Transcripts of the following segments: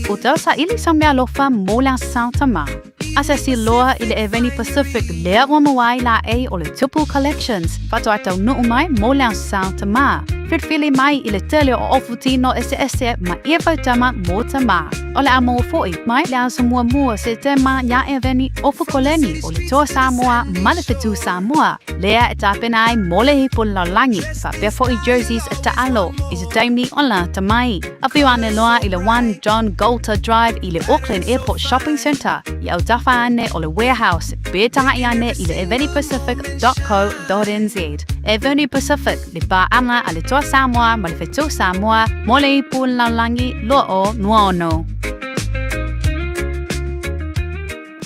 Utelsa ili samia lofa mola Santama. Asasi loa ili Eveni Pacific lea wamawai la o le Tupu Collections. Fato atau nuumai mola Santama. Fitfili mai ili tele o ofutino ese ma ieva tama motama. Ole amo foi mai le semua mua se tema nya Eveni ofukoleni o le toa Samoa malefetu Samoa. Lea etapenai mole hipul la langi fa befo i jerseys alo is a timely onla tamai. Afiwane loa ile 1 John Golter Drive ile Auckland Airport Shopping Centre. Yau dafaane o le warehouse betanga iane ile evenipacific.co.nz. Eveni Pacific le ba anga ale toa Samoa malefetu Samoa mole hipul la langi lo o nuono.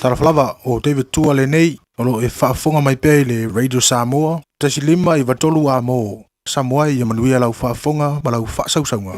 Taraflava o David Tua le nei o lo e whaafonga mai pēi le Radio Samoa. Tasi lima i watolu a mo Samoa i manuia lau whaafonga ma lau whaasausaunga.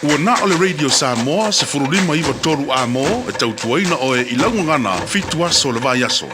Ua na o le Radio Samoa se furulima iwa toru a mo e tautuaina o e ilaungangana fitua so le vai aso.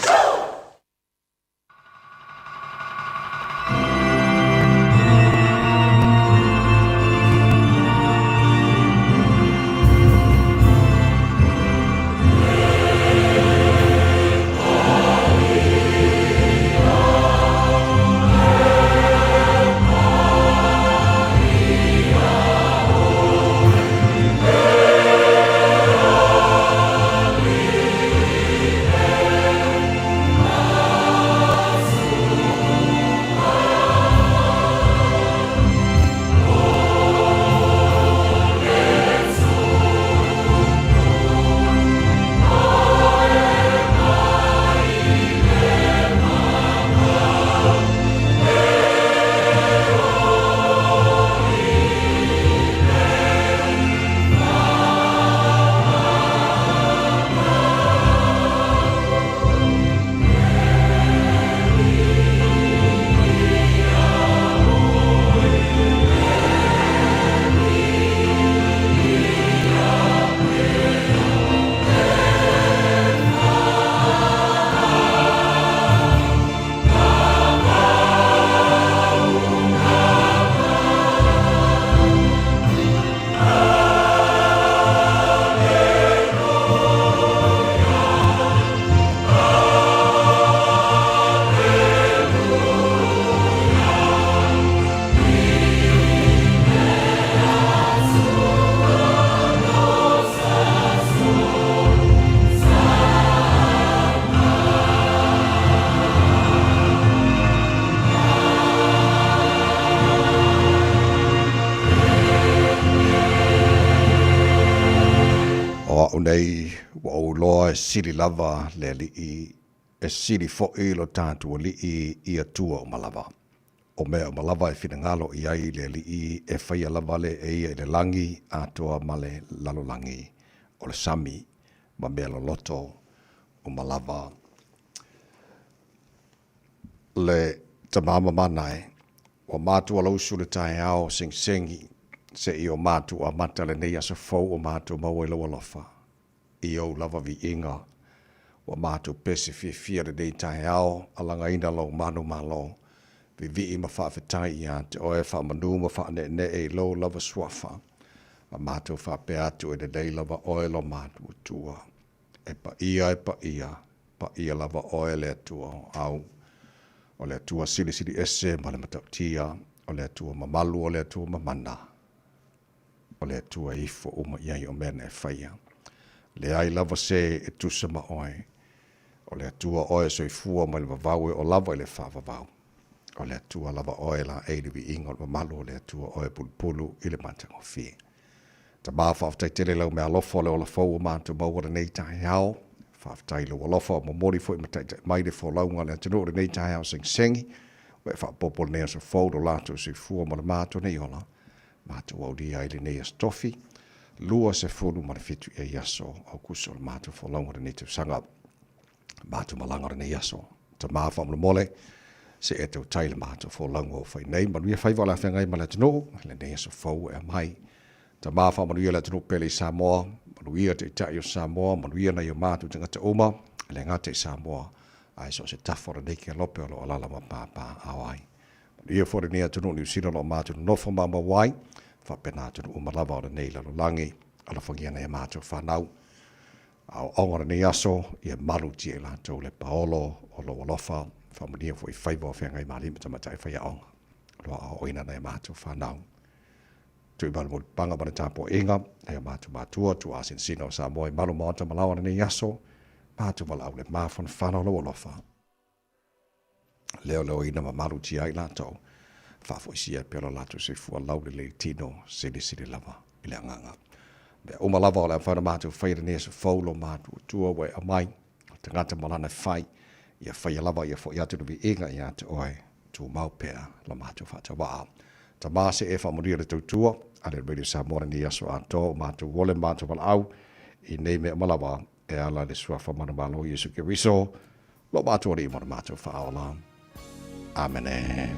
Nei wa o loa e siri lava le li e siri fo e lo tātua li i atua o malava. O mea o malava e whingalo i ai le li e whaia lava le e ia i le langi atua male lalolangi o le sami ma mea lo loto o malava. Le tamama manae o mātua lausu le tae ao sing singi se i o mātua mata le nei asa fau o mātua maua i lawa lofa. I au lava vi inga wa mātou pese fia de dei tae ao alanga ina lau manu malo vi i ma whawhetai ia te oe wha manu ma wha ne e lau lava swafa Ma mātou whapea atu e le dei lava oe lo mātou tua. E pa ia, pa ia lava oe le atua au. O le atua sili ese ma le matautia, o le atua mamalu, o le atua mamana. O le atua ifo uma iai o mena e whaia. Le ai lava se e tusa ma oe. O le atua oe so i fua ma le vavau e o lava i le whavavau. O le atua lava oe la eiriwi inga o le mamalu o le atua oe pulpulu i le mantango fie. Ta maa whaftai tele lau mea lofo le o la fau o mātou mauara nei tahi hao. Whaftai lau o lofo o mamori fo i matai mai le fo launga le atano re nei tahi hao sengi. Wai whapopo nea so fau do lato si fua ma le mātou nei ola. Mātou au di aile nei astofi. Lua se fulu ma le fitu e yaso au kuso le mātou fo launga re nei tu sanga. Mātou malanga re nei yaso. Ta maa whamle mole. Se e tau taile mātou fo launga o whai nei. Manuia whaiva la whengai ma le atano. Le nei aso fau e mai. Ta mafa manuia le tunu pele i Samoa, manuia te itai o Samoa, manuia na i o mātu te ngata uma, le ngata i Samoa, ai so se tafora nei ke lope o lo alala ma pāpā awai. Manuia fore nia tunu ni usina lo mātu nofo mama wai, whapena tunu umalava o le nei lalo langi, ala whangia nei mātu whanau. Au ongara ni aso, i e maru ti e lātou le paolo o lo walofa, whamunia fo i whaiva o whengai marima tamatai whaia onga. Loa o oina nei mātu whanau. Tui malu mo panga mana tāpo inga, hea mātu mātua, tu asin sina o Samoa i malu maata malawana ni yaso, mātu malau le māwhana whanau lo alofa. Leo ina ma malu ti ai lātou, whafo isia pelo lātou se fua laule le tino, siri lava, i le anganga. Mea uma lava o le whana mātu whaira nea se faulo mātu tua we amai, te ngata malana whai, ia whaia lava ia fo iatu nubi inga i atu oe, tu maupea la mātu whatawaa. Ta mase e whamuria le tautua, a le Radio Samoa ni aso ato, mātou wole mātou walau, i nei mea malawa, e ala le sua whamana malo Yesu Kiriso, lo mātou ori i mātou whaola. Amen.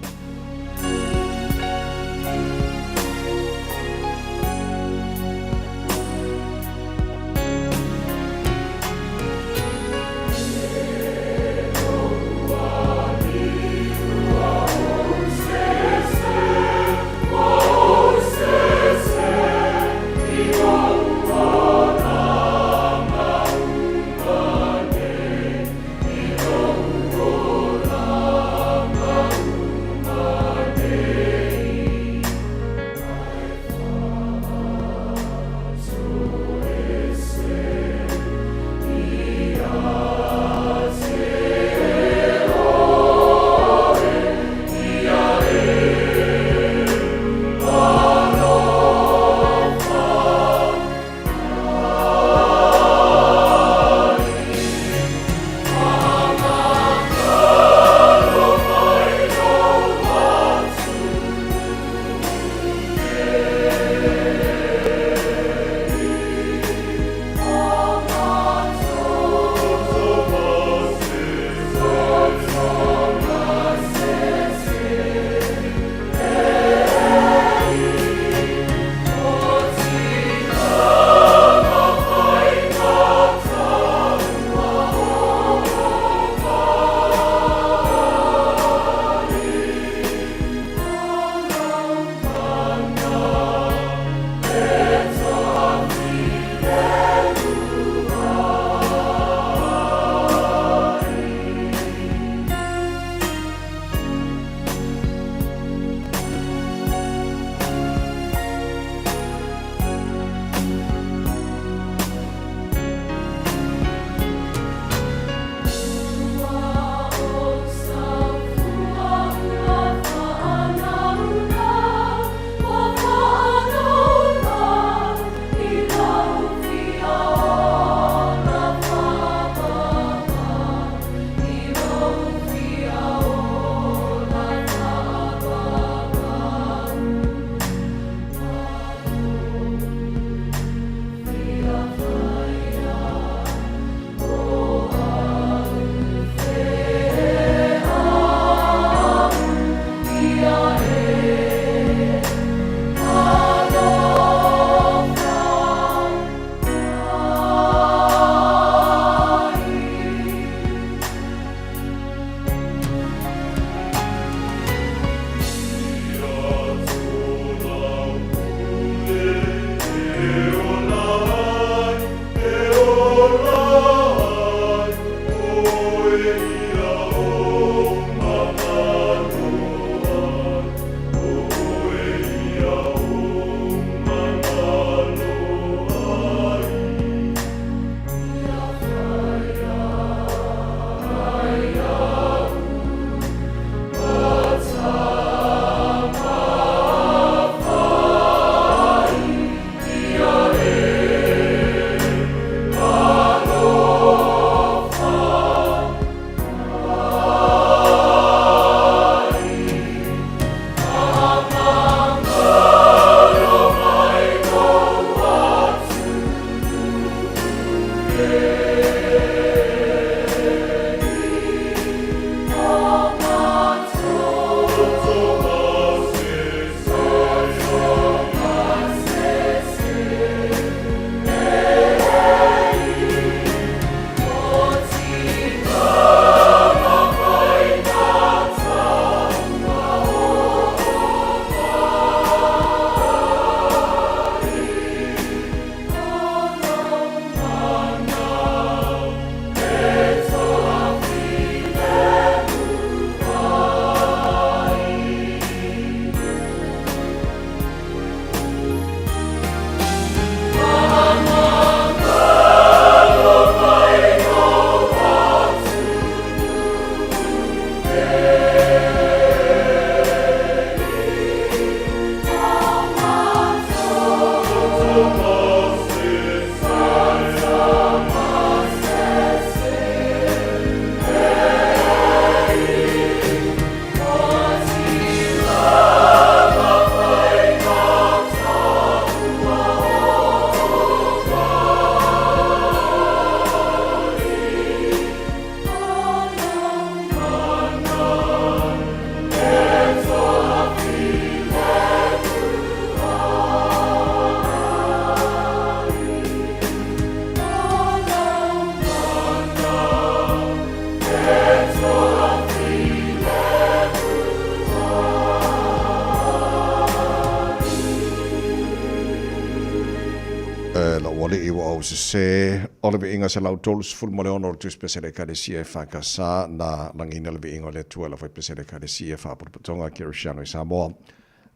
se ole inga se lau tolus ful mo leonor tu spesele kadesia fa kasa na langina le inga le tu la foi spesele kadesia fa por tonga kirishano Samoa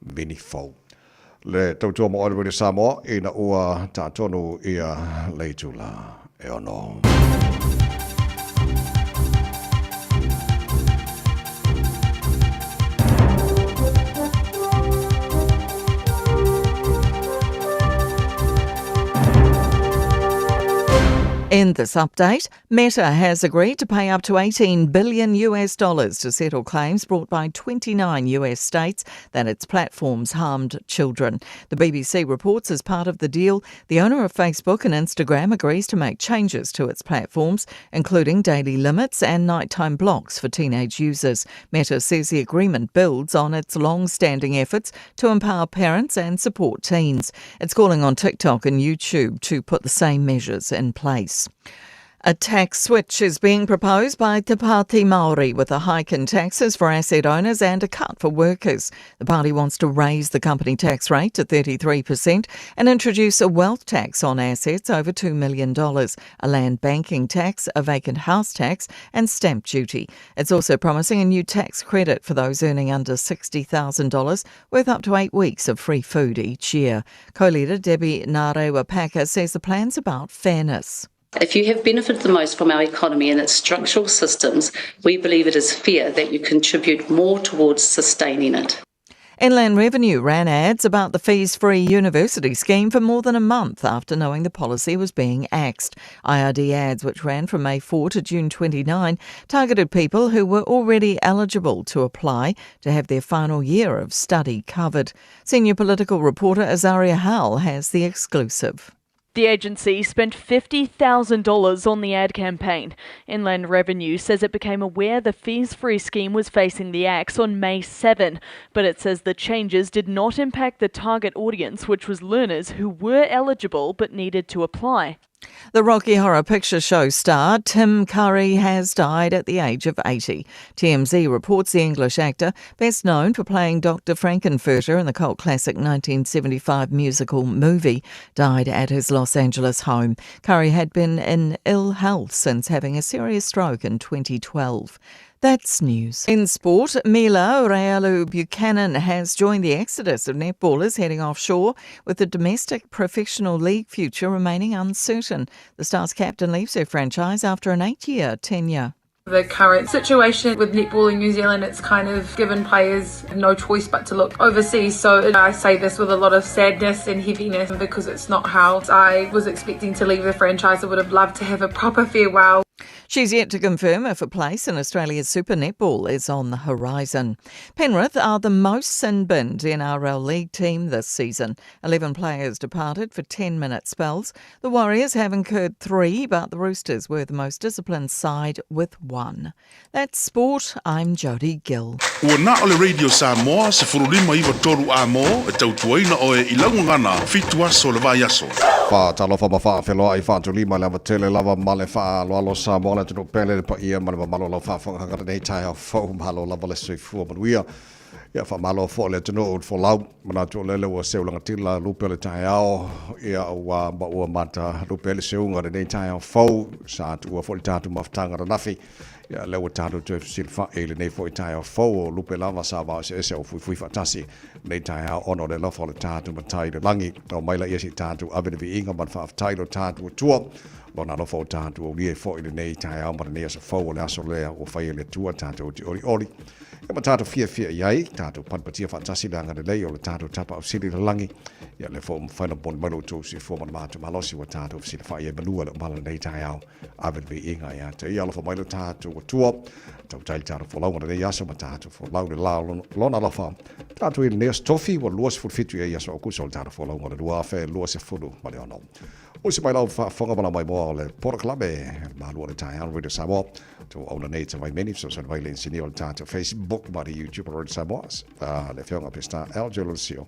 vini fo le tautua mo ole Samoa ina ua tatonu ia leitula e ono. In this update, Meta has agreed to pay up to $18 billion to settle claims brought by 29 US states that its platforms harmed children. The BBC reports as part of the deal, the owner of Facebook and Instagram agrees to make changes to its platforms, including daily limits and nighttime blocks for teenage users. Meta says the agreement builds on its long-standing efforts to empower parents and support teens. It's calling on TikTok and YouTube to put the same measures in place. A tax switch is being proposed by Te Pāti Māori, with a hike in taxes for asset owners and a cut for workers. The party wants to raise the company tax rate to 33% and introduce a wealth tax on assets over $2 million, a land banking tax, a vacant house tax and stamp duty. It's also promising a new tax credit for those earning under $60,000, worth up to 8 weeks of free food each year. Co-leader Debbie Ngarewa-Packer says the plan's about fairness. If you have benefited the most from our economy and its structural systems, we believe it is fair that you contribute more towards sustaining it. Inland Revenue ran ads about the fees-free university scheme for more than a month after knowing the policy was being axed. IRD ads, which ran from May 4 to June 29, targeted people who were already eligible to apply to have their final year of study covered. Senior political reporter Azaria Howell has the exclusive. The agency spent $50,000 on the ad campaign. Inland Revenue says it became aware the fees-free scheme was facing the axe on May 7, but it says the changes did not impact the target audience, which was learners who were eligible but needed to apply. The Rocky Horror Picture Show star Tim Curry has died at the age of 80. TMZ reports the English actor, best known for playing Dr. Frankenfurter in the cult classic 1975 musical Movie, died at his Los Angeles home. Curry had been in ill health since having a serious stroke in 2012. That's news. In sport, Mila Raelu-Buchanan has joined the exodus of netballers heading offshore, with the domestic professional league future remaining uncertain. The Stars captain leaves her franchise after an 8-year tenure. The current situation with netball in New Zealand, it's kind of given players no choice but to look overseas. So I say this with a lot of sadness and heaviness because it's not how I was expecting to leave the franchise. I would have loved to have a proper farewell. She's yet to confirm if a place in Australia's Super Netball is on the horizon. Penrith are the most sin-binned NRL League team this season. 11 players departed for 10-minute spells. The Warriors have incurred 3, but the Roosters were the most disciplined side with 1. That's sport. I'm Jodie Gill. Ua na ole Radio Samoa se furulima iwa toru a mo e tautuaina o e ilaungangana fitu aso le vai aso. Fa talofa ma fa feloa I fa tulima le tele lava male fa lo Samoa le tunu pele pa ia male malo lo fa ngata nei tai au fo malo lava le sui fu but we are ia fa malo fo le tunu fo lau mana to le o se ulanga tila lupe le tai au ia wa ba o mata lupe le se unga nei tai au fo sa tu fo le tatu maftanga na nafi ia le o tatu te silfa ele nei fo tai au fo lupe lava sa va se o fui fatasi nei tai au ono le lava le tatu matai le langi o mai la ia si tatu avene vi inga man fa tai lo tatu tua lona lo fo tatu o lie fo ile nei tai au ma nei sa fo le aso le o fai le tua tatu o ori e ma tatu fia iai tatu panpatia fantasi langa le o le tatu tapa o sili le langi ia le fo final bon malo to si fo ma matu malosi o tatu si fai e balua le mala nei tai au aven vi inga ia te ia lo fo mai le tatu o tua tau tai tatu fo launga le yaso ma tatu fo launga la lona la fa tatu ile nes tofi o luas fo fitu ia so ku so tatu fo launga le dua fe luas e fulu ma le ono o se mai lau fonga bala mai mo le Port Club ma lu le tai Radio Samoa to ona nei te vai meni so vai le insini o tatu Facebook ma YouTube Radio Samoa le fionga pesta Aljo Lucio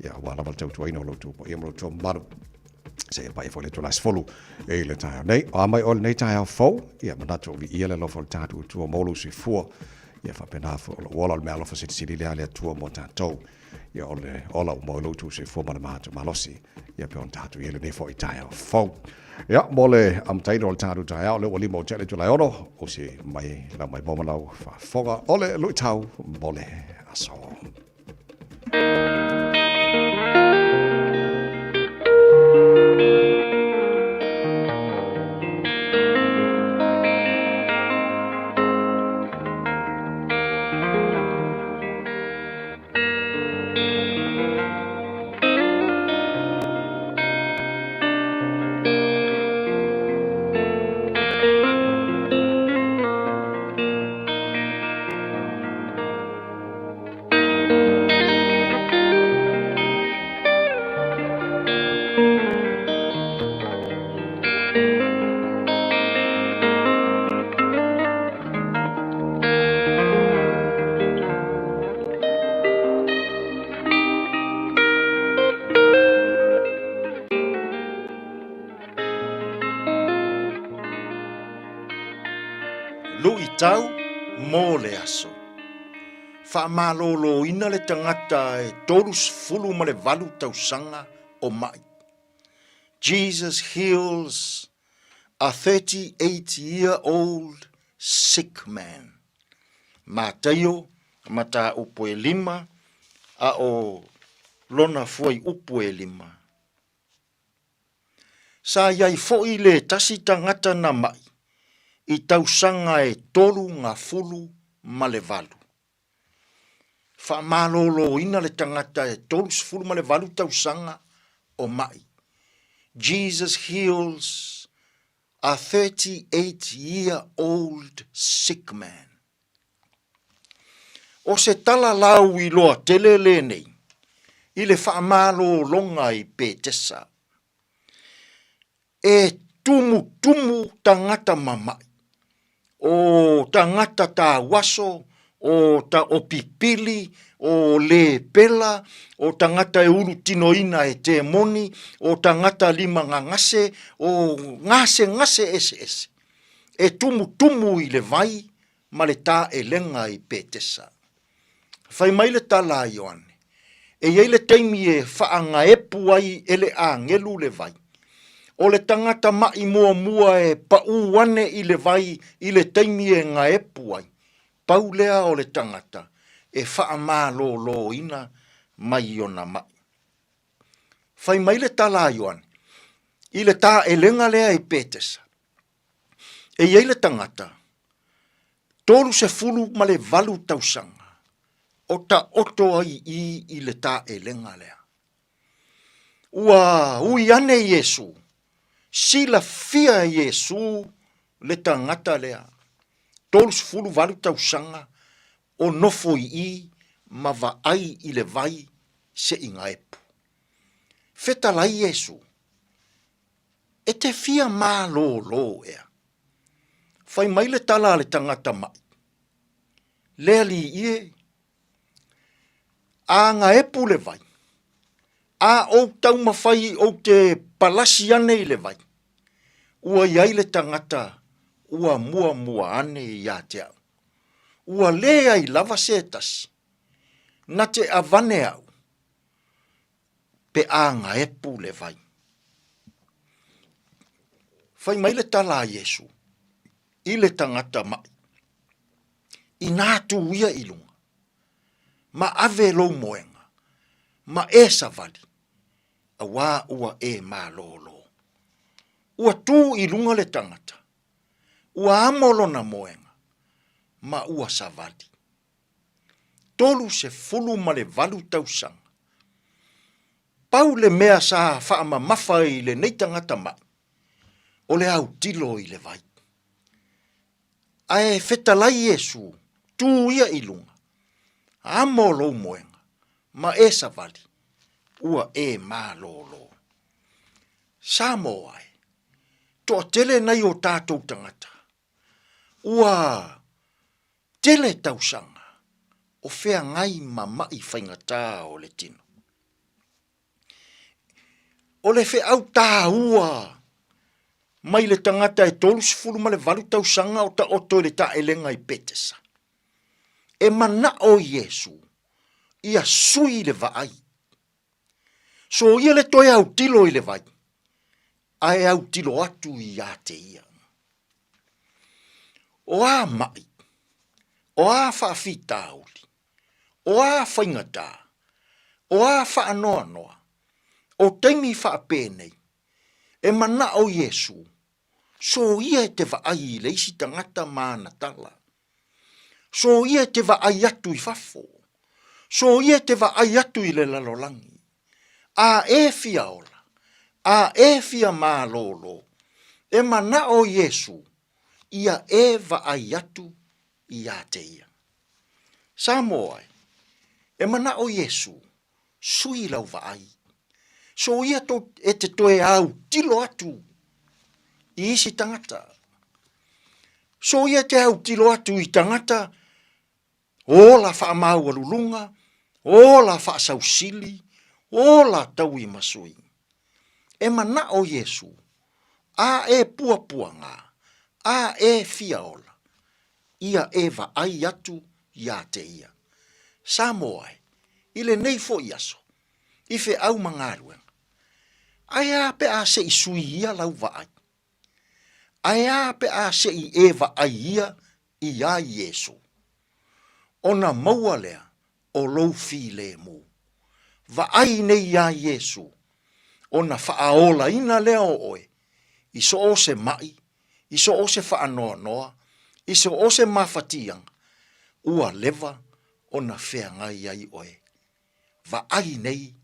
ia wala mal tau tuaino lo tu po ia mo to maru se vai fo le to las folu e le tai nei a mai o nei tai fo ia ma to vi ia le lo fo tatu tu mo lu si fu ia fa pena fo wala le melo fo se sili le tu mo tatu ia ole ola mo lo tu se fo ma malosi ia pe on tatu ia le nei fo I tai fo ia mole am tai no tatu tai le oli mo tele tu la ono o se mai la mai mo na fa foga ole lu tau mole aso tau mō le aso. Wha malolo ina le tangata e torus fulu ma le valu tausanga o mai. Jesus heals a 38-year-old sick man. Mātaio, mata upo e lima, a o lona fuai upo e lima. Sa iai foi le tasi tangata na mai. I tausanga e toru ngā fulu ma le valu. Wha malolo ina le tangata e toru fulu ma le valu tausanga o mai. Jesus heals a 38-year-old sick man. O se tala lau I loa telele nei, I le wha malolonga I Pētesa. E tumu tangata mamai. O tangata ta waso, o ta opipili, o le pela, o tangata e uru tinoina e te moni, o tangata lima ngase, o ngase ese. E tumu I le vai, ma le tā e lenga I Pētesa. Whai mai le tala Ioane, e iei le teimi e whaanga epu ai ele a ngelu le vai. O le tangata mai mua e pauane I le vai I le teimi e ngā epu ai. Pau lea o le tangata e wha lo ina mai ona mai. Whai mai le tala Ioane, I le tā e lenga lea I Pētesa. E iei le tangata, tolu se fulu ma le valu tausanga, o ta oto ai I le tā e lenga lea. Ua ui ane Yesu, sila fia Yesu le tangata lea. Tolu sifulu valu tausanga o nofo I ma vaai I le vai se inga epu. Fetalai Yesu, e te fia mā lo ea. Fai mai le tala le tangata mai. Lea li ie, a nga epu le vai. A o tau mawhai o te palasi ane I le vai. Ua iai le tangata, ua mua ane I a te au. Ua lea I lava se tasi. Na te avane au. Pe a nga epu le vai. Fai mai le tala a Yesu. I le tangata mai. I nā tu ia I lunga. Ma ave lo moenga. Ma e savali. Awa ua e mā lolo. Ua tu I lunga le tangata. Ua amolo na moenga. Ma ua savali. Tolu se fulu ma le valu tausanga. Pau le mea sa whaama mafa I le neitangata mai. O le au tilo I le vai. Ae fetalai Yesu, tu ia I lunga. Amo lo moenga, ma e savali, ua e mā lolo. Samo ai, toa tele nai o tātou tangata. Ua tele tausanga, o fea ngai ma mai whaingata o le tino. O le fe au tā ua, mai le tangata e tolu sifuru ma le valu tausanga o ta oto le ta elenga I petesa. E mana o Yesu, ia sui le vaai. So ia le toe au tilo I le vai. Ai au tilo atu I a te ia. O a mai, o a whaafita auli, o a whaingata, o a whaanoa noa, o teimi whaapenei, e mana o Yesu, so ia te vaai le isi tangata mana tala. So ia te vaai atu I fafo. So ia te vaai atu I le lalolangi. A e fia ola. A e fia mā lolo. E mana o Yesu, ia e vaai atu I a te ia. Samoai, e mana o Yesu, sui lau vaai. So ia to, e te toe au tilo atu I isi tangata. So ia te au tilo atu I tangata, o la whaamau alulunga, o la whaasausili, o la tau I masui. E mana o Yesu, a e puapuanga, a e fiaola, ia e vaai atu ia te ia. Samoai, ile nei fo iaso, ife au mangaruenga. Aia pe a se I sui ia lau vaai. Aia pe a se I e vaai ia Yesu. Ona maua lea, o lou fi le mu. Vaai nei ia Yesu. Ona whaaola ina lea o oe. Iso o se mai, iso o se whaanoa noa, iso o se mawhatiang. Ua leva, ona whea ngai ai oe. Vaai nei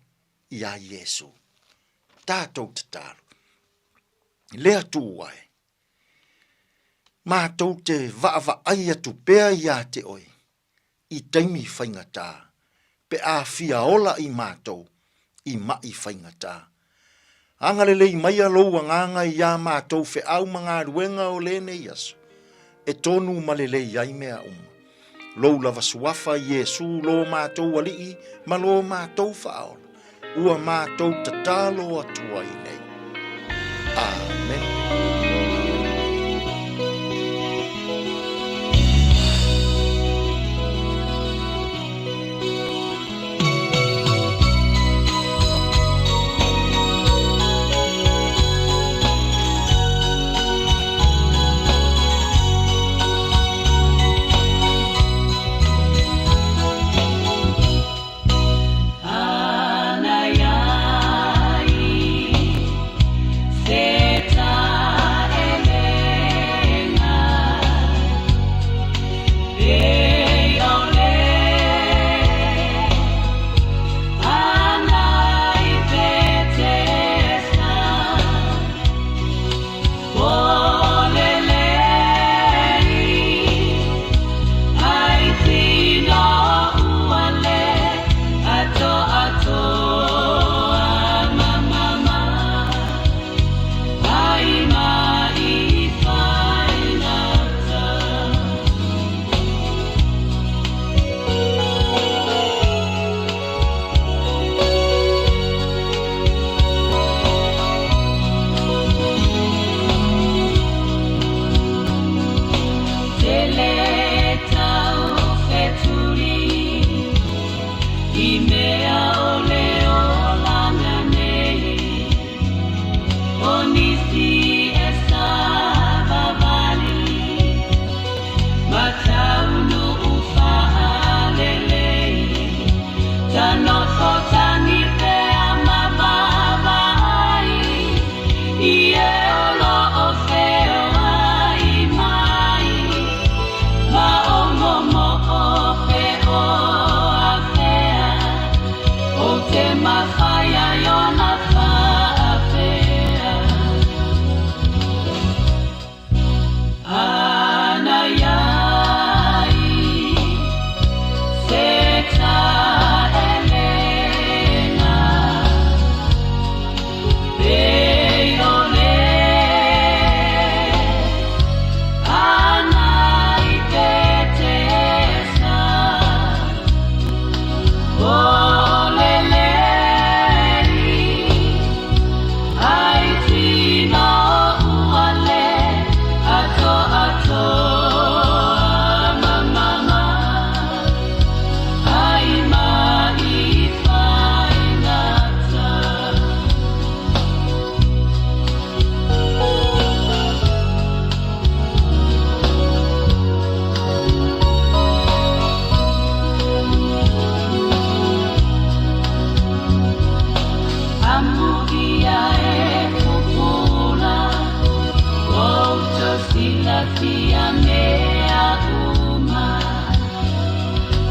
ia Yesu. Tātou te tālu. Lea tū ai. Mātou te vaai atu pēa ia te oe. I taimi whaingata. Pe a fiaola I mātou. I mai whaingata. Angalelei mai alou anganga I a mātou fe au mga ruenga o lene iaso. E tonu malelei ai mea Lou lava suafa Yesu lo mātou alii, ma lo mātou whaola. Ua mātou tatalo atua I nei. Amen. Anayai, Seta. Tilapia mea uma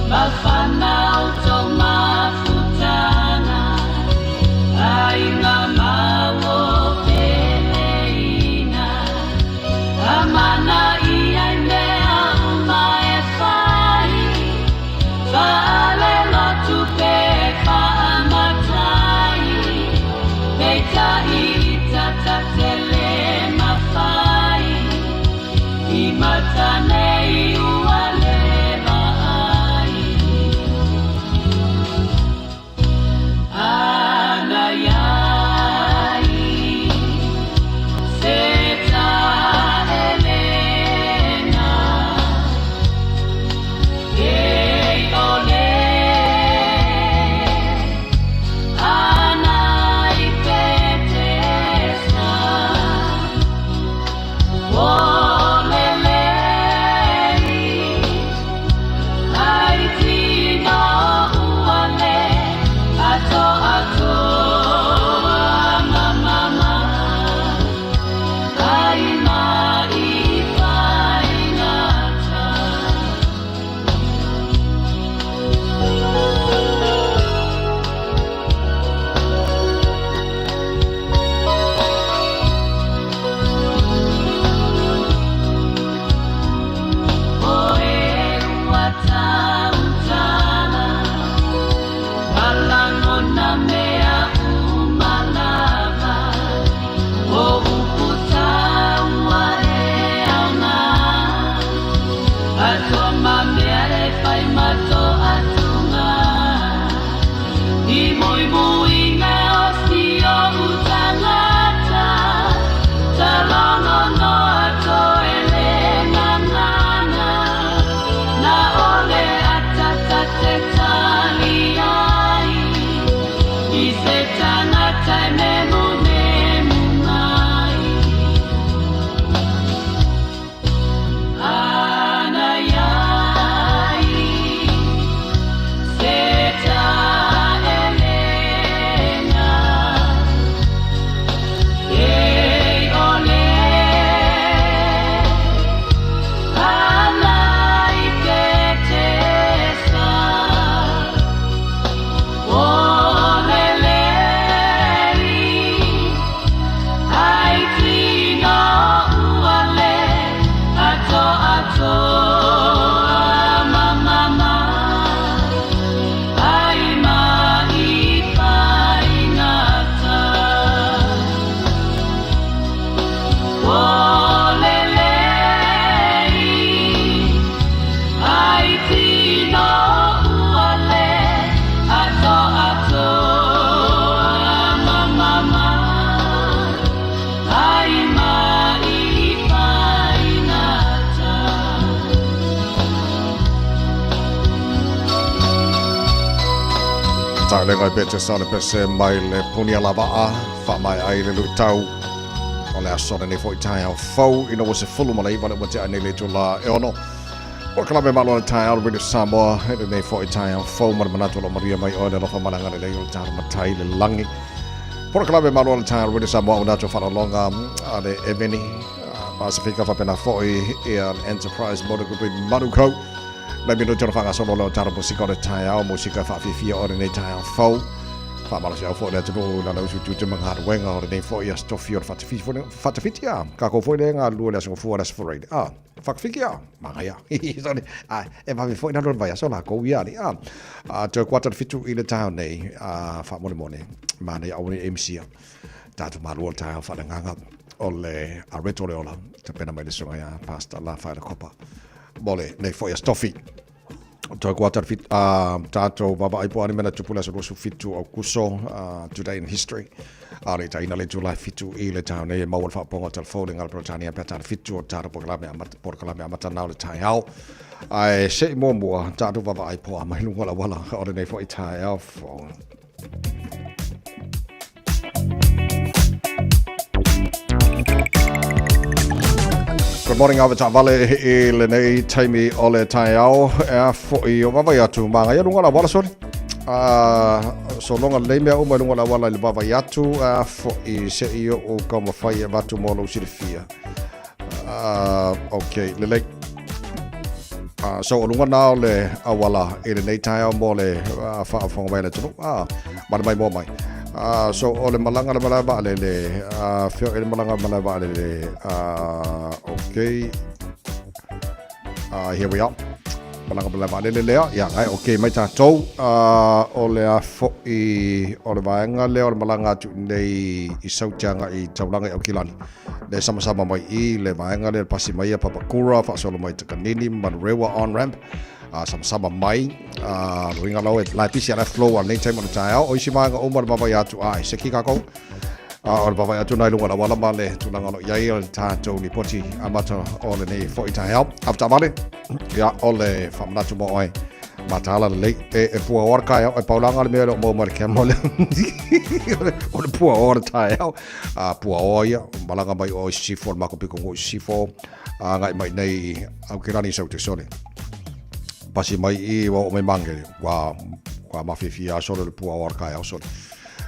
Mafana automafutana Ainga mawo peleina Amana ianea uma e fai Faale lotu pe faamatai Meita itatatele mafai Imatanei uale mai Anayai Seta Elena Ei ole Anai petesa Lengai pete sale pese mai le punia lava fa mai ai le lutau o le asore ne foi tai au fau ina was a full malai vale wate ane le tula e ono o kala me malo tai au really Samoa e ne foi tai au fau mar manato lo maria mai o le lo fa malanga le le tar matai le langi por kala me malo tai au really Samoa una to fala longa ale eveni Pacifica fa pena foi e an enterprise motor group Manuko na mino tōna whanga sono leo tara musika o le tai au, musika whawhiwhia o le nei tai au whau. Whamala si au fo le tano na lau sutu te mga haruenga o le nei fo ia stofi o le whatawhiti a. Ka ko fo le ngā lua le asunga fua le safareid. Whakawhiki a, manga ia. E mawe fo ina lor vai a so la kou ia ni a. Tō kuata fitu i le tai nei, whamone mone, ma nei au ni MC a. Tātu marua le tai au whananganga o le areto le ola. Te pena mai le sunga ia, pasta la whaera kopa. Mole, nei fo ia stofi. Tō kuata tātou baba aipo ani mena tupula sa rosu fitu au kuso, Today in History. Ale ta ina le July fitu i le tau nei mawal whaponga telefoni ngal Britania peta fitu o tāra porkalame amata nao le tai au. Ai se i mua tātou baba aipo a mahilu wala o le nei fo i tai au. Good morning, awa ta vale I le nei taimi o le tai au e fo I o wawai atu maa ngai lunga la wala sori. So longa le mea uma lunga la wala le wawai atu e fo I se I o kama whai e watu mo lau siri fia. okay le so lunga now le awala ele nei tai au mo le fa fonga mai le tunu ma mai mo mai so ole malanga le malaba le fio ele malanga malaba le okay here we are malanga malaba le ya ngai okay mai ta to ole a fo I ole vaenga le ole malanga tu nei I sautanga I taulanga I Okilani le sama mai I le vaenga le pasi mai a Papakura fa solo mai Takanini Manrewa on ramp sama mai ringa lo lai pisi ala flow on nei time on tao o simanga o mar baba ya tu ai se kika ko o baba ya tu nai lunga la wala male tu langa no yai o tato ni poti amata o le nei fo ita help after male ya ole famna tu mo ai matala le e pua orka e paulanga le melo mo mar ke mole o le pua orta pua oia malanga mai o C4 mako piko o C4 ngai mai nei au kirani sau te sole pasi mai I o me mange wa mafifi a sole le pua orka e sole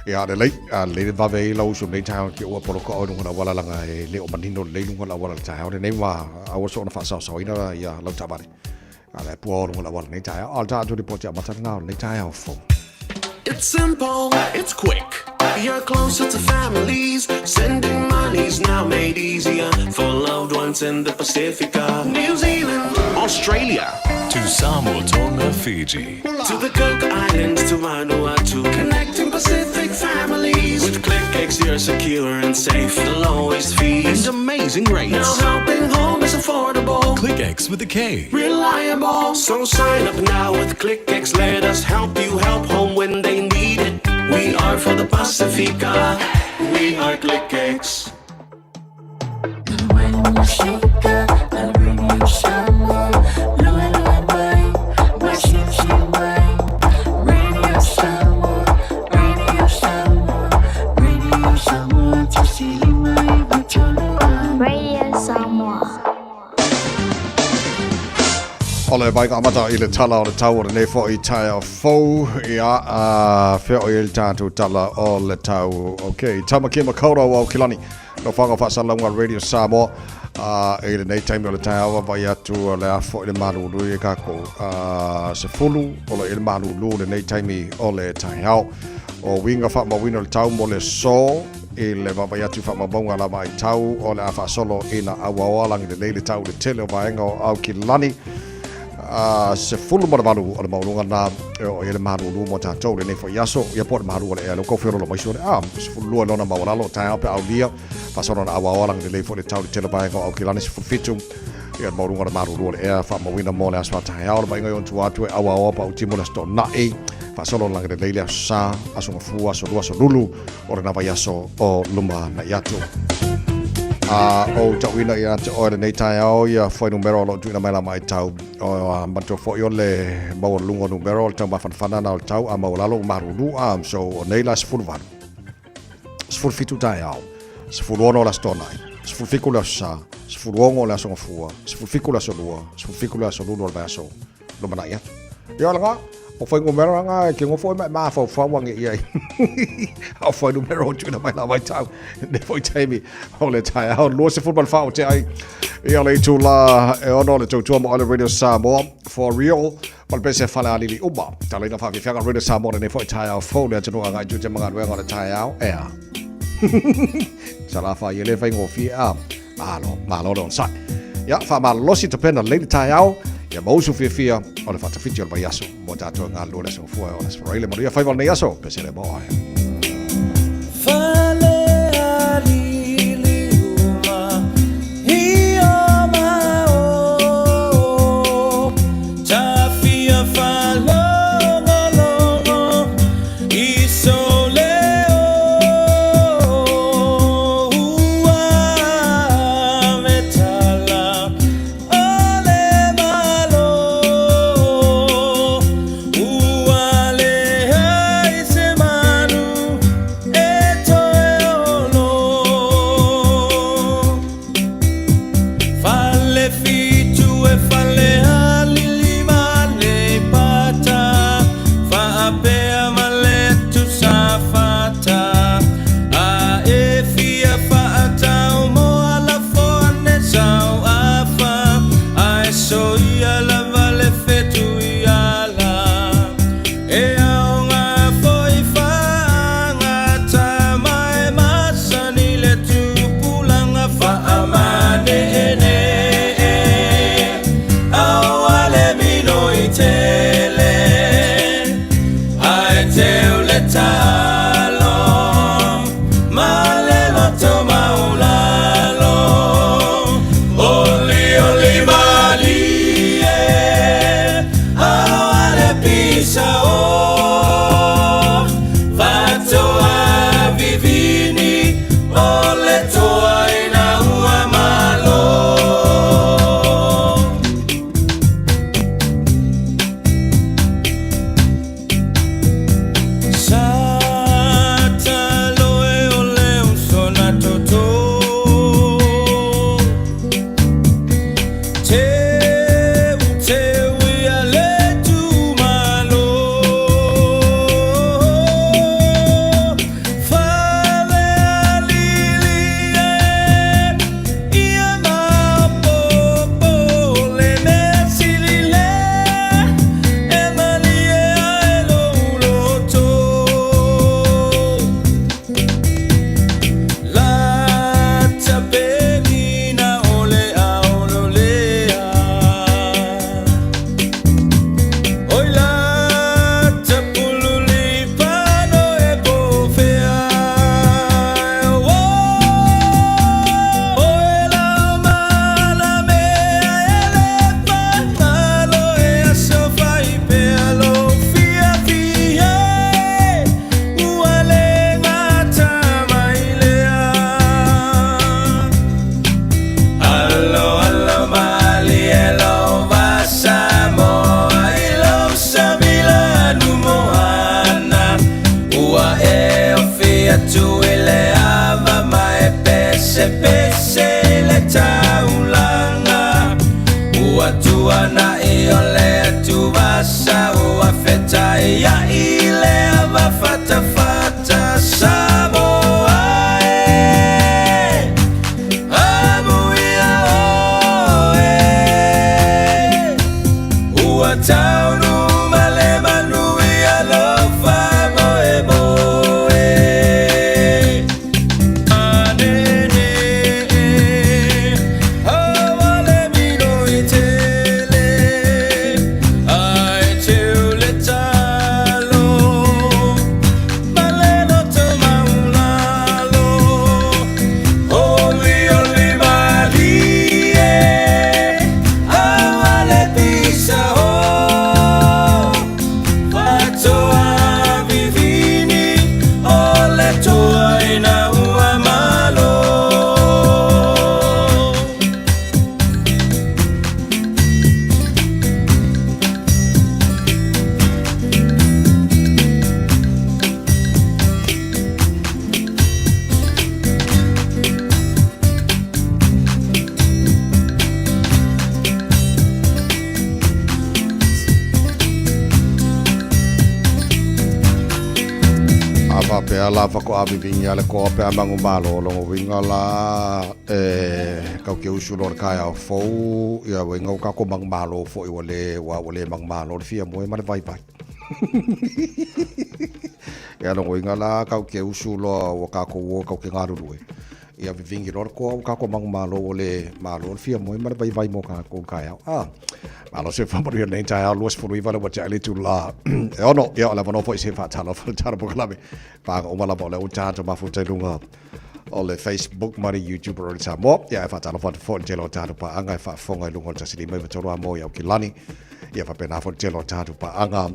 ya le va ve lo so nei tau ki o polo ko o ngona wala langa e le o manino le ngona wala tau nei wa a o so na fa so ina ya lo tabare ale può la wala nei tai al ta di porti a matana nei tai au fo. It's simple, it's quick. You're closer to families. Sending money's now made easier for loved ones in the Pacifica. New Zealand, Australia, to Samoa, Tonga, Fiji, to the Cook Islands, to Vanuatu, connecting Pacific families. With ClickX, you're secure and safe, the lowest fees and amazing rates. Now helping home is affordable. ClickX with a K. Reliable. So sign up now with ClickX. Let us help you help home when they need it. We are for the Pacifica. We are ClickX. When you shake up, I'll bring you someone. Ole vai ka mata I le tala o le tau o le nei fo I tai o fou ia feo I le tātou tala o le tau. Okay, tamaki makaura o Kilani. No whanga whasalunga Radio Samoa. E le nei taimi o le tai awa vai atu o le afo I le manu lui e kako. Se fulu o le manu lu le nei taimi o le tai au. O winga wha mawina le tau mo le so. I le vai atu wha mabonga la mai tau o le awha solo ina awa oalangi le leile tau le tele o vaenga o Kilani. Se fulu marabalu o le maununga na o ele maru mo tatou le nei fo yaso ia por maru le lo ko fero lo mai sore se fulu lona mauralo ta pe aulia fa sono na awa lang le fo le tau le tele bai ko Kilani se fitu ia maununga na maru le fa mawina mo le aswa ta ia bai ngai on atu awa pa utimo le sto na fa sono lang le leile sa aso fu aso lulu o na vai yaso o luma na yatu o tawina ia te o nei tai au ia foi numero lo tuina mai la mai tau o manto foi o le mau lungo numero tau ma fanfana na tau a mau lalo marulu so o nei la sfurvan sfurfitu tai au sfurono la stonai sfurficula sa sfurongo la so fua sfurficula so lua sfurficula so lulu va so lo mana ia ia la o foi numero nga ke ngo foi ma fo wangi ia o foi numero tuina mai la mai tau ne foi taimi o le tai au lo se football fa o te ai ia le tu la e ono le tu mo le Radio Samoa for real mal pese fala ali uba tala ina fa fi fianga Radio Samoa ne foi tai au fo le tu nga ju te manga wenga le tai au sala fa ye le fa ngo fi malo don sa ya fa malo si te pena le tai au ia mausu fia o le fatafiti o le vaiaso mo tatou ngā lua le sofua o le sforaile maria fai val nei aso pese le moa So Pea la whako awi vinga le koa pea mangu malo longo winga la kau ke usu lor kai au fou ia winga o kako mangu malo fo i wale mangu malo le fia moe mare vai vai. Ia longo winga la kau ke usu lo o kako wo kau ke ngarurue. Ia vingi lor koa o kako mangu malo le malo le fia moe mare vai vai mo kako kai au. Malo se whamaria nei tai au luas furu iwale wa chale tu la. E ono, ia ala wano fo i se whaatalo whaatalo pokalame. Pāka umala po le utato mafu te lunga o le Facebook mari YouTube o le sa mo. Ia e whaatalo whaatalo telo tato pa anga e whaafonga i lunga o tasiri mai watoroa mo i au ki lani. Ia whapena fo telo tato pa anga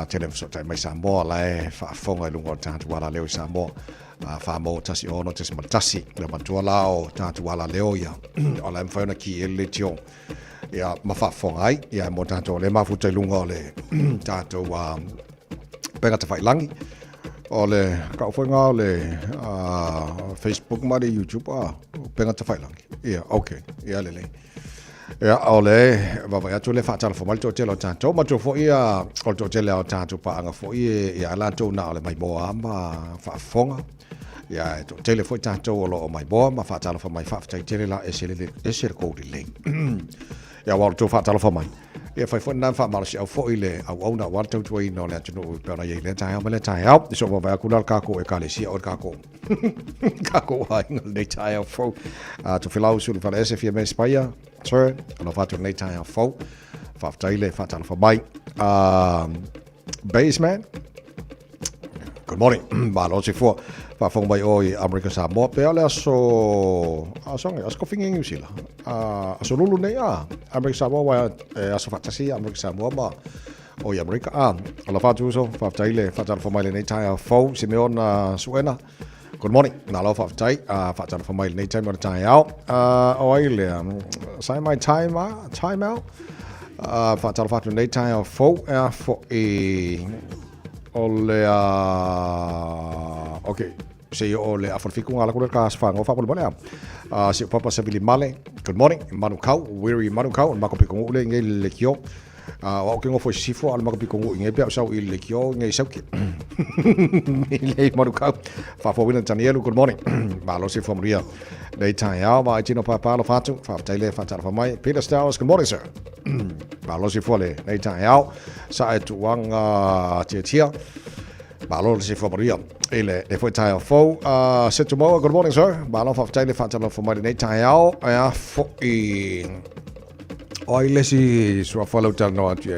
tele whasotai mai sa mo la e whaafonga i lunga o tato wala leo sa mo. Whaamo tasi ono tasi matasi. Le matua lao tato wala leo ia. O la mwhaona ki e le tio. Ia mawhaafonga ai. Ia mo tato le mafutai lunga o le tato penga te whailangi. O le kauwhainga o le Facebook mari YouTube penga te whailangi. Ia, okay. Ia lele. Ia, o le wawai atu le whaatala whamali tō telo tātou. Matua fo ia o tō tele o tātou paanga fo ia lantou na o le mai moa ma whaafonga. Ia, tō tele fo i tātou o lo o mai moa ma whaatala whamai whaafitai tele la esere kouri lei. Ia, wala tō whaatala whamai. Ia fai fo na fa malo si au fo ile au au na wal tau tuai no le tunu pe na ye le tai au le tai au so va va kula ka ko e ka le si o ka ko ka ko ai no le tai au fo to filau sul fa ese fi me spaia sir no fa to le tai au fo fa taile fa tal fa mai baseman good morning malo si fo fa fo mai oi America sa mo pe ale so asong asko finging usila so lulu nei America sa mo wa aso fatasi America sa mo ma oi America ala fa tu so fa taile fa tal fo mai nei tai fo si me on suena good morning na lo fa tai fa tal fo mai nei tai mo tai out oi le sai mai time out fa tal fa nei tai fo fo ole okay se yo le aforfiku ngala ko ka sfa ngo fa pole bole si papa se bili male good morning manu kau weary manu kau ma ko piku le nge le kio o ke ngo fo sifo al ma ko piku nge pe sa i le kio nge sa ki le manu kau fa fo wina tanielu good morning ma lo si fo maria le tai ya ma chino papa lo fatu fa taile fa ta fa mai Peter Stowers good morning sir ma lo si fo le tai ya sa tu wang tia Malo si fo maria ele e foi tai fo se tomorrow good morning sir malo fa tai le fa ta fo mai nei tai ao fo i oi le si so follow tal no atu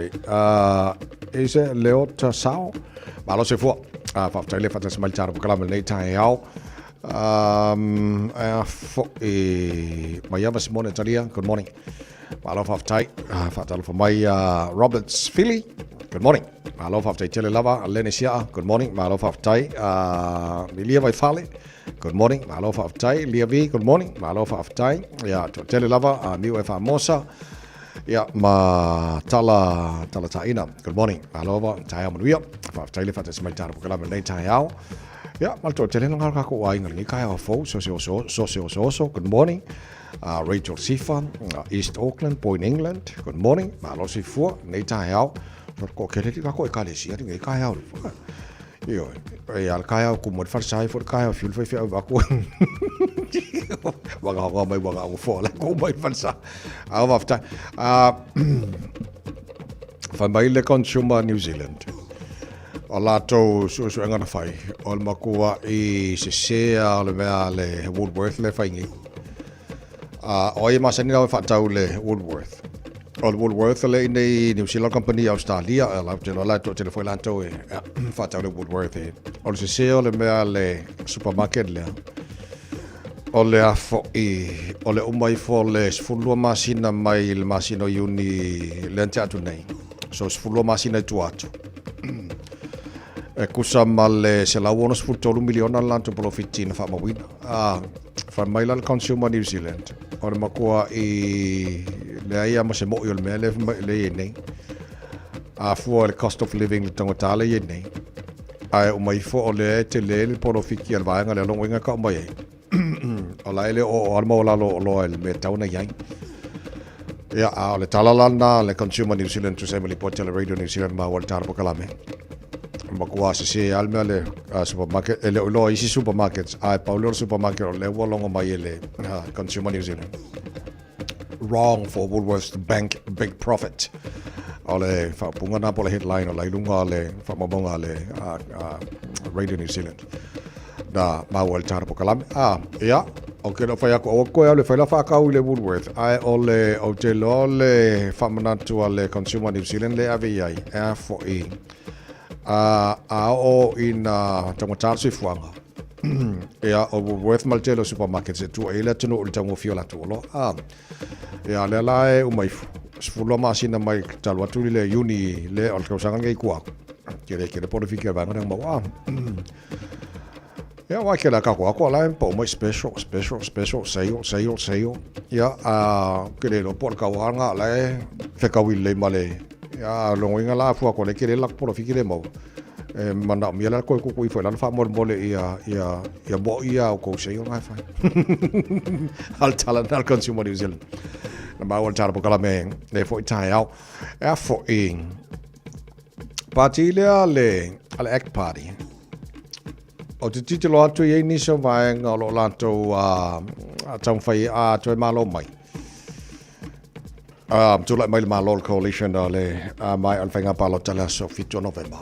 ese leo ta sao malo se fo fa tai le fa ta mai tar kala nei tai ao fo i Miami Simone Italia good morning malo fa tai fa ta fo mai Roberts Philly good morning. Malo faftai tele lava Lenesia. Good morning. Malo faftai Lilia vai fale. Good morning. Malo faftai Liavi. Good morning. Malo faftai ya tele lava Miu fa mosa. Ya ma tala taina. Good morning. Malo va tai amuia. Faftai le fatas mai tar porque la nei tai au. Ya mal to tele ngal ka ko ai ngal ni kai au fo so. Good morning. Rachel Sifa, East Auckland, Point England. Good morning. Malo si fu nei tai au. Ko kele ka ko e ka le si ngai ka au yo e al ka au ku mo far sai for ka au fuel fe va ko wa ga mai wa ga fo la ko mai far sa au va ta fa mai le consumer New Zealand ala to so ngana fai ol makua I se le mea le Woolworth le fai ngi oi ma sani na fa tau le Woolworth All Woolworth le nei New Zealand company Australia la telo la to tele foi lanto e fa tau le Woolworth all se le mea le supermarket le ole afo I ole umai fo le sfulua masina mai le masino uni le atu nei so sfulua masina tu atu e kusa male se la uono sfultolu miliona lanto profitina fa mawina fa mai la consumer New Zealand ole makua I le ai ama se mo yo le le nei fu le cost of living le tonga tale ye nei ai o mai fo le te le profiti al vaanga le longo inga ka mai ola ele o almo la lo el me tauna yang ya le talalana le consumer New Zealand to semeli portale radio New Zealand ma wal tarbo kalame makua se alme le supermarket ele lo isi supermarkets ai paulo supermarket le wolongo mai ele Consumer New Zealand wrong for Woolworths to bank big profit ole fa punga na pole headline ole lunga le fa mabonga le Radio New Zealand da mawal tar pokalam ya okay no fa ya ko le fa la fa ka le Woolworth ai ole o te lo le fa manatu ole Consumer New Zealand le avia for o in tamatar si fuanga ya o Woolworth maltelo supermarket se tu ele tino ul tango fiola tu lo ya le lai o mai fulo ma sina mai talwa tu le uni le al kausanga ngai kwa kere por fika ba ngana ma ya wa kela ka kwa la po mai special sale ya kere lo por ka wanga la fe ka wi le male ya lo winga la fu ko le kere la por fika le mo mana mi la ko foi la fa mole ia bo ia ko se yo ngai fa al talent al Consumer New Zealand na ba wal tar pokala me le foi tai au for in party le al act party o te titolo atu ye ni so vai ngalo lato tau fai toi malo mai tu la mai malo coalition le mai al fenga palo tala so fito November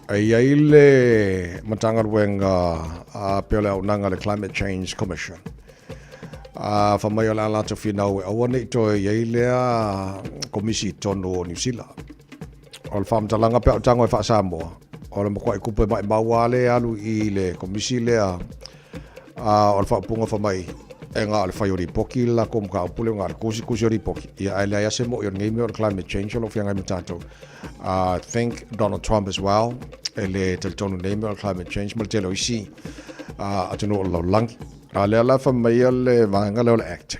ai le matanga wenga pele nanga le Climate Change Commission fa mai ala lato fina o woni to ye le komisi tono New Zealand ol fam talanga pe tango fa Samoa ol mo ko kupe mai mawale alu I le komisi le ol fa punga fa mai enga al fayori poki la kom ka pule ngar kusi ori poki ya ala ya semo your name your climate change lo fianga mitato think Donald Trump as well ele teltono name your climate change maltelo isi atuno lo lang ala fa mai le vanga lo act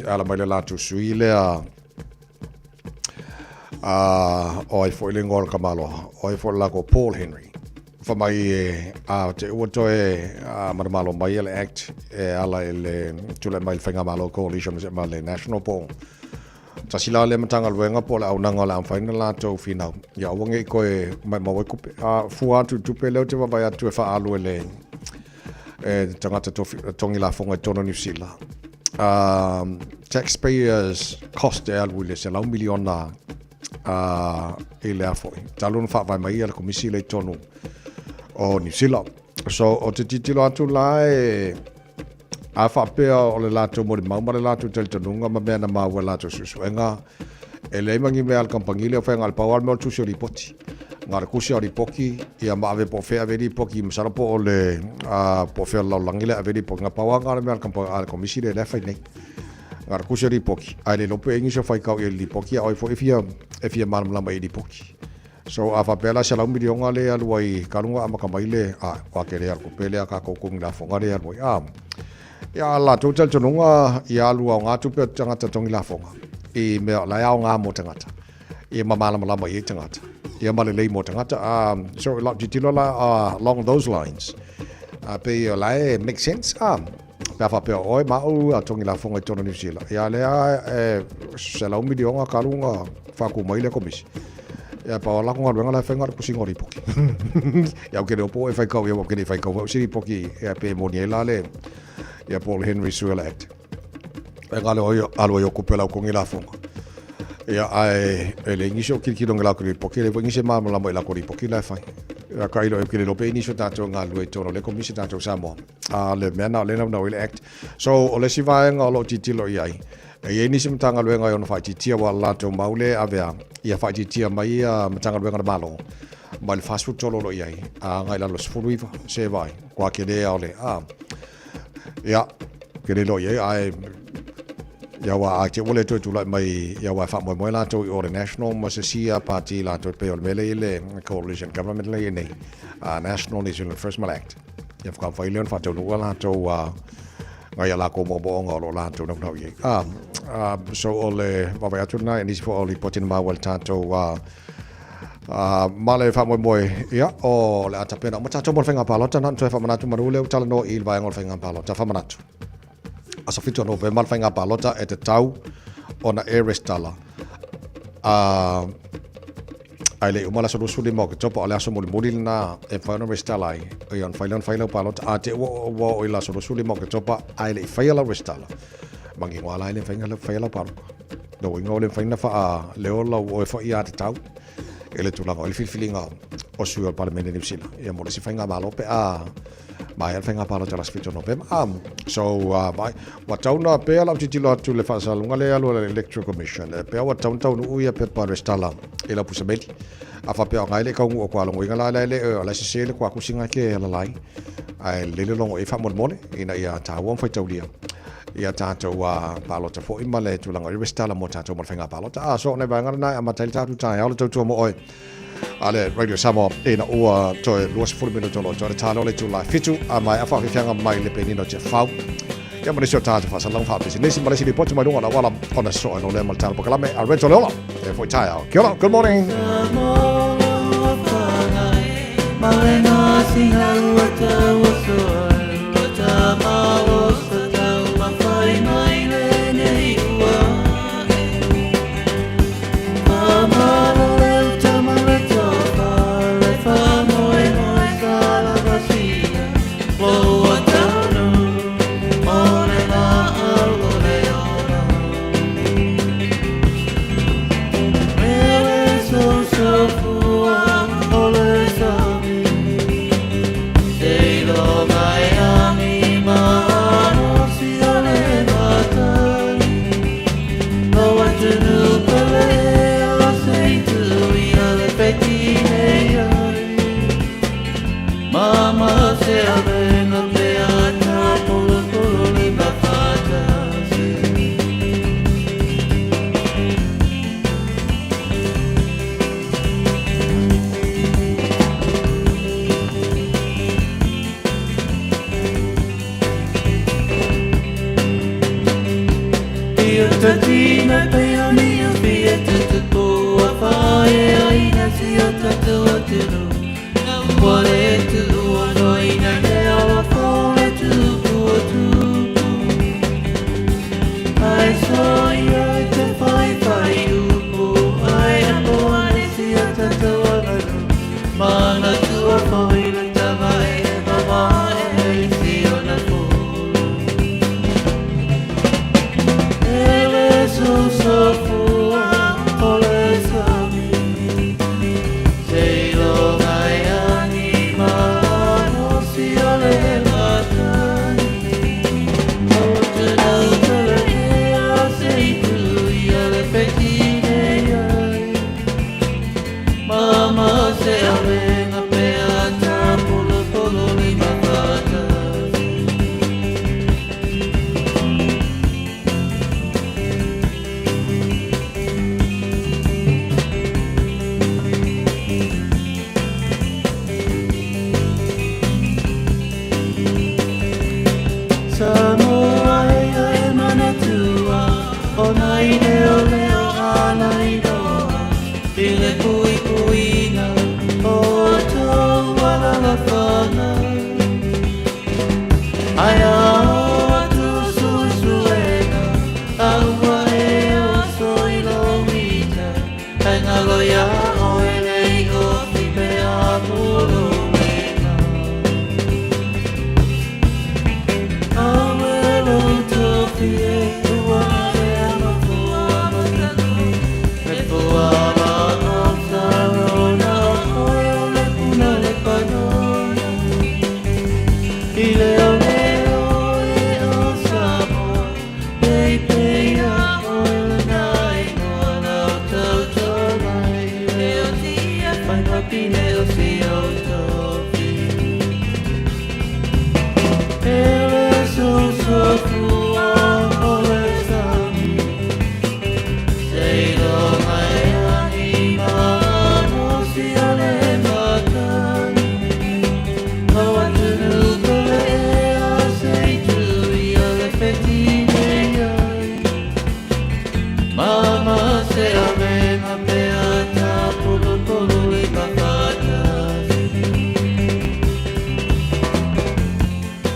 ala mai la tu suile oi foi lingor kamalo oi foi la ko Paul Henry fa mai te woto marmalo mai le act ala le tule mai fenga malo coalition se mai national poll ta sila le matanga wenga pola au nanga la faina la to fina ya wange ko mai mo ko fu tu pele te va tu fa alu le tangata to tongi la fonga tono New Zealand taxpayers cost will se la $1 million ele afoi talun fa vai mai le komisi le tonu o New Zealand so o te titilo atu la a fa pe o le lato mo le lato tel tonunga ma bena ma wa lato susuenga ele mangi me al kampangile o fenga al pawal mo tu sori poti ngar kusi ori poki ia ma ave po fe ave di poki msara po le po fe la langile ave di poki ngapawa ngar me al kampang al komisi le fa nei ngar kusi ori poki ai lo pe ngi so fai ka el di poki ai fo if mar mala mai di poki so afa pela sala milionga le alwai kalunga ama kamaile wa kere al kupele ka ko kung la fonga le alwai ya la total tonunga ya lua nga tu pe tanga tongi la fonga e me la ya nga mo tangata e mama la mai tangata e male le mo tangata so la titilo la along those lines pe la make sense pa fa pe oi ma o tongi la fonga tono New Zealand ya le sala milionga kalunga fa ku mai le komisi ya pa la ngor nga la fenga ku singori poki ya ke do po e fa ka ya ke fa ka siri poki ya pe moniela le ya Paul Henry Suela Act nga le alo yo kupela ko ngila fonga ya ai ele ngisho kirikiro ngala ko poki le ngise ma la mai la ko poki la fa ya ka ilo ke le pe ngisho tato nga lu tono le komisi tato samo le mena le no ile act so ole si va nga lo titilo yai e ni sim tanga le nga yo no fa titia wa la to maule avea ia fa titia mai tanga le nga malo mal fast food tolo lo yai nga ila lo sfuluiva se vai kwa ke le ole ya ke le lo yai ai ya wa ke wole to la mai ya wa fa mo la to o national masia party la to pe o mele le coalition government le nei national New Zealand First Act ya fa fa ile fa to la to ngai la ko mo bo ngolo la to no ye so ole va va to na ni for oli potin ma wel tato male fa mo ya o la ta pena mo tato mo fenga palo tan to fa manatu marule tala no il va ngol fenga palo ta fa manatu asa fito no mal fenga palo ta et tau ona erestala ai le umala so suli mo ke topa ole aso muli na e whaina restala ai e on whaila palot a te o ila so suli mo ke topa ai le whaila restala mangi wala ai le whaila palot no inga ole whaina wha le ola o e whai a te tau e le tulanga o le filfilinga o sui al Parlamento New Zealand e mo le si whainga malope a mai al whainga palot alas fito November so mai watauna pe la titilo atu le whasalunga le alu le Electoral Commission pe watauna uia pe pa restala e la pusameli a fa pe ngai le kaungu o kwa longo inga la le se le kwa kusinga ke la lai ai le longo e fa mole ina ia tawon fa taulia ia tātou palota fo ima le tulanga i restala mo tātou mo whainga palota so ne vangara nai a matai tātou tāi aula tautua mo oi ale Radio Samoa e na ua toi luas fulu minu tolo toi tālo le tūlai fitu a mai a whawhiwhianga mai le penino te whau ia mani sio tātou whasalang whapisi nisi malesi li potu mai runga na wala ona soa no le maltana pokalame a reto le ola e fwoi tai au kia ora, good morning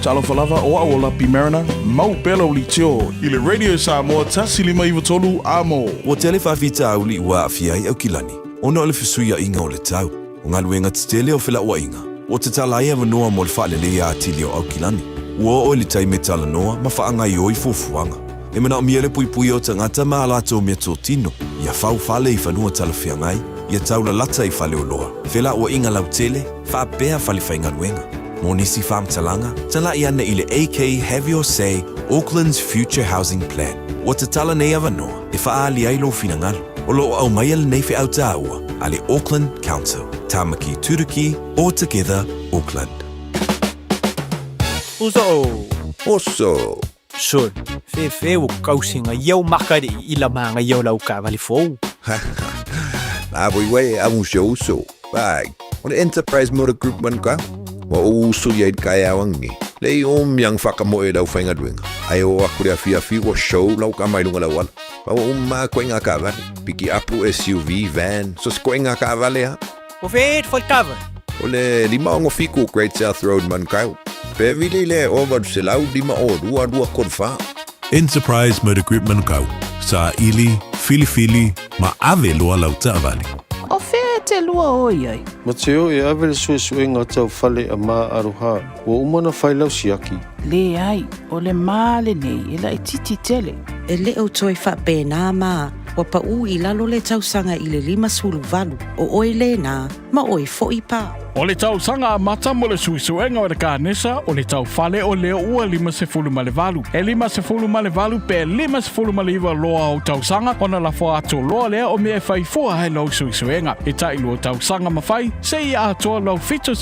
Talo falava o aola pimerana mau pelo li tio i le Radio Samoa tasi lima iwa tolu amo. O tele whawhita au li ua awhia i au kilani. ona o le fesuia inga o le tau. O ngā luenga titele o whila ua inga. O te talai ava noa mo le whaalele a atili o Aukilani. Ua o le taime tala noa ma whaanga i oi fufuanga. E mana o mia le pui pui o tangata ma alato mea tō tino. Ia whau whale i whanua tala whiangai. Ia taula lata i whale o loa. Whila ua inga lau tele, whaapea whale whainga luenga. Mo nisi whaamtalanga, tala i ana i le AK Have Your Say, Auckland's Future Housing Plan. O te tala nei ava noa, e whaali ailo finangalo. O lo au mai al nei whi au tāua, a le Auckland Council. Tamaki Turiki, All Together, Auckland. Oso. Sol, fe o kausinga iau makari I la manga iau lau ka vali fou. Na boi amu so. Bag. O le Enterprise Motor Group man ka. Wa usu ia kai awangi. Le yang whakamoe lau whainga duenga. Ai o akure fi o show lau ka mai lunga lau ala. Wa ma koinga ka vale. Piki apu SUV van. So koinga ka vale ha. O fe faltava. O le lima ongo fiku Great South Road man ka. Pe vile le over se lau lima o dua korfa. Enterprise Motor Group Manukau. Sa ili, fili, ma ave loa lau tāwali. O whea te lua oi ai. Ma te o e ave le sue ngā tau whale a mā aroha. Wa umana whailau siaki. Le ai, o le mā le nei, e la e titi tele. E le o toi wha pēnā mā. Wa pa u I lalo le tausanga I le 5 o oi le nā, ma oi fo'i pā. O le tausanga mata mo le suisuenga o le kānesa o le tau whale o leo ua 5 E 5 pe 5 loa o tausanga ona la fo ato loa lea o mea whai fua hai lau suisuenga. E tai lua tausanga mawhai, se I atoa lau 5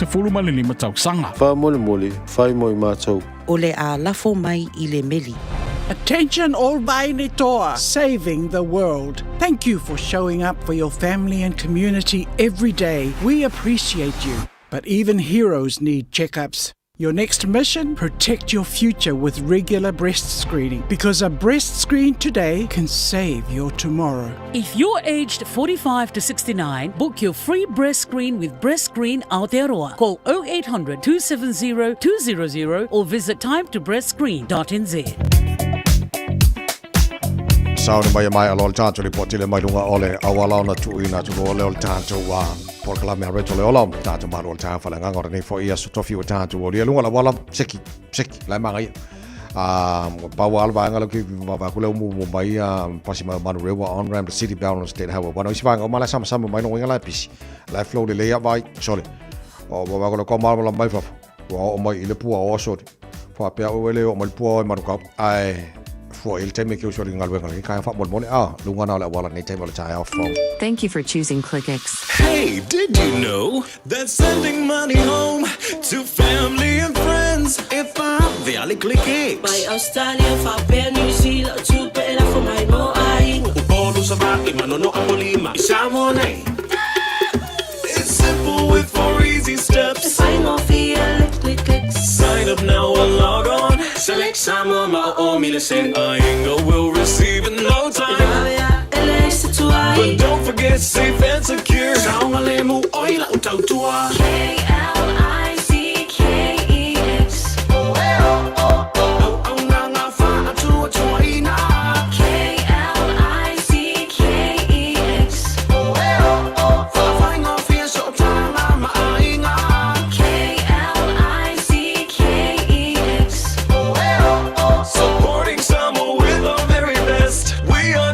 tausanga. Wha mole, whai moi mātou. O le a lafo mai I le meli. Attention all Bainetoa, saving the world. Thank you for showing up for your family and community every day. We appreciate you. But even heroes need checkups. Your next mission? Protect your future with regular breast screening. Because a breast screen today can save your tomorrow. If you're aged 45 to 69, book your free breast screen with Breast Screen Aotearoa. Call 0800 270 200 or visit timetobreastscreen.nz. Sauni mai alo le tātou li potile mai lunga ole awala ona tuina tu ole ole tātou wa porklame reto le ola tātou maru ole tātou whala ngangora nei fo ia sotofi o tātou ole lunga la wala seki lai manga ia pawa alwa ngalo ki kula umu mai pasi manu rewa on ramp city bound state highway wana isipanga o mala sama mai no ngala pisi lai flow le ia vai sole o wa ko mala mai fa o mai ile pua o so fa pe o le o mai pua o maruka ai Thank you for choosing ClickX. Hey, did you know that sending money home to family and friends if I'm the Ali ClickX? By Australia, for New Zealand, to pay for my boy. Bolo sa baki, manono apolima, isamone. It's simple with 4 easy steps. Sign off here, ClickX. Sign up now or log on. Select Samoa Ma'o Millicent. Ainga will receive in no time. But don't forget safe and secure. Saungalemu oila utautua.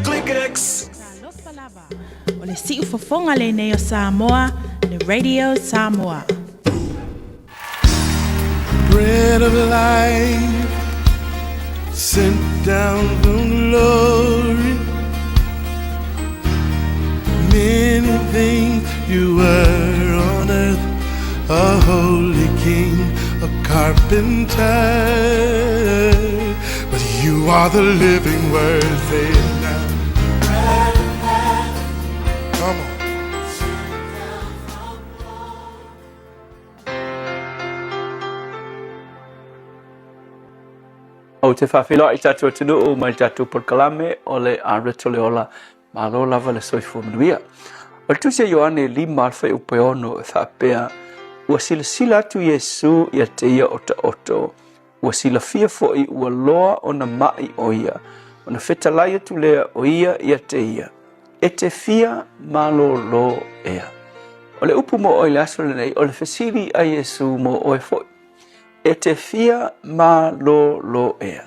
KLICKEX. Si ufofonga le neo Samoa, le Radio Samoa. Bread of life sent down from glory. Many things you were on earth, a holy king, a carpenter, but you are the living word. Say it now. Come on. O te whawhila I tātua tunu o mai tātua porkalame o le areto le ola ma lo lava le soifo manuia. O le tusia Ioane 5 upeono e whapea ua sila atu Yesu ia te ia o ta oto. Ua sila fia foi ua loa o na mai o ia. O na whetalai atu lea o ia te ia. e te fia malolo ea. O le upu mo oi le aso le nei, o le fesiri a Yesu mo oe foi. E te fia malolo ea.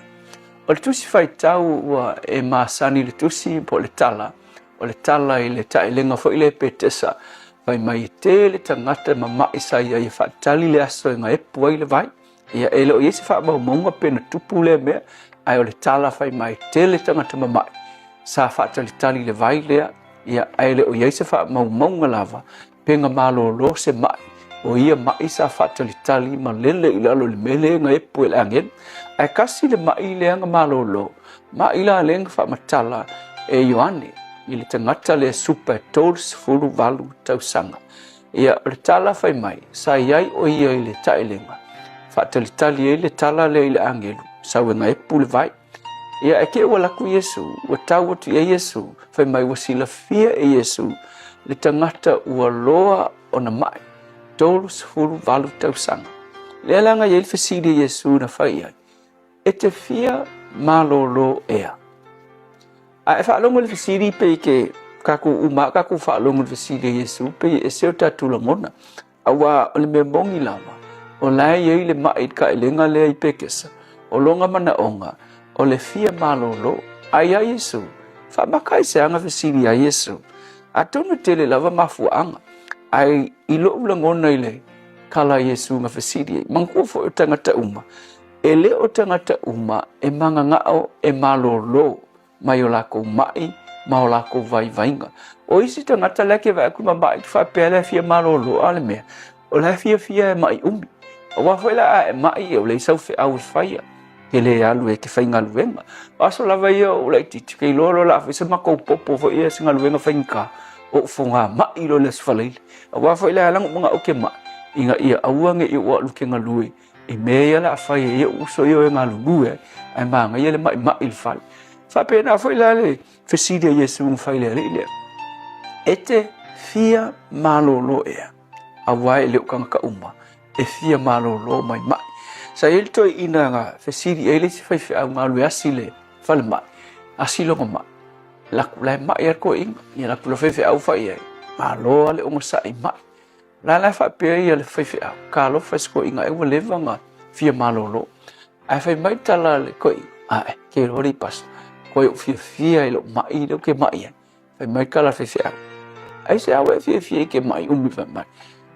O le tusi fai tau ua e maasani le tusi po le tala, o le tala i le taelenga foi le petesa, vai mai te le tangata mamai sa ia i whaatali le aso e ngai epu ai le vai. Ia e leo iesi wha mau maunga pena tupu le mea, ai o le tala fai mai te le tangata mamai. Sa whaatali tali le vai lea, ia ai leo iesi wha mau maunga lava, penga malolo se mai. O ia mai sa whaatali tali ma lele i lalo le mele ngai epu e le angen. Ai kasi le mai leanga malolo, mai la leanga wha matala e Ioane. I le tangata le super tools fulu valu tausanga. Ia le tala fai mai, sa iai o ia i le taelenga. Whaatalitali e le tala le i le angelu, sa wenga e pule vai. Ia e ke ua laku Yesu, ua tau atu e Yesu, fai mai ua sila fia e Yesu, le tangata ua loa o na mai, tools fulu valu tausanga. Le alanga i le fasiri e Yesu na fai ai, e te fia malolo ea. A e whaalongo le fasiri pe ke kaku uma, kaku whaalongo le fasiri Yesu, pe e seo tatula ngona. Awa o le mea mongi lama, o lai e le mai ka e lenga lea i pekesa, o longa mana onga, o le fia malolo, ai a Yesu. Whamakai se anga fasiri a Yesu. A tonu tele lava mafuanga, ai ilo ula ngona i le kala Yesu nga fasiri. Mangkufo o tangata uma. E le o tangata uma, e manga ngao e malolo, mai o lako mai, ma o lako vai vainga. O isi tangata leke vai aku mamai tu whapea le fia malolo ale mea. O le fia e mai umi. O wafuela e mai o le isau fe au whaia. Ke le alu e ke whainga luenga. Aso lava ia o le titi kei lolo la fisa mako popo fo ia singa luenga whainga. O fonga mai lo le sfaleile. O wafuela alangu mga oke mai. Inga ia auange i ua luke nga lue. E mea la whaia ia uso ia e ngā lue. Ai maanga ia le mai le whale. Whapena foi la le fesiri a Yesu mwhaile a leilea. E te fia malolo ea. A wai leo kanga ka uma. E fia malolo mai mai. Sa ele toi ina ngā fesiri e le si whaiwhi au ngā lue asile whale mai. Asilonga mai. Laku lai mai ar ko inga. Ia laku la whaiwhi au whai ai. Maloa le onga sa i mai. La lai whapea ia le whaiwhi au. Ka lo whaisko inga ewa lewa ngā fia malolo. Ai whai mai tala le koi. Ai, ke rori pasu. Koe o fia i lo mai leo ke mai ai. Whai mai kala whaiwhi au. Ai se awe fia ke mai umi whai mai.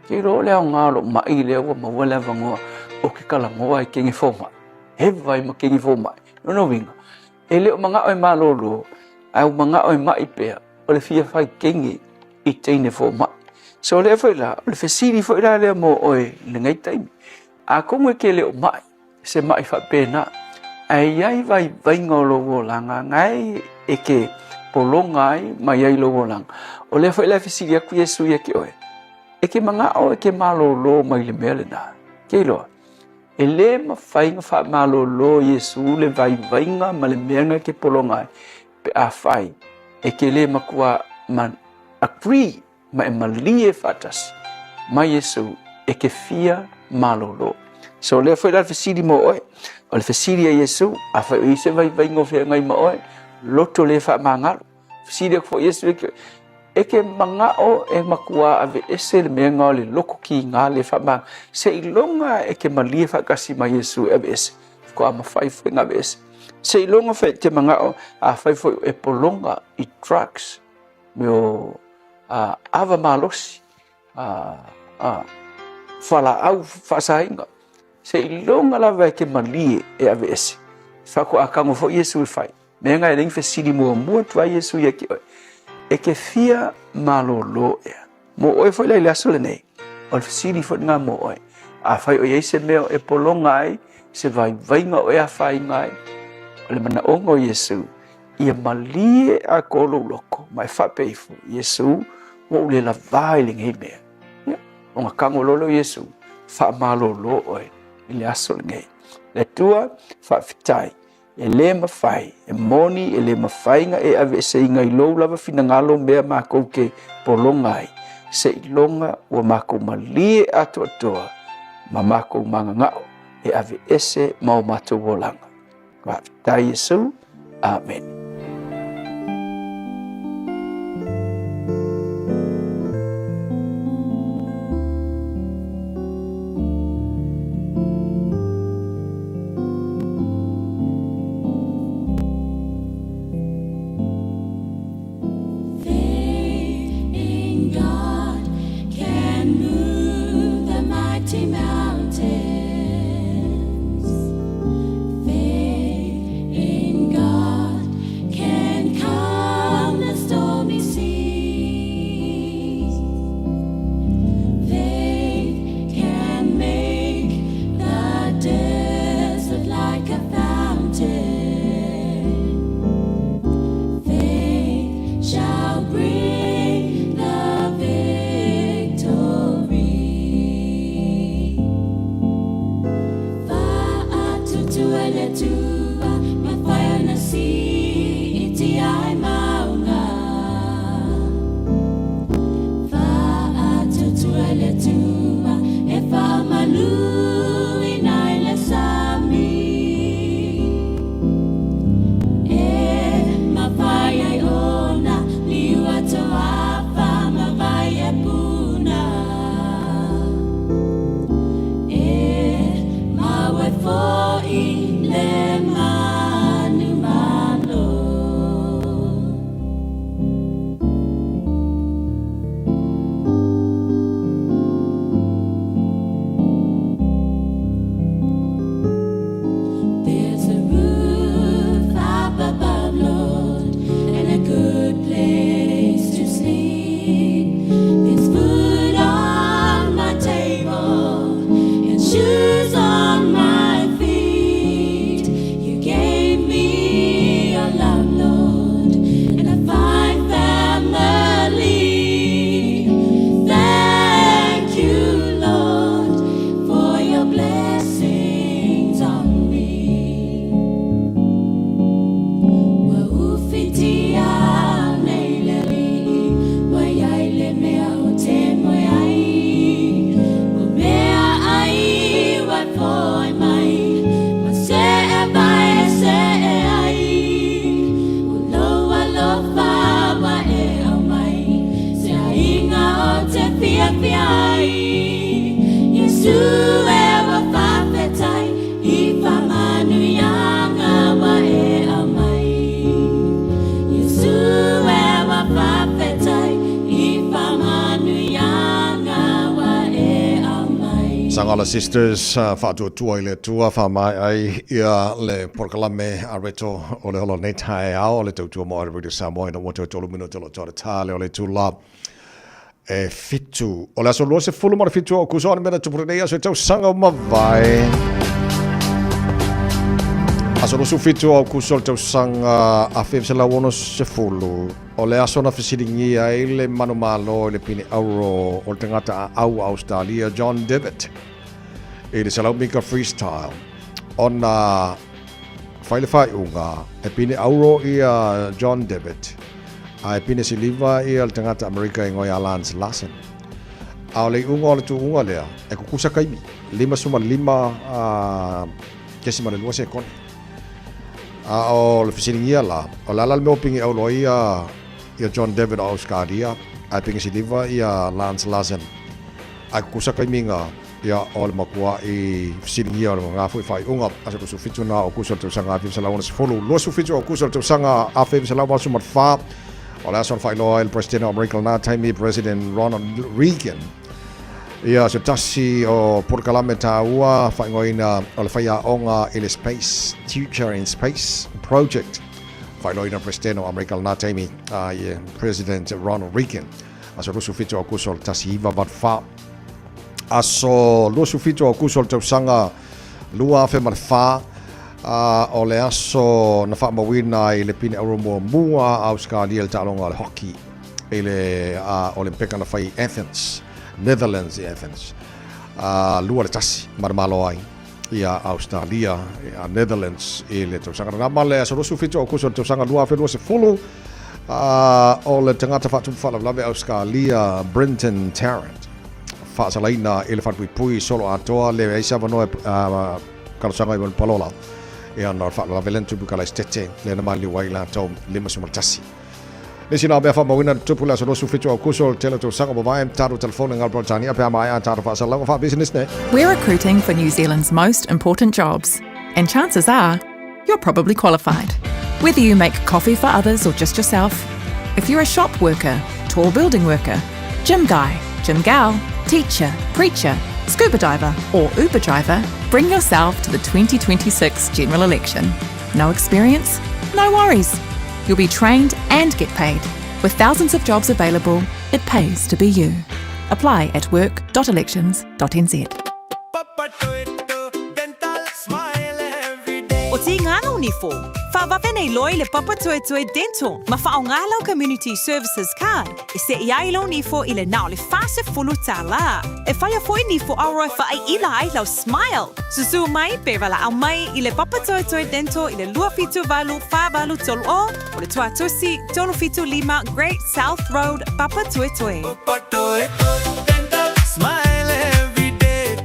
Ke ro leo ngā lo mai leo wa maua lewa ngoa o ke kala ngoa i kengi fo mai. He vai ma kengi fo mai. Nono winga. E leo mga oi malolo. Au mga oi mai pea. O le fia whai kengi i teine fo mai. So leo whai la. O le fesiri whai la leo mo oi le ngai taimi. A kongo ke leo mai. Se mai whai pēna. Ai ai vai vainga logo langa ngai e ke polonga ai mai ai logo langa. O le whai la fesiri aku Yesu ia ke oe. E ke mga o e ke malolo mai le mele na. Ke loa. E le ma whainga wha malolo Yesu le vai vainga ma le meanga ke polonga ai. Pe a whai. E ke le ma kua man agree ma e malie fatas. Ma Yesu e ke fia malolo. So le whai la fesiri mo oe. O le fesiri a Yesu, a whai o ise vai vainga o whea ngai ma oe. Loto le wha mangalo. Fesiri a kua Yesu e ke mga o e makua ave ese le mea ngā le loko ki ngā le whamang. Se ilonga e ke malia whakasi ma Yesu ave ese. Ko a mawhaifu ngā ave ese. Se ilonga whai te mga o a whaifu e polonga i drugs. Me o ava malosi. Whala au whasainga. Se ilonga lawa e ke malia e ave ese. Whako a kango fo Yesu i whai. Mea ngā e ringi whesiri mua tua Yesu i aki oi. E ke fia malolo ea. Mo oe foi lai laso le nei. O le fasiri foi ngā mo oe. A whai o iei se meo e polonga ai. Se vai vainga o ea whai ngai. O le mana ongo Yesu. Ia malie a kolo loko. Mai whapeifu. Yesu. Mo ule la vai le ngei mea. O ngā kango lolo Yesu. Wha malolo oe. I le aso le ngei. Le tua wha fitai. E le mawhai, e moni, e le mawhainga e ave se inga i lou lava fina ngalo mea mākou ke polonga ai. Se ilonga ua mākou malie ato atoa, ma mākou manga ngao, e ave ese mau mātou wolanga. Wa tai Yesu, Amen. fiai Yesu ewa whawhetai I whamanu ianga wa e amai Yesu ewa whawhetai I whamanu ianga wa e amai Sangala Sisters, whātua tua I le tua, whamai ai ia le porkalame a reto o le holo nei tae ao, o le tautua mo a Radio Samoa, ina moto tolu mino tolo tōra tāle o le tūla e fitu. O le aso lua se fulu mara fitu o kuso ana mena tupurei aso e tau sanga o mawai. Aso lusu fitu o kuso o tau sanga a whewse la wono se fulu. O le aso na whisiringi ai le manu malo le pini auro o le tangata a au Australia, John Devitt. E le salau mika freestyle. O na whaile whai unga e pini auro i a John Devitt. A e pine siliva i al tangata Amerika i ngoi a Lance Larson. A o le unga o le tu unga lea, e kukusa kaimi, 5 kesi ma le lua se kone. A o le whisiringia la, o le alal meo pingi au loa i a John Devitt o Australia, a e pingi siliva i a Lance Larson. A kukusa kaimi nga, ia o le makua i whisiringia o le ngā fui whai unga, a se kusu fitu na o kusa o te usanga a whiwsa launa se folu. Lua su fitu o kusa o te usanga a whiwsa launa su mat wha, o le aso whailoa il President o America nā taimi President Ronald Reagan. Ia se tasi o Porkalame tā ua whaingoina o le whaia onga i le Space, Future in Space Project. Whailoina President o America nā taimi President Ronald Reagan. Aso lusu fitu o kuso le tasi iwa wat wha. Aso lusu fitu o kuso le tausanga lua awhi mar wha. O le aso na whaamawina I le pine auro mua Australia le tālonga le hockey I le Olimpika na whai Athens, Netherlands I Athens. Lua le tasi maramalo ai I a Australia, a Netherlands I le tausanga. Ngā male aso rosu fitu o kuso le tausanga lua awhi se fulu o le tangata whatupu whalawlawe Australia, Brenton Tarrant. Whaasalaina I le whatui pui solo atoa le eisa wanoe karosanga I palola. E ana whaala velentu buka la stete le na mali wai la tau 5 tasi. Nisi nā bea whamawina tupu la sorosu fitu au kuso tele tau sanga mawai taru telefone ngal Britania pia mai a taru whaasalaunga wha business ne. We're recruiting for New Zealand's most important jobs, and chances are you're probably qualified. Whether you make coffee for others or just yourself, if you're a shop worker, tall building worker, gym guy, gym gal, teacher, preacher, scuba diver or Uber driver, bring yourself to the 2026 general election. No experience? No worries. You'll be trained and get paid. With thousands of jobs available, it pays to be you. Apply at work.elections.nz. O ti ngano ni fo. Whawawhe nei loi le Papa Toe Toe Dental. Ma whaongalau Community Services Card. E se iailo ni fo I le nao le whase fulu tā la. E whaia foi ni fo auroi whaai ila ai lau smile. Susu mai pe wala au mai I le Papa Toe Toe Dental I le lua fitu valu whawalu tolu o le tua tusi tolu fitu 5 Great South Road Papa Toe Toe. Papa Toe Dental Smile every day.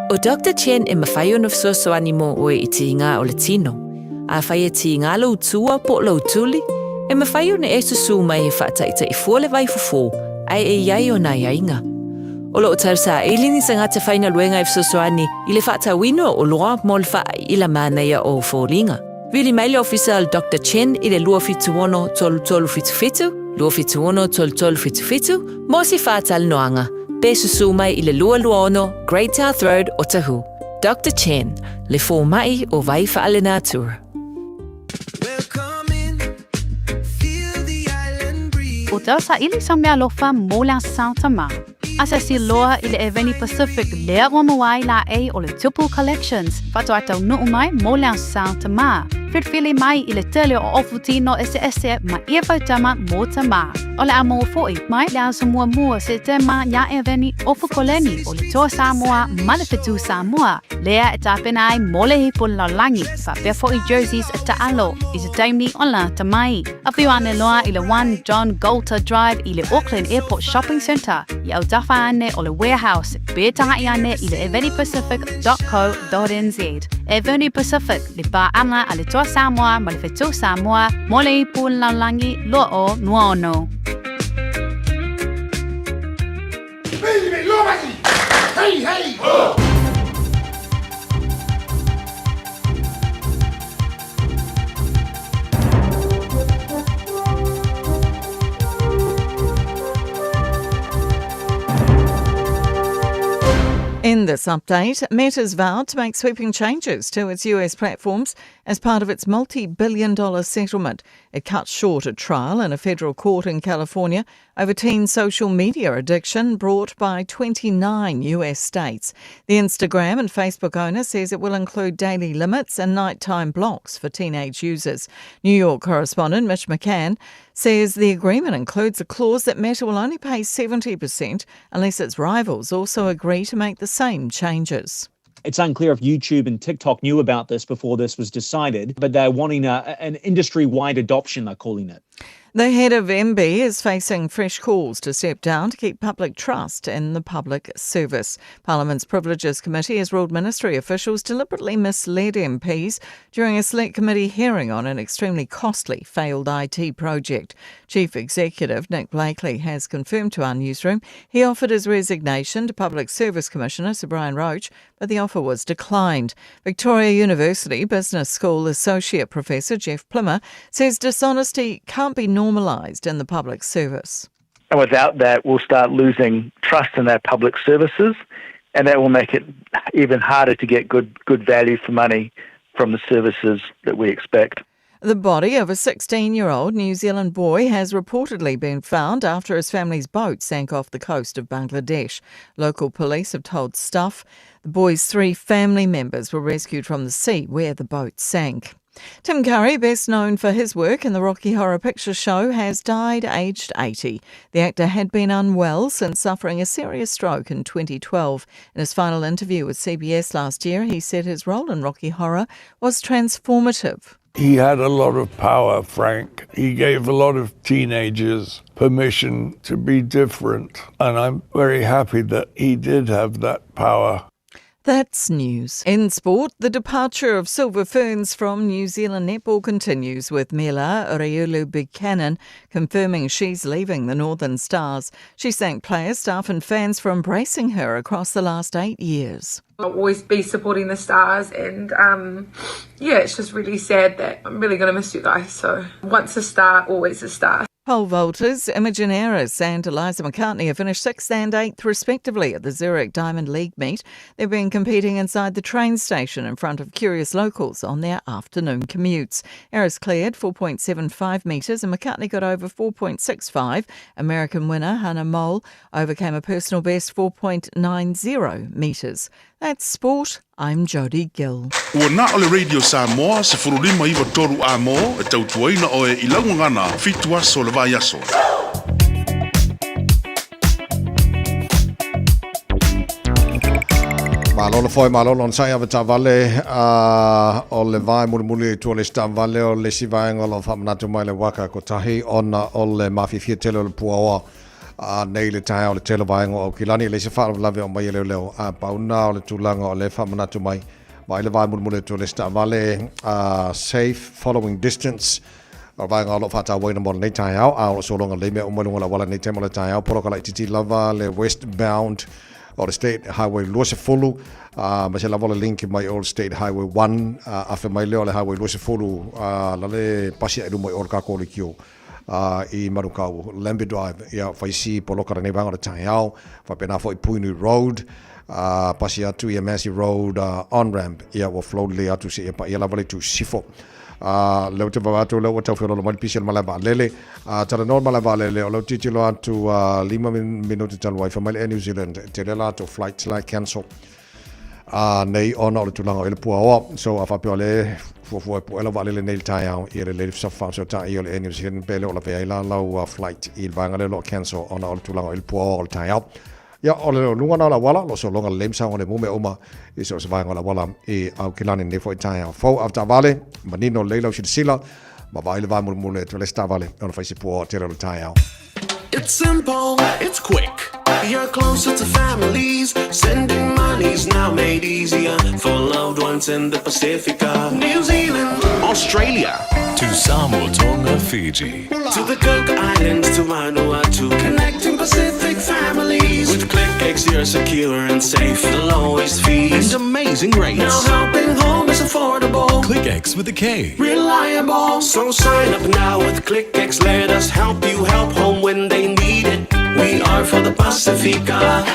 O Dr. Chen e mawhai of soso animo oe I ti ngā o le tino. A whai e ti ngā lau tua po lau tuli. E mawhai ne e susu mai he whaataita I fuole vai fufo. Ai e iai o nā iainga. O lo o tarsa e lini sa ngā te whaina luenga I soso ani I le whaata wino o loa mo le wha I la māneia o fōringa. Vili maile official Dr. Chen I le lua fitu ono tolu tolu fitu fitu. Lua fitu ono tolu tolu fitu fitu. Mo si whaatal noanga. Pe susu mai I le lua ono, Great South Road o Tahu. Dr. Chen, le fō mai o vai whaale nā tura. O tau sa ili sa mea lofa mola Santa Ma. Asa si loa I le Eveni Pacific lea o mawai la e o le Tupu Collections. Fato atau nuu mai mola Santa Ma. Whitwhili mai I le tele o ofutino ese ma ia fautama mo ta ma. O le amo foi mai le aso mua se te ma nya Eveni ofukoleni o le toa Samoa ma le fitu Samoa. Lea e tapena ai mole hipo la langi fa pe foi jerseys ta alo I se taimi o la tamai. A whiwane loa I le 1 John Golter Drive I le Auckland Airport Shopping Centre. I au tafa ane o le warehouse be tanga I ane I le evenipacific.co.nz. Eveni Pacific le pa anga a le toa Samoa ma le fitu Samoa mole hipo la langi lo o nuono. Hey, hey! In this update, Meta's vowed to make sweeping changes to its US platforms as part of its multi-billion-dollar settlement. It cut short a trial in a federal court in California over teen social media addiction brought by 29 US states. The Instagram and Facebook owner says it will include daily limits and nighttime blocks for teenage users. New York correspondent Mitch McCann says the agreement includes a clause that Meta will only pay 70% unless its rivals also agree to make the same changes. It's unclear if YouTube and TikTok knew about this before this was decided, but they're wanting an industry-wide adoption, they're calling it. The head of MB is facing fresh calls to step down to keep public trust in the public service. Parliament's Privileges Committee has ruled ministry officials deliberately misled MPs during a select committee hearing on an extremely costly failed IT project. Chief Executive Nick Blakely has confirmed to our newsroom he offered his resignation to Public Service Commissioner Sir Brian Roach, but the offer was declined. Victoria University Business School Associate Professor Jeff Plimmer says dishonesty can't be normalised in the public service. And without that, we'll start losing trust in our public services, and that will make it even harder to get good value for money from the services that we expect. The body of a 16-year-old New Zealand boy has reportedly been found after his family's boat sank off the coast of Bangladesh. Local police have told Stuff the boy's 3 family members were rescued from the sea where the boat sank. Tim Curry, best known for his work in the Rocky Horror Picture Show, has died aged 80. The actor had been unwell since suffering a serious stroke in 2012. In his final interview with CBS last year, he said his role in Rocky Horror was transformative. He had a lot of power, Frank. He gave a lot of teenagers permission to be different, and I'm very happy that he did have that power. That's news. In sport, the departure of Silver Ferns from New Zealand netball continues, with Mila Uriulu Buchanan confirming she's leaving the Northern Stars. She thanked players, staff and fans for embracing her across the last 8 years. I'll always be supporting the Stars, and it's just really sad that I'm really going to miss you guys. So once a star, always a star. Pole vaulters Imogen Ayres and Eliza McCartney have finished 6th and 8th respectively at the Zurich Diamond League meet. They've been competing inside the train station in front of curious locals on their afternoon commutes. Ayres cleared 4.75 metres and McCartney got over 4.65. American winner Hannah Mole overcame a personal best 4.90 metres. That's sport. I'm Jody Gill. Ua na ole Radio Samoa se furulima iwa toru a mo e tautuaina o e ilaungangana fitua so le vai aso. Malolo foi malolo on sai ava tavale o le vai muli tu le stavale o le sivaenga lo famnatu mai le waka ko tahi ona o le mafifia tele le puawa nei le tai o le tele vaenga o kilani le se fa lave o mai leo a pauna o le tulanga o le famnatu mai le vai muli tu le stavale safe following distance o vai ngalo fata waina mo nei tai au so longa le me o mo longa wala nei te mo le tai au poroka la titi lava le westbound or the State Highway Luosefulu, ma se la vola link mai Old State Highway 1, afe mai leo le Highway Luosefulu, la le pasi e lumoi orka kōli kio I Marukau, Lambie Drive, ia whaisi polokara nei wangara tai au, whapena fo I Puinu Road, pasi atu ia Massey Road on-ramp, ia wa flow le atu se ia la vale tu sifo. Leo te wawatu leo watau whiolo mali pisi ala malava lele tara non malava lele o leo titilo atu 5 minuti tanu wai whamale New Zealand te lela atu flights like cancel nei ona o le tulanga o ele pua oa so a whapio le fuafua e pu ela wale le nei tai au I le safam so tai o le New Zealand pele o la vea ila lau flight I vanga le lo cancel ona o le tulanga o ele pua oa o le tai au ia o le lunga na la wala lo so longa lemsa o le mume oma I so se vanga la wala I au kilani ne foi tai au fo after vale manino leilo sila ma vai le vai mule to le sta vale ona fai se puo te le tai au. It's simple, it's quick. You're closer to families. Sending money's now made easier for loved ones in the Pacific. New Zealand, Australia, to Samoa, Tonga, Fiji, to the Cook Islands, to Vanuatu, connecting Pacific families with Click X, your secure and safe. The lowest fees And amazing rates. Now helping home is affordable. ClickX with a K. Reliable. So sign up now with ClickX. Let us help you help home when they need it. We are for the Pacifica.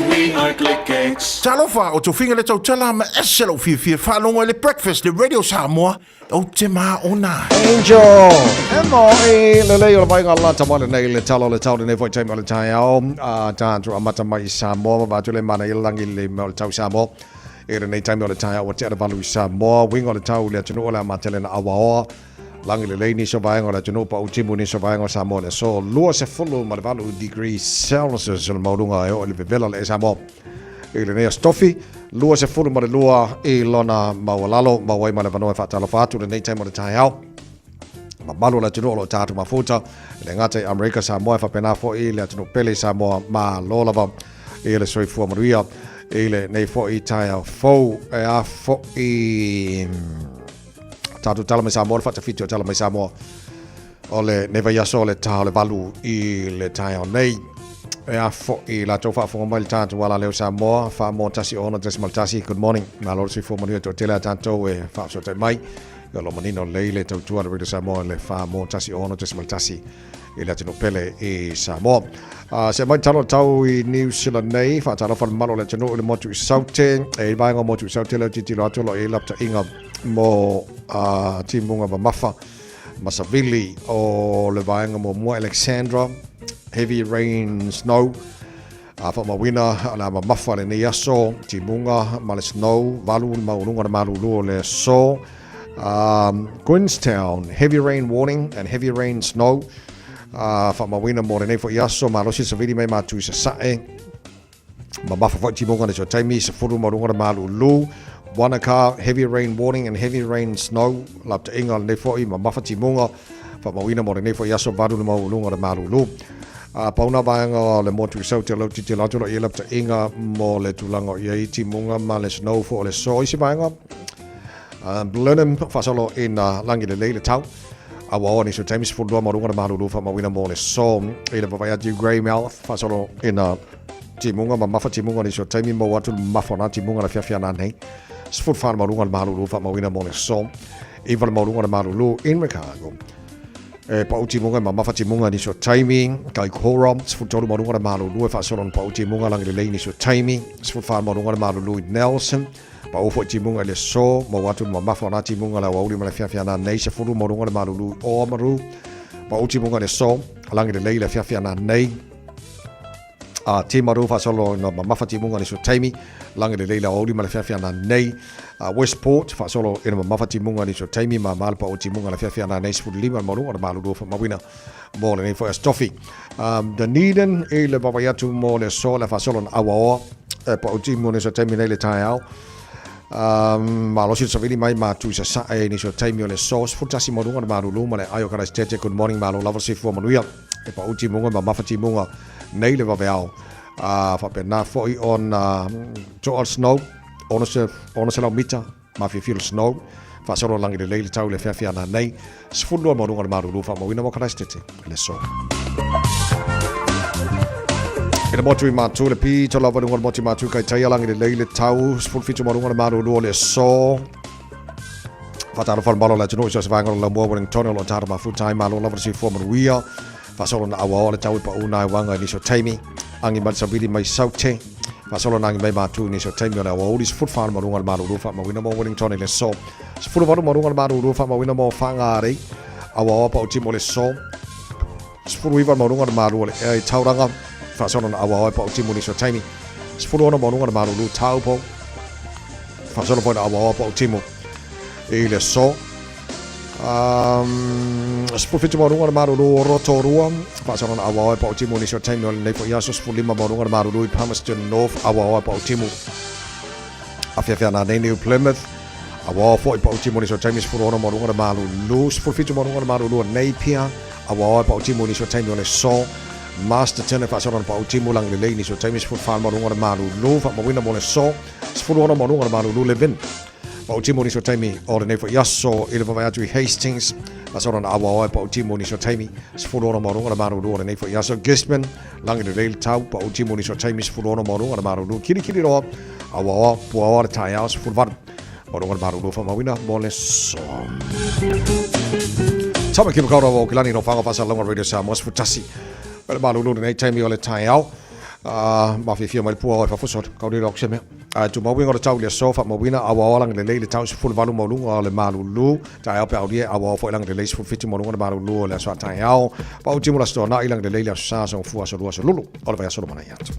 We are ClickX. Talofa o tofinga le tau tala ma eselo fifia whanonga le breakfast le Radio Samoa o te maa ona. Angel, M.O.E. le leo le vai ngala tamale nei le talo le tau le nevoi taima le tai au tāntu amata mai Samoa vatu le mana ilangi le mo le tau Samoa e re nei taima le tai au te valu Samoa wingo le tau le tunu ola matele na awaoa langi le lei ni so vai ngala tunu pa utimu ni so vai ngala Samoa le so lua se fulu ma le valu degrees Celsius le maurunga e o le vevela le Samoa e le nea stofi lua se fulu ma le lua e lona mawalalo mawai ma le vanoe whaatalo whaatu le nei taima le tai au ma malu la tunu o lo tātu mafuta le ngate Amerika Samoa whapena fo i le tunu pele Samoa ma lolava e le soifua maruia e le nei fo i tai au fau e a fo i tātu tala mai Samoa whata fiti o tala mai Samoa o le neva yaso le tau le valu i le tai au nei e a fo i la tau whaafonga mai le tātu wala leo Samoa wha mo tasi ono decimal tasi good morning na loro soifua maruia to tele a tātou e whaasote mai Yo lo manino leile tau tua le Radio Samoa le wha mo tasi ono decimal tasi i le atino pele i Samoa. Se mai talo tau i New Zealand nei, wha talo whan malo le tino le motu i saute, e vaenga motu i saute leo titilo atolo e lapta inga mo timunga ma mafa, Masavili o le vaenga mo mua Alexandra, heavy rain snow, wha mawina la ma mafa le ni aso, timunga ma le snow, valu maununga na malulu le so, Queenstown, heavy rain warning and heavy rain snow. Whamawina mo renei fo iaso, ma losi sa vidi mai mātui sa sae. Ma mafa fo timonga ne so taimi sa furu marunga na malulu. Wanaka, heavy rain warning and heavy rain snow. Lapta inga ne fo I ma mafa timonga. Whamawina mo renei fo iaso, vadu na maulunga na malulu. Pauna vaenga le motu sau te lau titi latula I lapta inga mo le tulanga I timonga ma le snow fo le so isi vaenga. Blenheim whasalo in langi le leile tau. Awa ni so tamis furua marunga na malulu whamawina mo le so. I le wawai atu Greymouth whasalo in timunga ma mafa timunga ni so taimi mo watu mafona timunga na fiafia na nei. Sfut whana marunga na malulu whamawina mo le so. Iwa le marunga na malulu in Chicago. Pa utimunga ma mafa timunga ni so taimi. Kai kora sfut toru marunga na malulu e whasalo pa utimunga langi le leile ni so taimi. Sfut whana marunga na malulu in Nelson. Pa ufo timunga le so mo watu ma mafa na timunga la wauri ma le fiafia na nei se furu marunga na malulu o maru pa utimunga le so langi le leile fiafia na nei te maru fa solo no ma mafa timunga le so taimi langi le leile wauri ma le fiafia na nei Westport fa solo ina ma mafa timunga le so taimi ma mal pa utimunga le fiafia na nei se furu lima marunga na malulu fa mawina mo le nei fo stofi Dunedin e le babaiatu mo le so le fa solo na awa pa utimunga le so taimi nei le tai au ma lo si savili mai ma tu sa e ni so taimi o le sauce futasi mo runga ma lulu ma le ayo kara stete good morning ma lo lava si fu manuia e pa uti munga ma mafati munga nei le vavel fa pena foi on to snow on se la mita ma fi feel snow fa solo langi le le tau le fia na nei sfullo mo runga ma lulu fa mo wina mo kara stete le so Ina motu I mātu le pi, to lava runga motu mātu kai tai alangi le leile tau, sful fitu marunga le maru lua le so. Whatara whanmalo le tunu isa se vangaro la mua Wellington lo tara ma futai malo lava si forma ruia. Fasolo na awa le tau I pa unai wanga ni so taimi. Angi man sabili mai saute. Fasolo na angi mai mātu ni so taimi o le awa ulis fut whana marunga le maru lua ma wina mo Wellington le so. Sfulu varu marunga le maru lua ma wina mo whangare. Awa pa uti mo le so. Sfulu iwa marunga le maru le tauranga. Fasolo na awa pa utimu ni so taimi. Sfulu ona marunga na marulu tau po. Fasolo po na awa pa utimu. E le so. Sfulu fitu marunga na marulu roto rua. Fasolo na awa pa utimu ni so taimi. Ole nei po iaso sfulu lima marunga na marulu I Palmerston North. Awa pa utimu. Afiafia na nei New Plymouth. Awa po pa utimu ni so taimi. Sfulu ona marunga na marulu. Sfulu fitu marunga na marulu Napier. Awa pa utimu ni so taimi ole so. Master tene fa sora pa utimu lang le ni so taimi sfut fa marunga malu lu fa mawina mo le so sfut ona marunga malu lu levin pa utimu ni so taimi o le nei fa yaso ile va atu Hastings Asona na awa pa utimo ni so taimi sfulona morunga na maru nei fo yaso Gisman langi de leil tau pa utimo ni so taimi sfulona morunga na maru kiri ro awa po tai aus fulvar morunga na maru fa mawina mole so Tama kilo kaura wo kilani no fanga pasa longa radio sa mos futasi Well, malu nei taimi ole tai au ma fi mai pu fa fusot kauri rok seme tu mo wingo tau le sofa mo wina awa lang le le tau full valu mo lunga le malu lu tai au pa au dia awa fo lang le full fit mo lunga malu lu le so tai au pa u timula sto na ilang le sa so fu so lu so lulu ole va so mana yat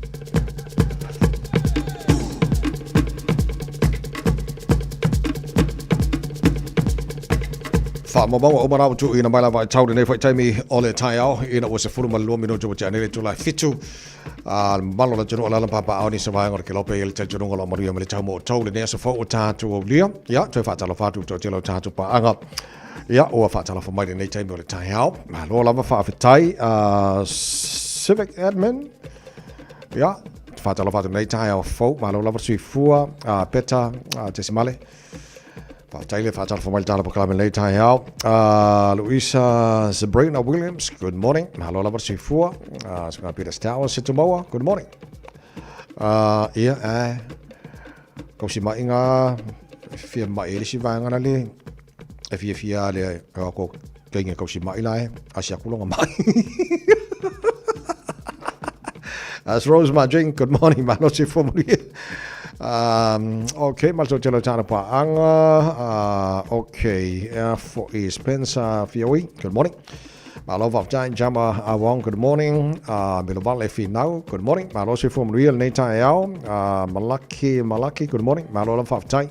fa mo bango o mara tu ina mala va tau nei fa taimi ole tai au ina was a full malu mino tu chane tu la fitu malo la jono la papa oni se vai ngor ke lope el jono ngolo mario mele chamo tau le nesa fo ta tu o lia ya tu fa tala fa tu to telo ta tu pa anga ya o fa tala fa mai nei time le tai au malo la fa tai civic admin ya fa tala fa nei tai au fo malo la sui fua peta desimale fa tai le fa tala fa mai tala pa kala nei tai au Luisa Sabrina Williams, good morning. Malo la sui fua Sanga Peter Stowers Situmoa, good morning. Kau si mainga fia mai ele si vanga na le fia le ko kenga kau si mai lai asia kulonga mai. As Rose Majing, good morning. Malo si fua muri. Okay, malto telo tana pa anga. Okay, for Spencer Fioi, good morning. Malo of Giant Jama Awong, good morning. Miloval Efi now, good morning. Malo si from Real Nata Yao, Malaki, good morning. Malo of Tai,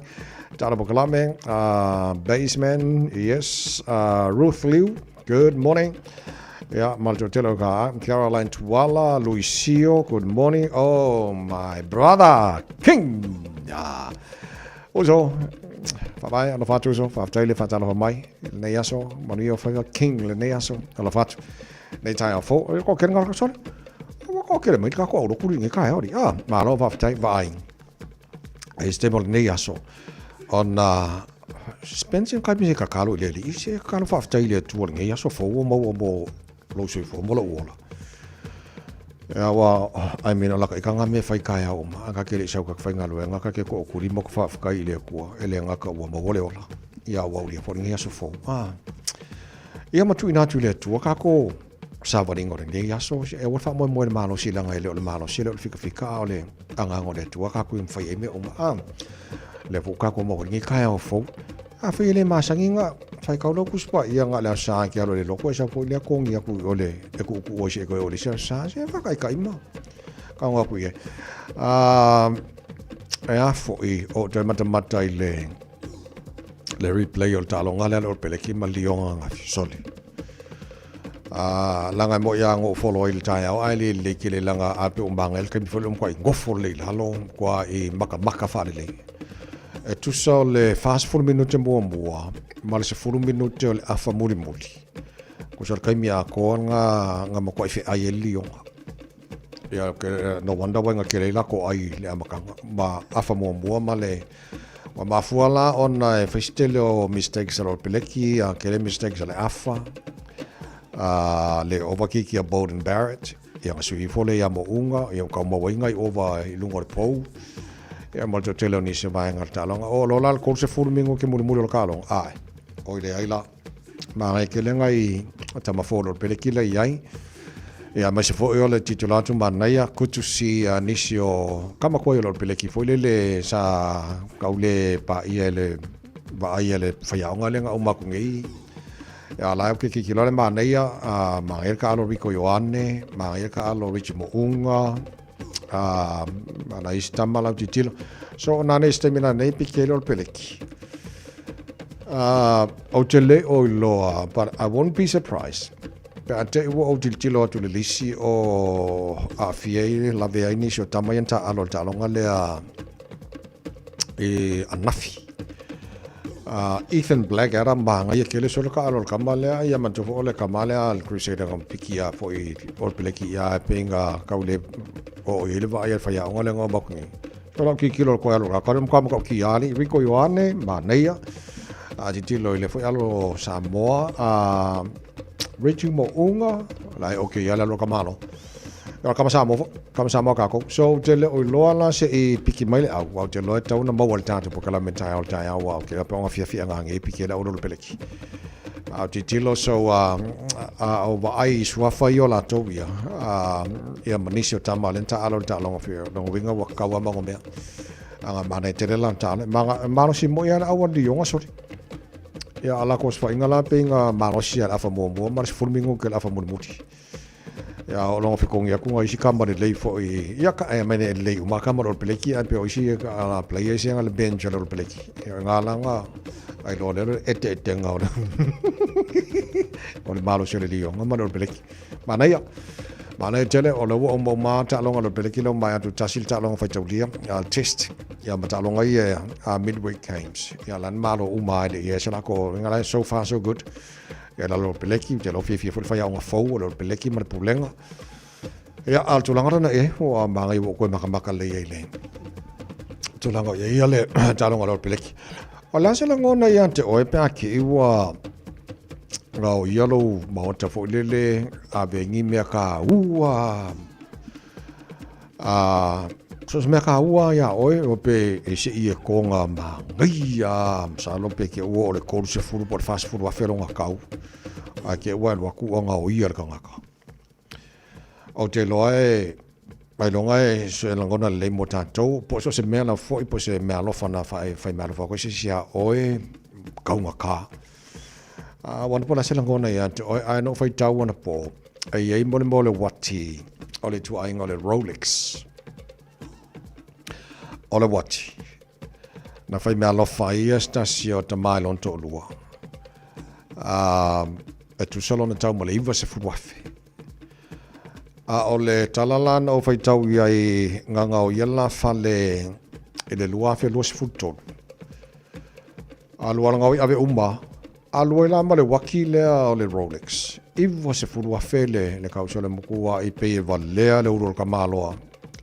Tana Bokalame, Baseman, yes. Ruth Liu, good morning. Yeah, Malto Teloga, Caroline Tuala, Luisio, good morning. Oh, my brother, King. Yeah. Also, Fabai, and the Fatuso, Fatali Fatala Mai, Neaso, Mario Faga, King, Leneaso, and the Fat. Natai of 4, okay, sorry. Okay, make a call, cooling a car. Ah, Malo of Tai Vai. A stable Neaso on Spencer Kabi Kakalo, Lily, you see a kind of Fatali to Neaso for more. Losi fo mola wola ya wa I mean la ka nga me fai kai au ma ka ke le shau ka fai nga lo nga ka ke ko kuri mo fa fa kai le ko ele nga ka wa mo wole ola ya wa uli fo ngia so fo ia ma tu ina tu le tu ka ko sa va ringo re ya so e wa fa mo malo si la nga le malo si le fika ole anga ngo le tu ka ku im fai e me o ma le fo ka ko mo ngi kai au fo a fai le ma sanginga fai ka lo ku spa ia nga la sa ki alo le lo ko sa fo le ko ngia ku ole e ku o se ko ole sa se fa kai ma ka nga ku ye e fo i o te mata le replay o talo nga le o pele ki ma lionga nga soli langa mo ya ngo follow il tai au ai le ki le langa a pe umbanga el ke mi follow ko ngo for le halo kwa i maka fa le e tu so le fast food minute mo mal se food minute le afa muri ko sar kai mi a ko nga mo ko fe ai lio ya ke no wonder wa nga ke la ko ai le amaka ma afa mo ma le wa ma fuala on festelo mistakes ro peleki a ke le mistakes le afa le overkiki a Bowden Barrett ya sui fole ya mo unga ya ka mo winga over lungo po ya mo tele ni se vai ngarta longa o lola ko se fulmingo ke murmuro lo kalong ai o ile ai la ma ke le ngai tama folo peleki le ai ya ma se fo yo le titulato manaya kutu si nisio kama ko yo lo peleki fo le sa kaule pa ile ba ile fa ya nga le nga uma ku ngai ya la ke ki lo le manaya ma el ka lo rico yoane ma el ka lo rich mo unga ana istama la titilo so nane stemina nei pikelo peleki o tele o lo but I won't be surprised but te o titilo tu le lisi o a fie la vea inisio tamayanta alo talonga le e anafi Ethan Black era manga ia kele solo ka alo kamale ia manto ole kamale al Crusader com pikia foi or peleki ia penga kaule o ele vai ia faia ngole ngo bakni solo ki kilo ko alo ka kam ki ali Rico Yoane maneia tilo i le foi alo Samoa Richie mo unga lai okay ala lo kamalo ya kama Samoa ka ko so te le o loa la se i piki mai le au te loa tau na mawal tatu po kala mentai au tai au ke pa nga fia nga nge piki la o lo peleki au te tilo so o va ai swafa yo la tovia ia manisio tama lenta alo ta longa fia no winga wa kawa ma ngomea anga mana te la ta ma si mo ya au di yonga sorry ya ala ko sfa ingala penga marosia afa mo mar fulmingo ke afa mo muti ya o longa fikong ya kunga isi kamare lei fo ya ka mene lei uma kamaro peleki a pe isi ala players yang ala bench ala peleki ngala nga ai lo le ete nga o le malo sele dio ngamaro peleki mana tele o lo mo ma ta longa lo peleki lo ma tu tasil ta longa fa taulia test ya mata longa ia midweek games ya lan malo uma de ya sala ko ngala so far so good ya lo peleki te lo fia fo fa ya nga fo lo peleki mar pulenga ya al tulanga na o ma ngai ko maka le ile tulanga ya le ta longa lo peleki o la sala ngona ya te o pe aki wa rao yellow mauta fo lele a bengi me ka so me ka ya oi o pe e se i ko nga ma ngai sa lo pe ke o le ko se furu por fast food wa fero nga kau a ke wa ku nga o ia ka nga ka o te loe mai longa e se langona le mota to po so se me na fo po se me alo fa na fa me alo fa ko se sia oi ka nga ka wana pona se langona ia te ai no fai tau wana po ai mole wati ole tu ai ngole Rolex ole wati na fai me alo fai esta sio te mai lon to lua e tu solo na tau mole iwa se fuwafe ole talalan o fai tau iai nganga o yela fale e le lua fe lua se futol lua ngau ave umba aloi la male waki lea o le Rolex. Iwa se furua fele le kausole mukua i pei valea le uro kamaloa.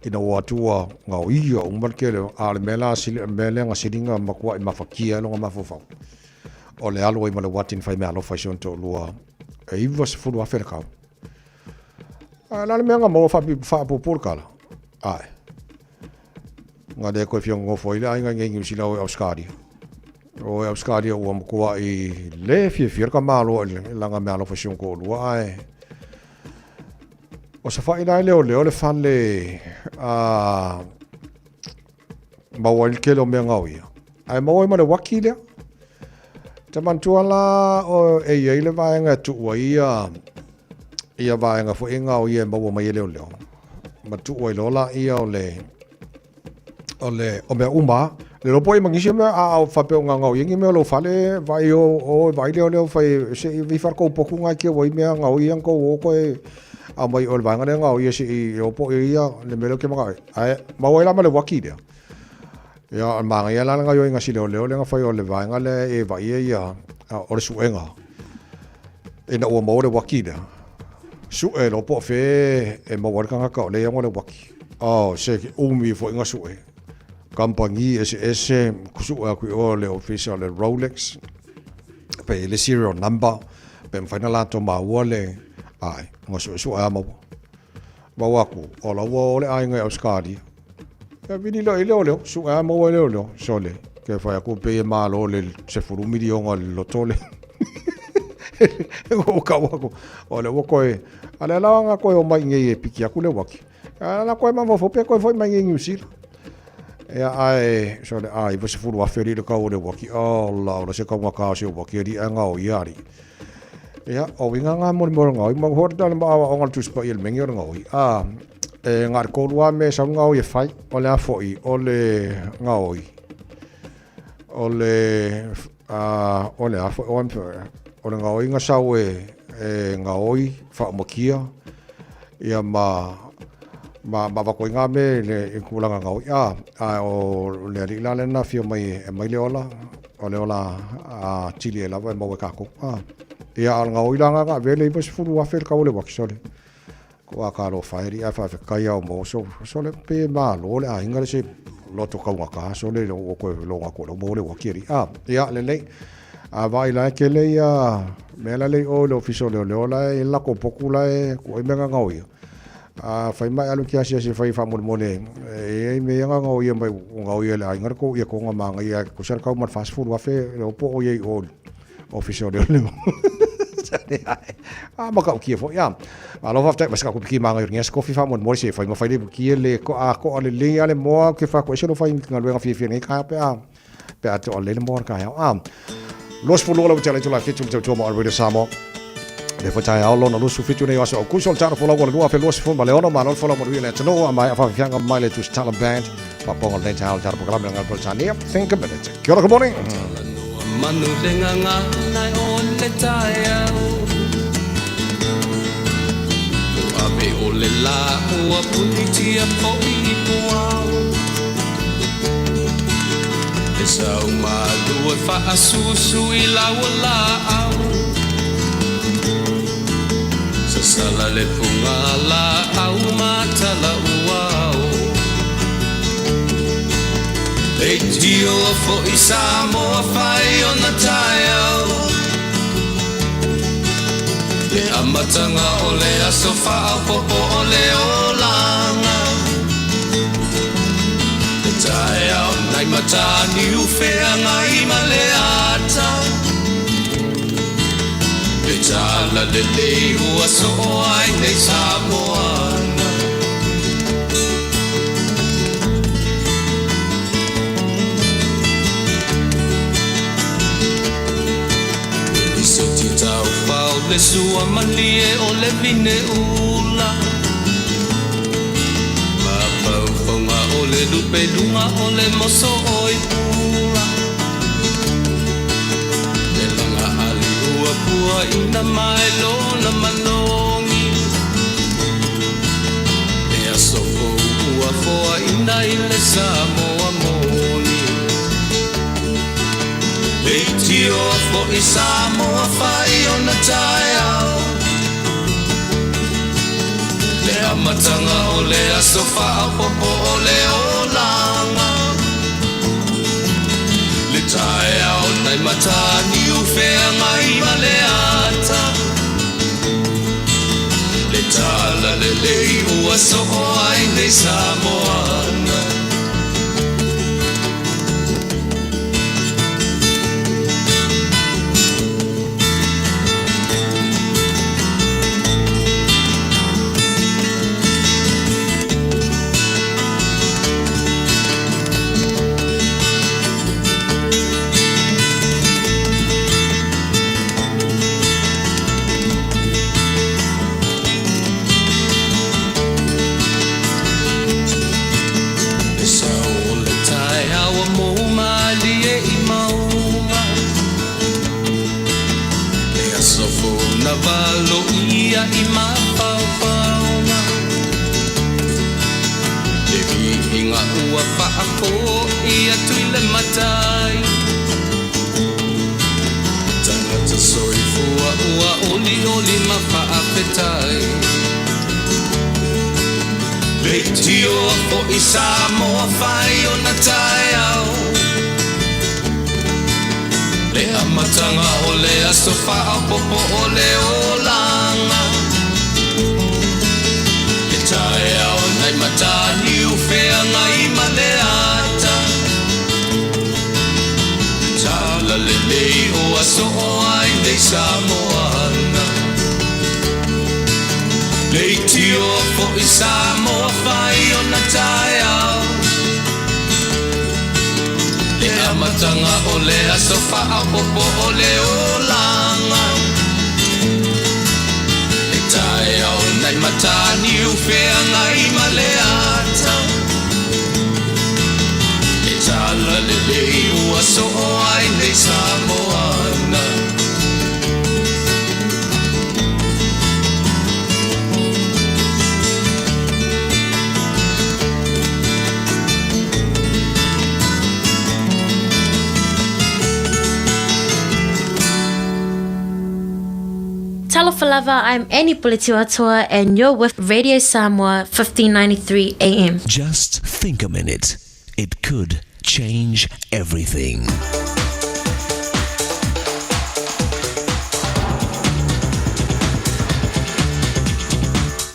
Ina watua ngau ia umarke le ale mele nga siringa makua i mafakia longa mafofau. O le aloi male watin fai me alofa sion to lua. E iwa se furua fele kau. Lale mea nga maua faa pupur kala. Ai. Nga de koe fionga ngofo ile ainga ngengi usila o Auskaria. O Auskaria ua mkua i le fia ka malo langa me alo fashion ko lua ai. O sa fai nai leo le fale mawal kelo me ngau ia. Ai mawai ma le waki lea. Tamantua la o e ia ile vaenga tuua ia vaenga fo ingau ia maua mai leo. Ma tuua i lola ia o mea uma. Le lopo i mangisi me a fape nga ngau yengi me lo fale vai o vai leo fai se vi far ko poku nga ke wai me ngau yang ko o ko a mai o vanga le ngau ye si o po ia le melo ke manga ai ma wai la ma le waki dia ya manga ya la nga yo nga si leo le nga fai o le vanga le e vai ia o le suenga e na o mo le waki dia su e lo po fe e mo wa ka ka le yang o le waki se umi fo nga su e Compagnie SS kusu aku o le official le Rolex pe le serial number pe final to ma wole ai ngosu su ama ba waku o la wole ai ngai Auskaria e vini lo su ama wole lo sole ke fa ku pe ma lo le se furu milion lo tole o ka waku o le woko e ala la nga ko o mai ngai piki aku le waki ala ko ma fo pe ko foi mai ngai usil ya ai so le ai va se furu a feri le ka o le waki la se ka ka se waki ri anga o yari ya o winga nga mo nga mo horta le ma o ngal tu spa il mengor nga o e ngar ko lua me sa nga o ye fai o le afoi o le nga o le afoi o le nga o nga sa o nga o fa mo kia ya ma ko nga me le kulanga ngau o le ri la na fio mai le ola chili la mo ka ko ia ngau ilanga ga vele bas fulu wa fel ka ole wa sole ko ka lo fairi a fa ka ia mo so le pe ma lo le inga se lo to ka wa ka so le o ko lo ko lo mo le wa kiri ia le vai la ke le ia me la le o le official le la e la ko poku la e ko me nga ngau ia fai mai alu ki asia se fai fa mo e me nga ngau ia mai ngau ia la ngar ko ia ko nga manga ia ko ser ka mar fast food wa fe le po o ye o official le maka kia fo ya alo va tek maska ko ki manga nges ko fa mo se fai mo fai le ki le ko ko le le ale mo ke fa ko se lo fai nga lo nga fi ngai ka pe a to le mo ka ya los puluh la tele tula fitu tu mo already samo le fa tai ao lo na lusu fitu ne aso ku sol tara fola go fa los fo baleona ma lo fola mo rile no ma fa fianga mai le tu talent band pa pongo le tau tara programa ngal po tania think a minute kia ora, good morning manu lenga nga nai on le tai ao ave o le la o puni a po I po Sau malu e whaasusu I lau la au Sasala le punga la au matala uau Le tio fo I Samoa whai o na tai au Le amatanga o le aso whao popo o le o langa Le tai au Nai matani ufea ngai maleata Le tala le leu a so ai nei Samoana I se ti tau pau le sua malie o le vine ula O le lupe lunga o le moso oi pula Le langa ali ua pua ina mai lo na manongi Le asoko ua foa ina I le Samoa moni Le tio fo I Samoa whai o na tai au Le amatanga o le aso wha popo o le o langa Le tae au nai matani ufea ngai maleata Le tala le lei ua so ai nei Samoana I mapaupauna Le vihinga ua whaako I atu I le matai Tangata soifua ua oli oli ma whaapetai Le tio po I Samoa whai o na tai au Le amatanga o le aso whaapopo o le o langa Le tae au nai matani ufea ngai maleata Tala le lei o aso o ai nei Samoana Le tio po I Samoa whai o na tae au Le amatanga o le aso whaapopo o le o langa Le tae au nai matani ufea ngai maleata Le tala le lei ua so o ai nei Samoana Talafalava, I'm Annie Puletiwatua and you're with Radio Samoa 1593 AM. Just think a minute. It could change everything.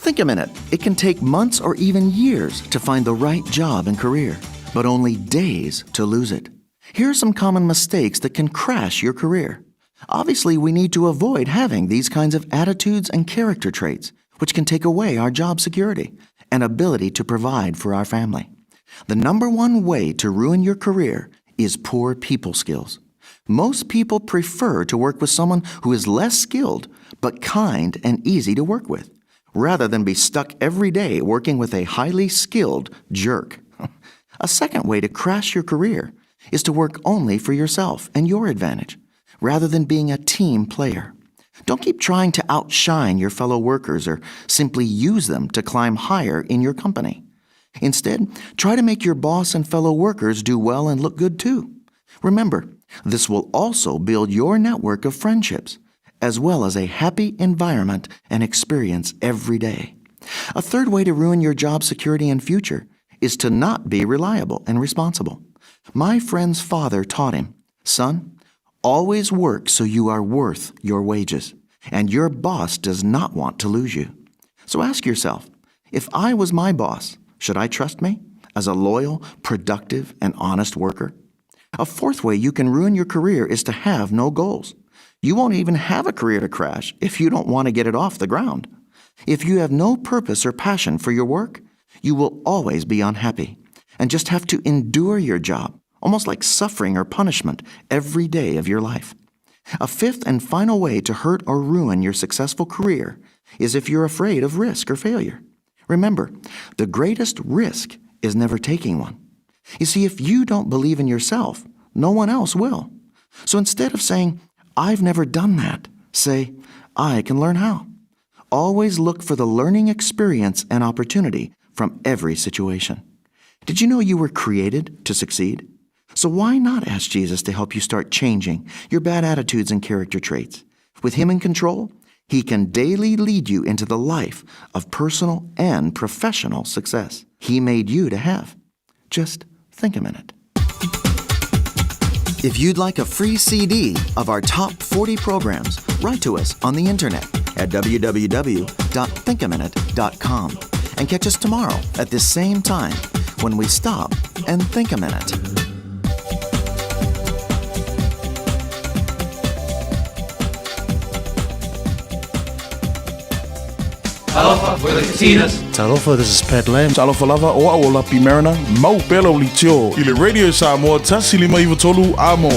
Think a minute. It can take months or even years to find the right job and career, but only days to lose it. Here are some common mistakes that can crash your career. Obviously, we need to avoid having these kinds of attitudes and character traits, which can take away our job security and ability to provide for our family. The number one way to ruin your career is poor people skills. Most people prefer to work with someone who is less skilled but kind and easy to work with, rather than be stuck every day working with a highly skilled jerk. A second way to crash your career is to work only for yourself and your advantage, rather than being a team player. Don't keep trying to outshine your fellow workers or simply use them to climb higher in your company. Instead, try to make your boss and fellow workers do well and look good too. Remember, this will also build your network of friendships, as well as a happy environment and experience every day. A third way to ruin your job security and future is to not be reliable and responsible. My friend's father taught him, "Son, always work so you are worth your wages, and your boss does not want to lose you." So ask yourself, if I was my boss, should I trust me as a loyal, productive, and honest worker? A fourth way you can ruin your career is to have no goals. You won't even have a career to crash if you don't want to get it off the ground. If you have no purpose or passion for your work, you will always be unhappy and just have to endure your job, almost like suffering or punishment every day of your life. A fifth and final way to hurt or ruin your successful career is if you're afraid of risk or failure. Remember, the greatest risk is never taking one. You see, if you don't believe in yourself, no one else will. So instead of saying, "I've never done that," say, "I can learn how." Always look for the learning experience and opportunity from every situation. Did you know you were created to succeed? So why not ask Jesus to help you start changing your bad attitudes and character traits? With Him in control, He can daily lead you into the life of personal and professional success He made you to have. Just think a minute. If you'd like a free CD of our top 40 programs, write to us on the internet at www.thinkaminute.com and catch us tomorrow at this same time when we stop and think a minute. Talofa, we're the Katinas. Talofa, this is Pat Lam. Talofa lava o aola pimerana mau pela ulitio. Ile Radio Samoa tasilima iwa tolu amo.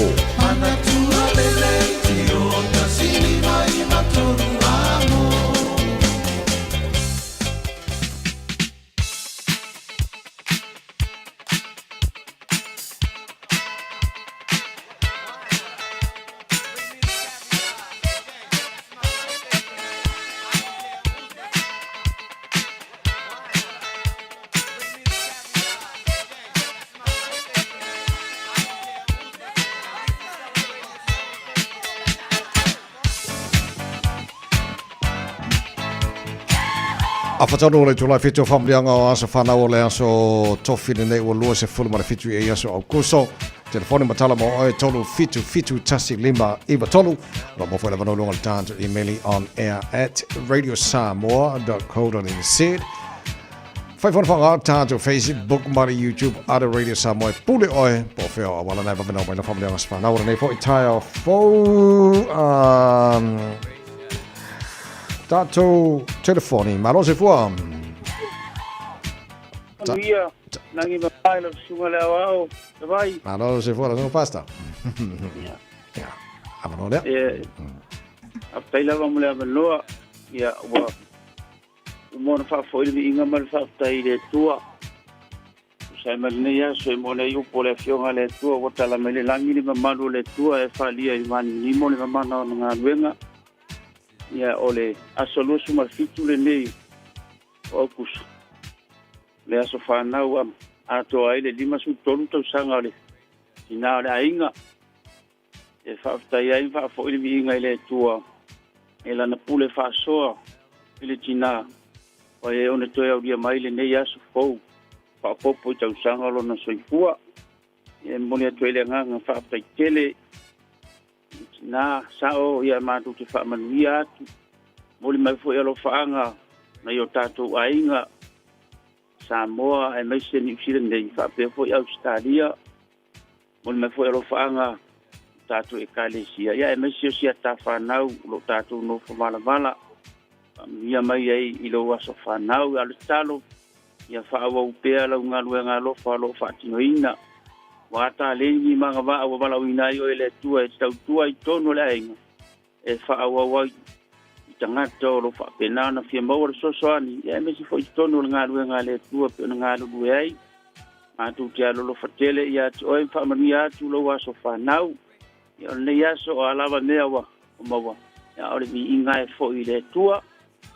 Afatono le tula fitu famlianga o asa fana o le aso tofine nei o lua se fulu mara fitu e aso au kuso. Telefoni matala mo oe tolu fitu tasi lima iwa tolu. Lo mo fuela vano lunga tanto emaili on air at radiosamoa.co.nz. Fai fanga tanto Facebook mari YouTube ada Radio Samoa pule oe. Po feo awala nai vavino mai la famlianga sa fana o nei fo itaya fo Tato telefoni, ma lo se può. Via, nangi vai lo sunga le ao, vai. Ma lo se può, non pasta. Ja. Aber no der. Apela vamos le avaloa. Ja, wa. Mo fa foi mi inga mal fa tai de tua. Sai mal ne ya so mo ne yu pole fionga le tua, wa tala mele langi ni malu le tua e fa lia i man ni mo le mama na wenga. Ya ole asolusu marfitu le nei okus le aso fanau ato ai le lima su tolu tau sanga le ina le ainga e fa tai ai fa fo ile minga ile tua e la na pule fa so ile tina o e one to ya dia mai le nei aso fo fa popo tau sanga lo na soifua e moni to ile nga fa tai tele na sao ia matu te fa manuia moli mai foi alo faanga na yo tātou ainga Samoa e mai se New Zealand nei whapea fo i Australia mo le mai fo e rofaanga tātou e kalesia ia e mai se o sia tā whanau lo tātou no whamala ia mai ai i lo aso whanau ale talo ia whaawa upea lau ngalu e ngā lofa lo whaatinoina wata lengi mga waa wa wala winai o ele tua e tau tua i tono le ainga e whaawa wai i tangata o lo whaapena na fia maua sosoani ia me si fo i tono le ngalu e ngā le tua pe o ngā lu ai atu te alo lo whatele ia te oe whaamani atu lo aso whanau ia o nei aso o alawa mea wa o maua ia ore mi inga e fo i le tua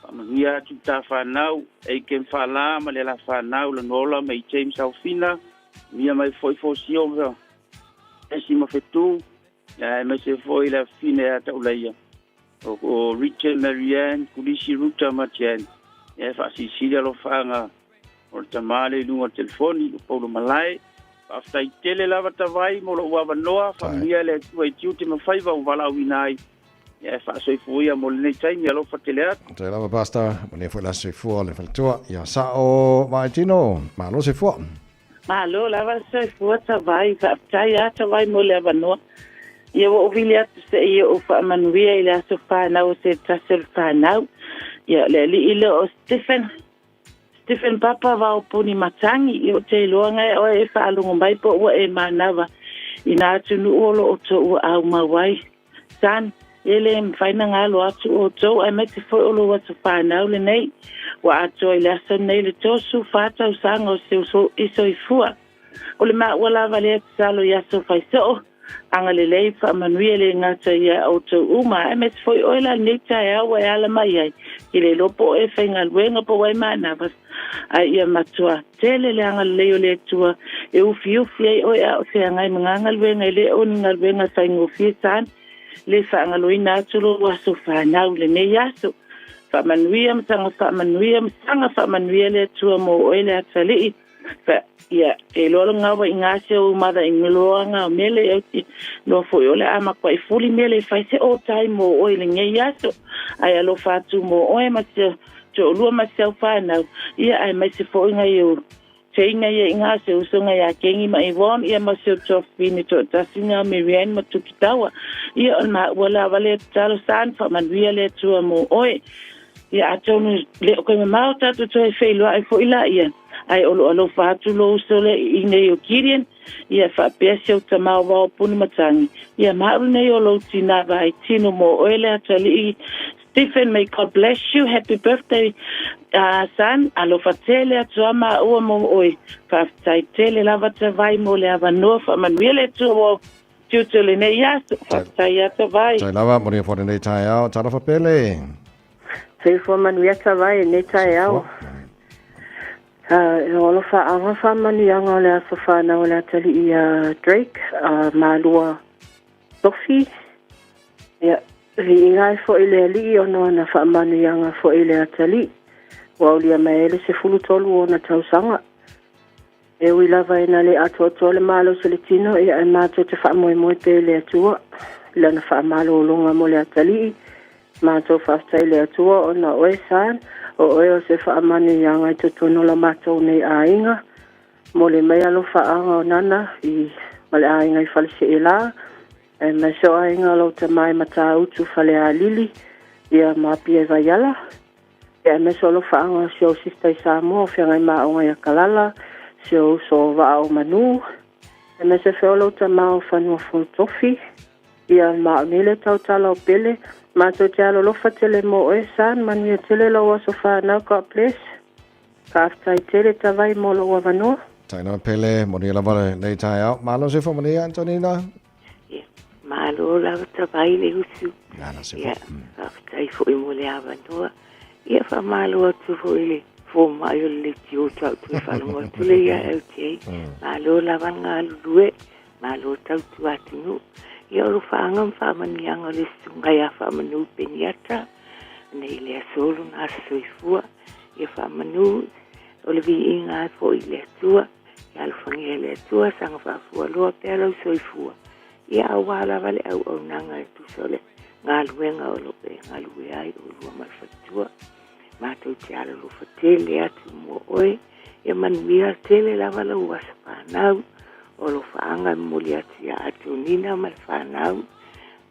Ia tu ta whanau, e ken whala ma le la whanau le nola me i James Alfina, mia mai foi sio vea. E si ma whetu, e me se foi la fine a tau leia. O Richard Marianne, Kulisi Ruta Matian, e whasi siria lo whanga, o le tamale lunga telefoni, o Paulo Malai, afta i tele lava tawai, mo lo wawa noa, whamia le tua i tiu te mawhaiva o wala winai, ia fa soi fuia mo le tai mi alo fatele at te lava basta mo ne foi la soi fu le faltua ia sa o Martino ma lo se fu ma lo lava soi fu ta vai fa tai ata vai mo le vano ia o vilia se ia o fa manuia ile so fa na o se tasel fa na ia le ile o Stephen Papa va o puni matangi i o te loanga o e fa alungu mai po o e manava ina tunu olo o to o au mawai san ele mfaina ngalo atu o to ai meti foi o lo watu whanau le nei wa atu i lasa nei le tosu whata usanga o se uso iso i fua o le maa wala vale atu salo yaso whaiso anga le lei wha manuia le ngata ia o to uma ai meti foi oila nita e awa e ala mai ai i le lopo e whainga luenga po wai maa navas ai ia matua tele le anga leo le tua e ufi ai o ea o se angai mnganga luenga i le o ninga luenga whainga ufi san le whaangaloina atu lo waso whanau le nei aso. Whamanuia whamanuia le tua mo oele atalii. Ia, e lolo ngawa i ngase o mada i ngiloanga o mele e uti no foi ole ama kwa i fuli mele i whaise o tai mo oele ngei aso. Ai alo whatu mo oe masio, to olua masio whanau. Ia ai maise fo inga i o Teinga ia inga se usonga ia kengi ma Yvonne ia masio tofini to tasinga Marianne matukitawa ia on ma wala vale talo san fa manuia le tua mo oe ia atonu le ko me mau tatu to e feilo ai fo ila ia ai olo fatu lo sole ine yo kirien ia fa pesio tama wa puni matangi ia ma ne yo lo tina vai tino mo oe le atali Stephen, may God bless you. Happy birthday, son. Alo fatele atuama ua mo oi. Faaftaitele lava tavai mo le avanoa whamanuia le tua tiutole ne yasu. Faaftai atavai. Tai lava mo ria fore nei tai au. Tara whapele. Sei whamanuia tavai nei tai au. Olo whaanga whamanianga o le aso whanau le atali i Drake. Malua Sophie. Yeah. Li ngai fo ile li ono na fa manu yanga fo ile atali wa ulia maele se fulu tolu ona tausanga e wi lava ina le ato tole malo seletino e ana to te fa mo te le atua le na fa malo longa mo le atali ma to fa sta ile atua ona oesan o se fa manu yanga to tono la mato nei ainga mo le mai alo fa anga nana I male ainga I false ela e me so ainga lo te mai mata utu fale a lili ia mapi e vaiala e me so lo whaanga sio sista I Samoa whiangai maonga ia kalala sio so wao manu e me se feo lo te mao whanua fotofi ia mao nile tau tala o pele ma to te alo lofa tele mo e san manu ia tele lo waso whanau God bless ka aftai tele tawai mo lo wavanua Taina pele mo ni lava nei tai au malo se fo mo ni Antonina Malo la tavai le usu. Nana se fo. Aftai fo I mo le avanoa. Ia fa malo atu fo ile fo mai o le tio tau tu whanonga tu le ia au te. Malo la wanga lue. Malo tau tu atinu. Ia uru whaangam whamanianga le sungai a whamanu peniata. Nei le asolu na soifua. Ia whamanu o le vi inga fo ile atua. Ia alfangia le atua sanga whafua loa pēlau soifua. Ia awala vale au nanga tu sole ngaluenga o lope ngalue ai o lua malfatua mātou te ala lo fatele atu mo oe, ia manuia tele lava lau asa whanau, o lo whaanga moli atu ia atu nina ma le whanau,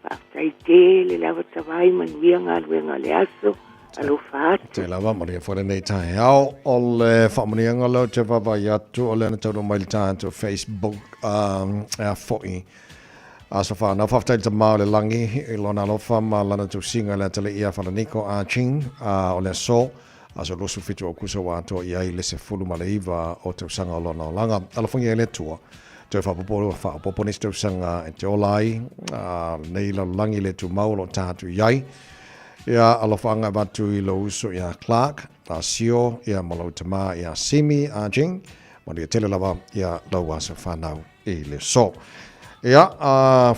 whaatai tele lava tawai manuia ngā luenga le aso, alo whaatu. Te lava maria fwere nei tae au, o le whamanianga lau te wawai atu, o le ana tauno mai le tae atu Facebook, a fwoi. Asa whanau whaftai te mao le langi, i lona alofa ma lana tu singa le tele ia whananiko a ching, o le so, asa losu fitu o kusa wato i ai le se fulu ma le iwa o te usanga o lona o langa. Alafungi e le tua, te whapopo nisi te usanga e te olai, nei la langi le tu maulo tātu iai, ia alofanga watu i lo uso ia Clark, a Sio, ia malau tama, ia Simi, a Jing, mani ia tele lava, ia lau asa whanau i le so. Ia,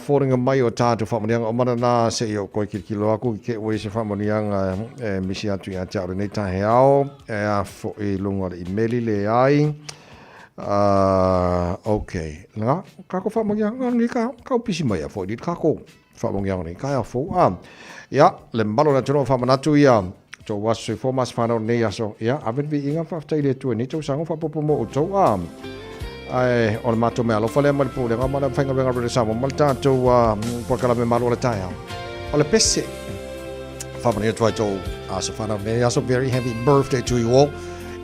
fōringa mai o tātu whamanianga, o mana nā se i o koe kilo aku, i ke ue se whamanianga misi atu i a te aure nei tahe ao, a fo i lunga i meli le ai. Okay, nga, kako whamanianga ni kau pisi mai a fo i dit kako whamanianga ni kai a fo. Ia, le malo na tuno whamanatu ia, tō wasu i fōmas whanau nei aso, ia, awen vi inga whaftai le tua ni tau sango whapopo mo o tau ai o le mato me alo fale mal pule ngama na fanga venga re samo mal tanto por kala me malo le taia o le pese family to aso fana me aso very happy birthday to you all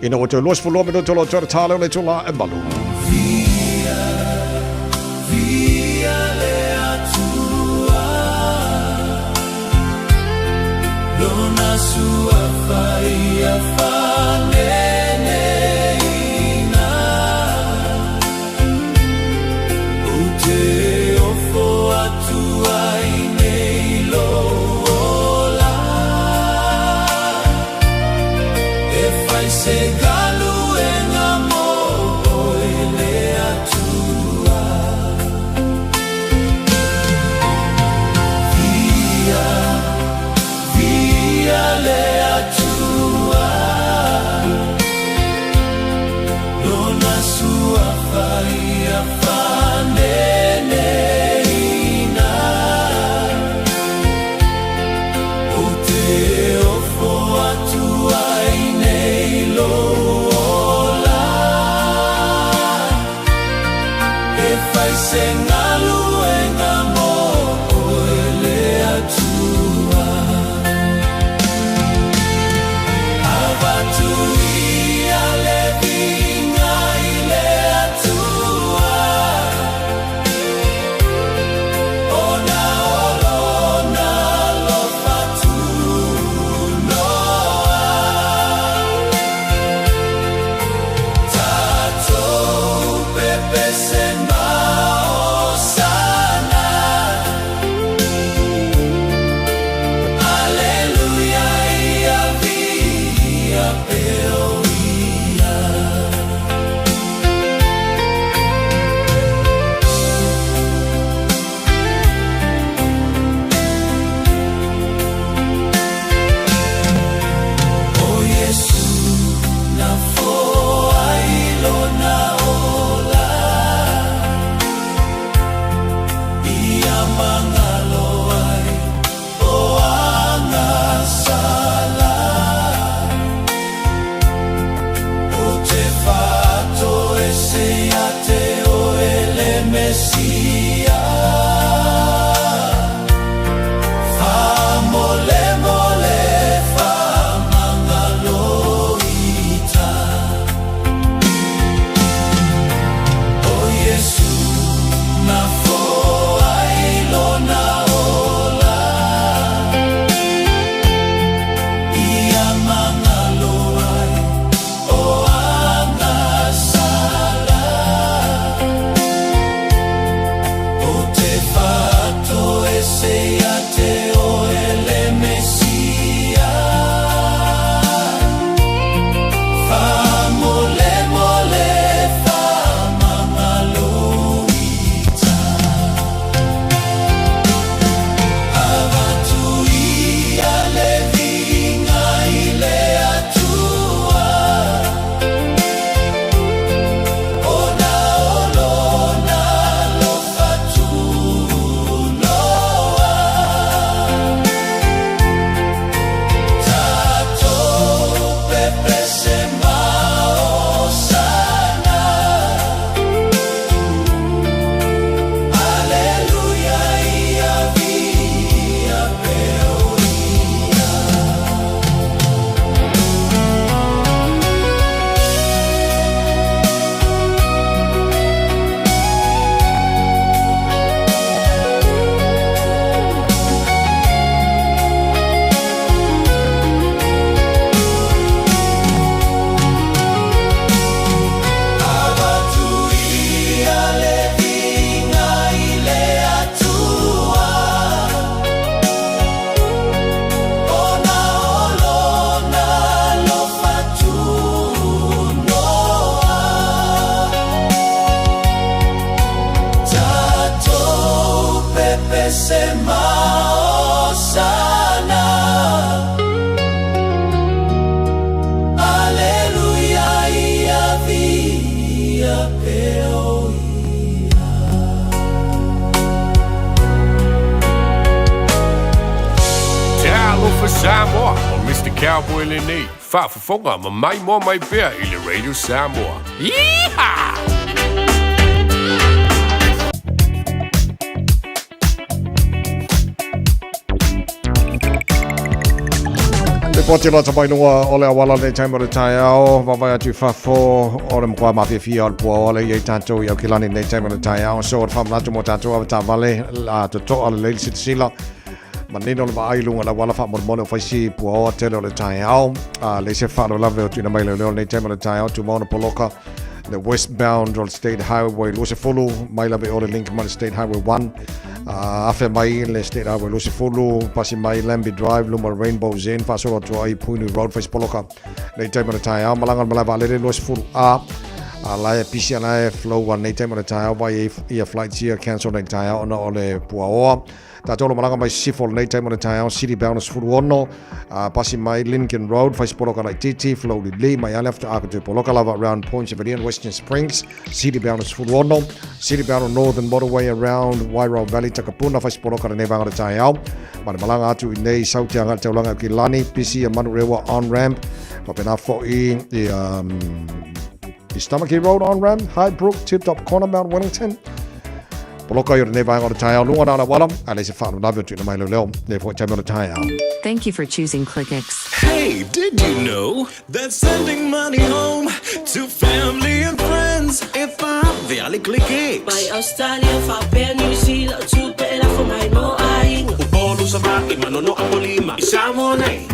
you know to los fulo me to lo talo le tola e balu via le atua lona sua faia fane Send my cowboy le nei. Whaafafonga ma mai mo mai pea i le Radio Samoa. Yeehaw! Le poti la tapai nua ole awala le taimo le tai ao, wawai atu whafo, ole mkwa mawhia fia al pua ole iei tātou i au kilani le taimo le tai ao, so at whamnatu mo tātou awa tā vale, la to to ala leili sitasila, ma nino le maailunga la wala wha mormone o whaisi pua oa tele o le tai ao, le se whalo lave o tuna mai leo le taimo le tai ao, tu mauna poloka, the westbound on State Highway Lusefulu, mai lawe o le link mai State Highway 1, afe mai le State Highway Lusefulu, pasi mai Lambie Drive, luma Rainbows Inn, pasoro tu ai Punu Road, face poloka, le taimo le tai ao, malangan malawa le Lusefulu la e pisi ana e flow one nei taimo le tai ao, vai ia flights here, cancel nei tai ao, ona o le pua oa, tātolo malanga mai sifol nei taimo le tai ao, City Bound Lusefulu ono, pasi mai Lincoln Road, face poloka lai titi, flow li mai ale after ako te poloka lava around Point Civilian, Western Springs, City Bound Lusefulu ono, City Bound Northern Motorway around Wairau Valley, Takapuna, face poloka le nei vanga le tai ao, mana malanga atu i nei sautianga te ulanga ki lani, pisi a Manurewa on-ramp, papena fo i Stomachy Road on-ramp, Hyde Brook, Tip-Top Corner, Mount Wellington. Poloka i nei vanga le tai ao, lunga nana wala, ale se whanu lawe tu na mai leo, le fo taimo le tai ao. Thank you for choosing ClickX. Hey, did you know that sending money home to family and friends if I click by Australia, Faber, New Zealand, to Bella for my no eye. Upolo sa baki manono apolima isamone.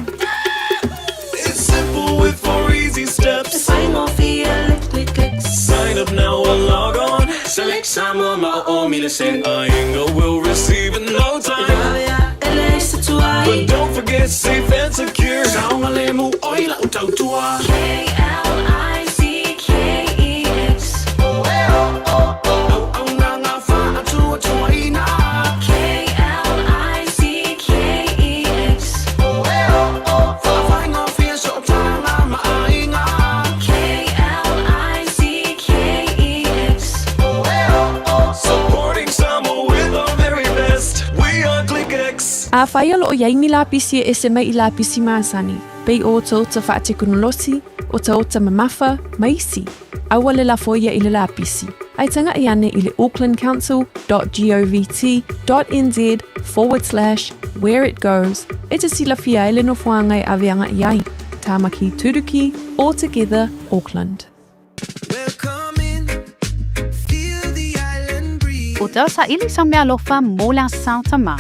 It's simple with 4 easy steps. Find more via ClickX. Sign up now or log on. Select some of my own send Inga will receive in no time. But don't forget safe and secure. Saungalemu oila utautua. KLICKEX. A whaia lo o yaini la pisi e se mai I la pisi maasani. Pei o tau ta whaate kunolosi, o tau ta mamafa, maisi. Awale la foia I le la pisi. Ai tanga I ane I le aucklandcouncil.govt.nz/where it goes. E te sila fia ele no whangai aweanga I ai. Tāmaki Turuki, all together, Auckland. O tau sa ili sa mea lofa mola Sautama.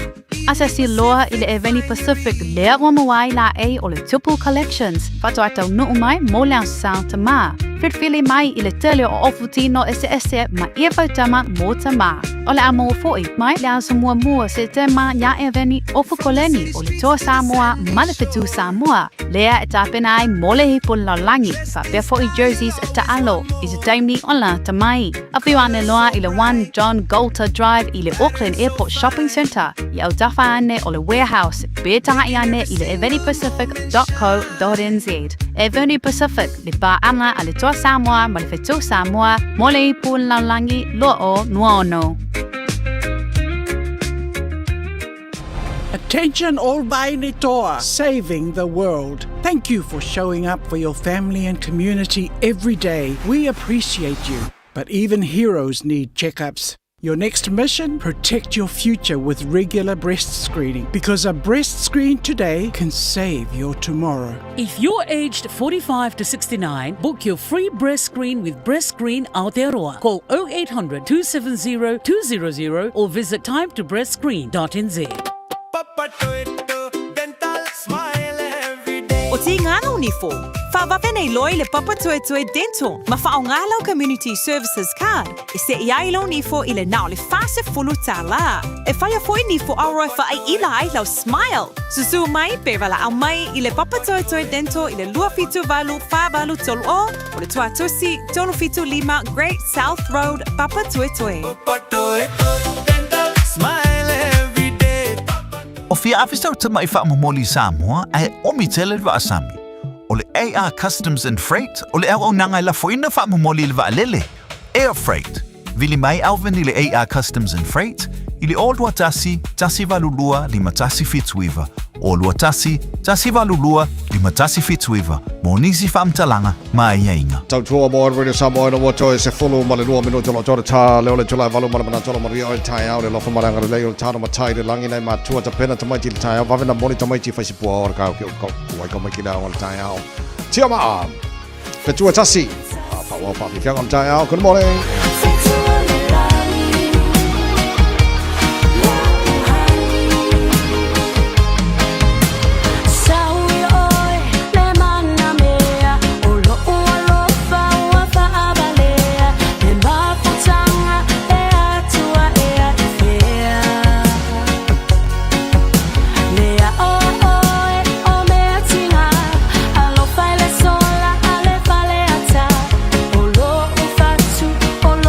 Asa si loa I le Eveni Pacific lea o mawai la e o le Tupu Collections. Fato atau nuu mai mola Sautama. Whitwhile mai I le tele o ofutino ese ma ia fautama mo tama. O le amo foi mai le aso mua se te ma nya Eveni ofu koleni o le toa Samoa ma le fitu Samoa. Lea e tapena ai mole hipo lalangi fa pe foi jerseys e taalo I te taimni o la tamai. A whiu ane loa I le 1 John Golter Drive I le Auckland Airport Shopping Centre. I au dafa ane o le warehouse be tanga I ane I le evenipacific.co.nz. Eveni Pacific le ba anga a le toa Samoa ma le fitu Samoa mole hipo lalangi lo o nuono. Attention all Bainetoa, saving the world. Thank you for showing up for your family and community every day. We appreciate you. But even heroes need checkups. Your next mission? Protect your future with regular breast screening, because a breast screen today can save your tomorrow. If you're aged 45 to 69, book your free breast screen with Breast Screen Aotearoa. Call 0800 270 200 or visit timetobreastscreen.nz. O ti ngana unifo. Whawape nei loi le Papa Toe Toe Dental. Ma whaongalau Community Services Card. E se iai lau nifo I le nao le fase fulu tala. E whaia foi nifo auroi wha ai ila ai lau smile. Susu mai pe wala au mai I le Papa Toe Toe Dental I le lua fitu valu whawalu tolu o le tua tusi tolu fitu lima Great South Road Papa Toe Toe. Papa Toe Dental Smile every day. O fia afistau tama I whaamomoli Samoa ai omi tele wa asami. O le AR Customs and Freight o le au nanga la foina whaamomoli le waalele. Air Freight. Vili mai alven I le AR Customs and Freight I le Old Watasi, Tasi Valulua, Lima Tasi Fitzweaver o lua tasi valulua, lima tasi fituiva, mo nisi whaamtalanga, mai inga. Tautua mo Radio Samoa no wato e se fulu ma le 2 minuto lo tore ta le ole tula valu ma na tolo maria o tai au le lofa maranga le o tano matai le langi nei matua ta pena tamai ti tai au va vena moni tamai ti fasi po or ka ko mai kina o tai au. Tia ma. Fetua tasi. Pa wa pa fi on tai au. Good morning. All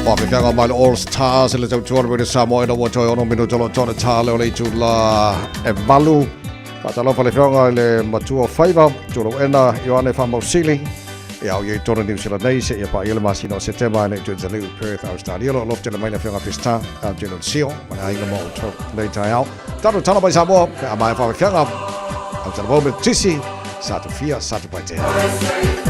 Wapikanga mai All Stars le tau tuar Radio Samoa ina watoi ono minuto lo tona tale o le itu la e valu. Patalo fale fionga le matua faiva, tulo ena Ioane Famausili. Ia o ye tona New Zealand nei se ia pa ile masino setema le tu zaliu Perth Australia lo lofte le mai le fionga pista a General Seal, mana inga mo to le tai au. Tano tana mai Samoa, a mai fa fionga. Au tana mo tisi, satu fia, satu pai te. Right.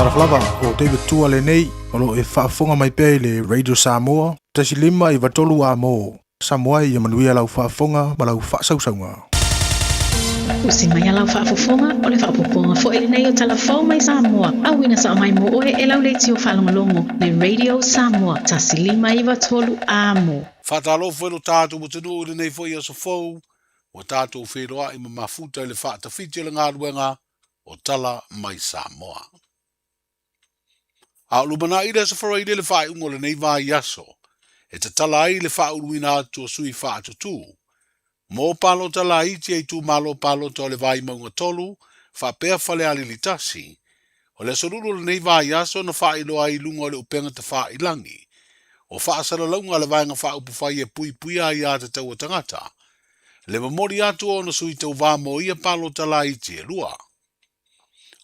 Taraflava o David Tua le nei o lo e whaafonga mai pēi le Radio Samoa. Tasi lima I watolu a mō. Samoa I manuia lau whaafonga ma lau whaasausaunga. Usi mai alau whaafofonga o le whaapoponga fo ele nei o talafau mai Samoa. Awina sa mai mo oe e lau leiti o whaalongolongo le Radio Samoa. Tasi lima I watolu a mō. Whatalo whelo tātou mo tenu o nei fo I aso fau. O tātou wheroa I mafuta le whaatawhiti le ngā ruenga o tala mai Samoa. A lumana I le safara I le whae ungo le nei vai aso. E te tala I le whae uruina atu o sui whae atu. Mō palo tala I te tu malo palo to le vai maunga tolu, wha pēr whale ali li tasi. O le soruru le nei vai aso na whae loa I lunga le upenga te whae langi. O whae sara launga le vaenga whae upu whae e pui pui a I ata tau o tangata. Le mamori atu o na sui tau vā mo ia palo tala I te lua.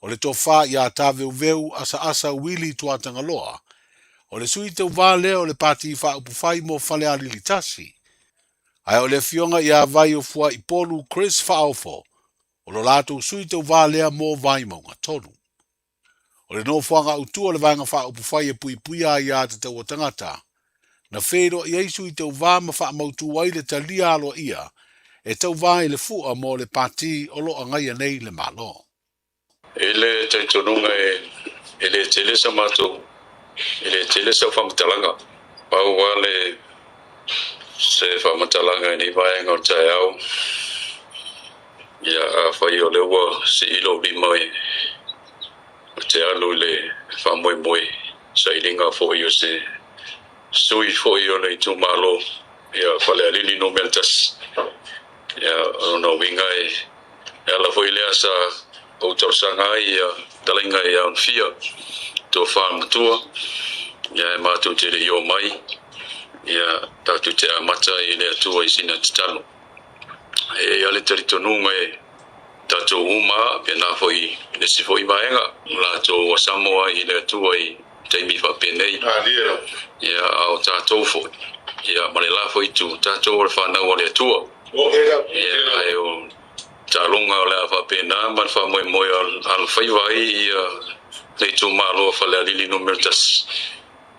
O le tofa ia tāweu veu asa wili tua tangaloa. O le sui tau vā leo le pati wha upu whai mo whale ali li tasi. Ai o le fionga ia vai o fua I polu Chris Whaofo. O lo lato sui tau vā lea mo vai maunga tonu. O le no fuanga utu o le vanga wha upu whai e pui pui a ia te tau o tangata. Na whero I eisu I tau vā ma wha mautu wai le talia alo ia. E tau vā I le fua mo le pati o lo angai nei le malo. Ele taitonunga ele telesa mato ele telesa famtalanga pau wale se famtalanga ni vai ngor taiau ya fai o lewa si ilo bi mai te alu le famoi moi sailinga fo yo se sui fo yo le tu malo ya fale lili no meltas ya no wingai ela foi le asa o tau sanga ia talinga ia fia to farm tua ia matu te rio mai ia tatu te amata I le tua I sina talo e ale teritonunga e tatu uma pe na foi le si foi vaenga la to Samoa I le tua I te mi fa penei ia au tatu foi ia male la foi tu tatu o fa na o le tua ia ai o talunga o le afa pena man fa moi moi al fai vai ia le tu malo fa le lili no mertas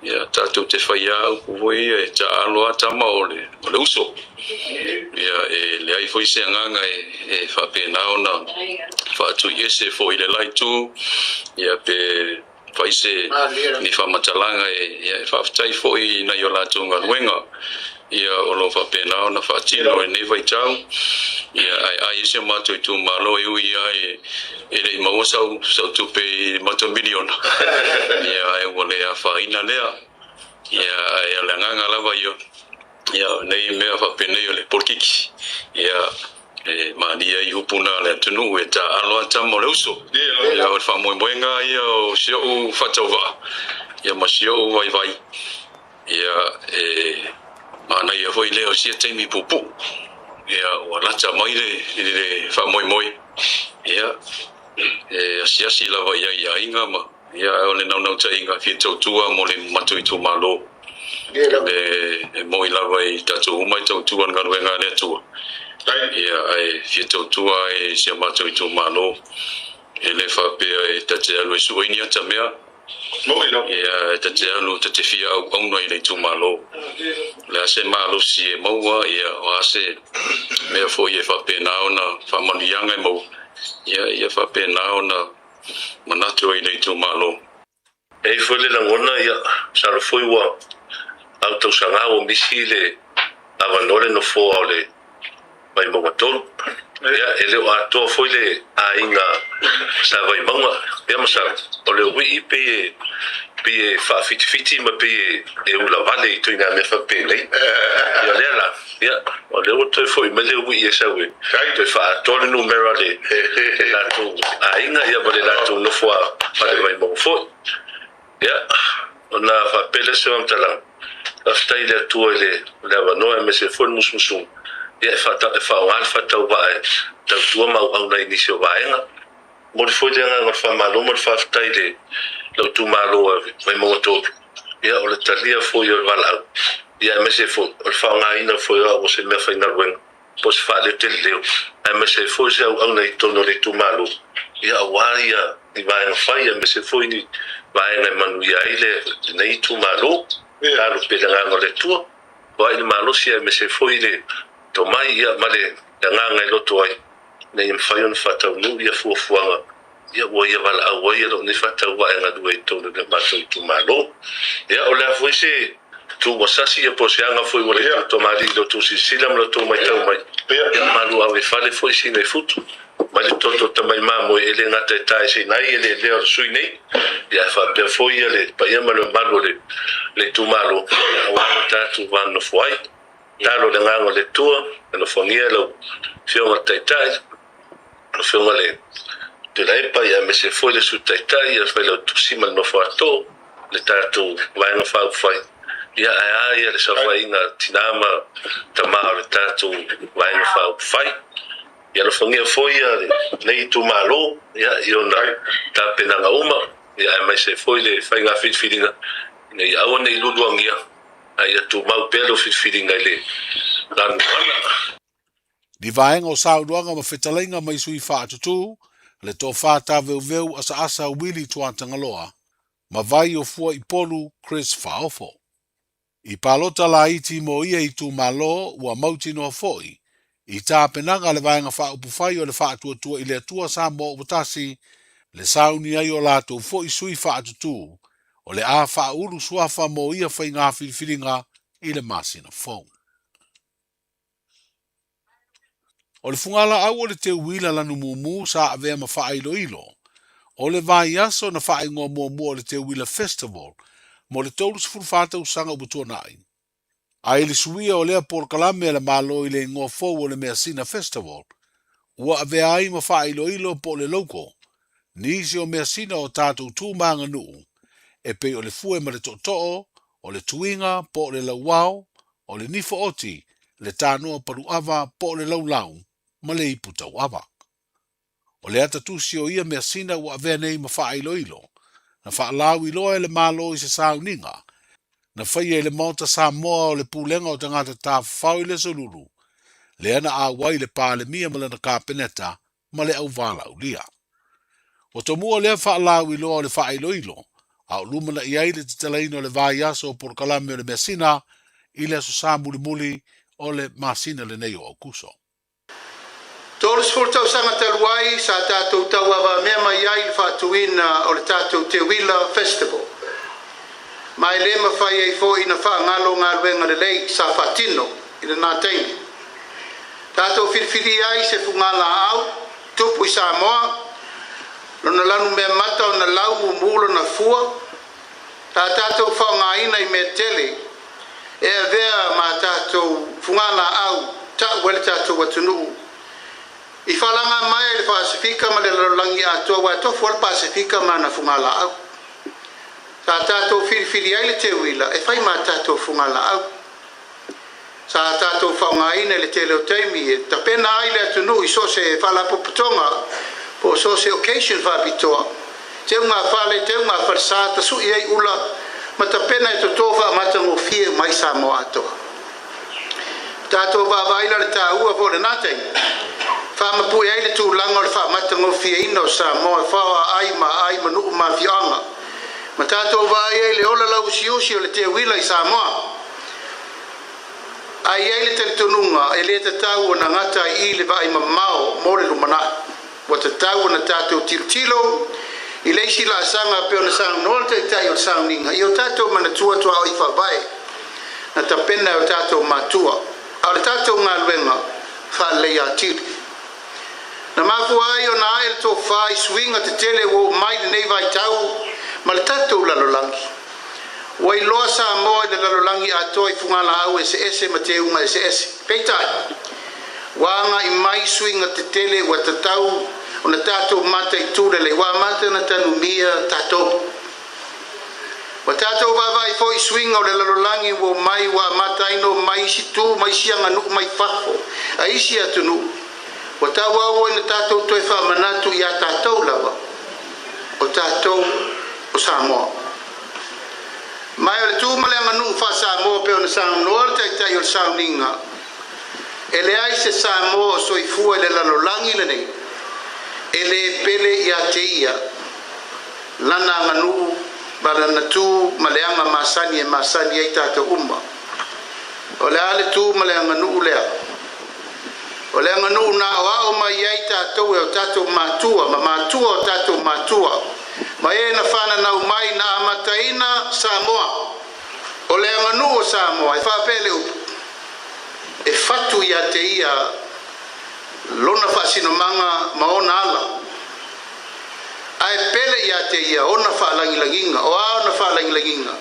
ia tatu te fai au voi e ta alo ata maole o le uso ia e le ai foi se nganga e fa pena ona fa tu yese foi le lai tu ia pe fai se ni fa matalanga e fa tai foi na yo la tunga wenga ia o lo fa pena ona fa tino e nei vai tau ia ai se mato tu malo ia e le mo so tu pe mato million ia ai wole a fa ina lea ia ai la nganga lava yo ia nei me fa pena yo le porkiki ia e mania I upuna le tunu e ta alo ata mo le uso ia o fa mo moenga ia o sio fatova ia ma sio vai ia e mana ia foi leo sia temi pupu ia o lacha mai le fa moi ia e sia si lava ia inga ma ia o le nau ta inga fi tua mo le matu I tu malo le moi lava I tatu mai tua nga wenga le tua ia ai fi tua e sia matu I tu malo ele fa pe e tate alu suinia tamea ia te alu te fia au ona I le tu malo le se malo si e maua ia o ase me fo ia fa pena ona fa manianga mo ia fa pena ona manatu I le tu malo e fo le ngona ia sa lo foi wa auto sanga o misile avanole no fo ole vai mo tolo ia ele o ato foi le ainga sa vai manga ia masa ole wi pe fa fiti ma pe e u la vale tu ina me fa pe le ia le la ia ole o to foi me le wi esa we to fa to le numero le la tu ainga ia vale la tu no fo para vai mo fo ia ona fa pele se on tala afta ile tu ele leva no me se fo musmusum ia fa alfa tau vai tau tua mau au nei nisio vaenga mo foi de nga fa malo mo fa taile lo tu malo vai mo to ia o le talia foi o vala ia me se fo o fa nga ina foi o se me fa ina wen pos fa le tel leo ai me se fo se au nei tono le tu malo ia waria i vaenga whai a me se fwoi ni vaenga manuia i le nei tu malo talo pelanganga le tua wa i malo si a me se fwoi le to mai ia male nganga i loto ai nei mwhai on whatau nu ia fuafuanga ia ua ia wala au ia lo ni whatau vaenga dua i tonu le mato i tu malo ia o lea fwoi se tu wasasi ia po se anga fwoi wale to mali lo tu si silam lo to mai tau mai ia malu au e fale fwoi si nei futu ma le toto tamai mamo ele ngata e tae se nai ele leo sui nei ia fa pe foi ele pa ia malo malo le tu malo wa tatu van no foi talo le ngango le tua no fongia lo fio tai tai no fio le de la epa ia me se foi le su tai tai ia fa lo tu sima no foato le tatu vai no fa fai ia ia le sa fai na tinama tama le tatu vai no fa fai ia lo fongia foi nei tu malo ia io na ta pena nga uma ia mai se foi le fai nga fit feelinga nei au nei luluangia ia tu mau pelo fit feelinga le dan Di vaenga o sauduanga ma whetalenga mai sui whaatutu, le tō whātā veu asa wili tua tangaloa, ma vai o fua i polu Chris Faofo. I palota la iti mo ia i tu malo ua mauti no foi, i tā penanga le vaenga whaupufai o le whaatuatua i le atua sa mo upatasi, le sauni ai o lātou foi sui whaatutu, o le a whauru suafa mo ia whai ngā whiriwhiringa i le masina fong. O le fungala au o le te uila lanu mumu sa avea ma whaeilo ilo. O le vai aso na whaengoa mua o le te uila festival, mo le taurus furfata usanga ubutua nai. A ili suia o lea por kalame le malo i le ngoa fau o le Measina Festival, ua avea ai ma whaeilo ilo po le loko, nisi o Measina o tātou tūmanga nuu, e pe o le fue ma le to'o, o le tuinga po le lauwao, o le nifo oti, le tānoa paru ava po le laulau, ma le iputau ava. O le ata tusi o ia Measina ua avea nei ma whaeilo ilo, na whaalau iloa e le malo i se sauninga, na whaia i le mauta Samoa o le pūlenga o tangata tā whau i le solulu, le ana a wai le pāle mia mala na kāpeneta, ma le au wala ulia. O to mua lea whaalau iloa o le whaeilo ilo, au lumana i aile te talaino le vai aso o Porkalame o le Measina, i le aso sā muli o le Masina le nei o kuso. Tōrus furtau sanga taluai sa tātou tauawa mea mai ai le whaatuina o le tātou Te Wila Festival. Mai le mawhai ei fō ina whaangalo ngā ruenga le lei sa whaatino i le nā teini. Tātou whirwhiri ai se fungala au, tupu i Samoa, lona lanu mea mata o na lau umulo na fua, tā tātou whaongaina i mea tele, e avea ma tātou fungala au, tā wele tātou watunuu. I whalanga mai le Pasifika ma le lalangi atua wa tofu al Pasifika ma na fungala au. Sa tātou whirwhiri ai le Te Wila, e whai ma tātou fungala au. Sa tātou whaungaina le te leo teimi, e tapena ai le atunu i so se whalapoputonga, po so se occasion whabitoa. Te unga whale, te unga wharsata, sui ei ula, ma tapena e to tofa matango fie mai sa mo atoa. Tātou wawaila le tā ua po le nātei. Whama pui ai le tūlanga o le whamatango fie ino sa moa whawa ai ma nuu ma fianga. Ma tātou vai ai le ola lau siusi o le Te Wila i Samoa. Ai ai le teletonunga e le te tau o na ngata i le vai mamao mo le lumana. Wa te tau o na tātou tiltilo i le isi la sanga pe o na sang nol te tai o sang ninga. I o tātou mana tua o i whabai. Na tapena o tātou matua. A le tātou ngā luenga wha leia tiri. Na mafu ai o na ael tō whai swinga te tele o mai nei vai tau ma le tatou lalolangi. Wai loa sa moa le lalolangi atoa i fungala au ese ma te unga ese. Peitai, wanga i mai swinga te tele wa te tau o na tatou mata i tūrele wa mata na tanu mia tatou. Wa tatou wawai fo i swinga o le lalolangi o mai wa mata ino mai si tu mai sianga nuk mai whafo. A isi atunu. O tawa o ina tātou toi whamanatu i a tātou lawa, o tātou o Samoa. Mai o le tūmaleanga nuu wha Samoa pe o na Samoa tai tai o le Sauninga. E le ai se Samoa o soifua le lalolangi le nei, e le pele i a te ia, lana nganu barana tu maleanga masani e masani ai tata umma o le ale tu maleanga nu lea o le nganu na o mai ai tata o tata matua matua tata matua mai na fana na mai na amataina Samoa o le nganu o Samoa e fa pele e fatu ya te ia lona fasino manga maona ala ai pele ya te ia ona fa langilanginga o ona fa langilanginga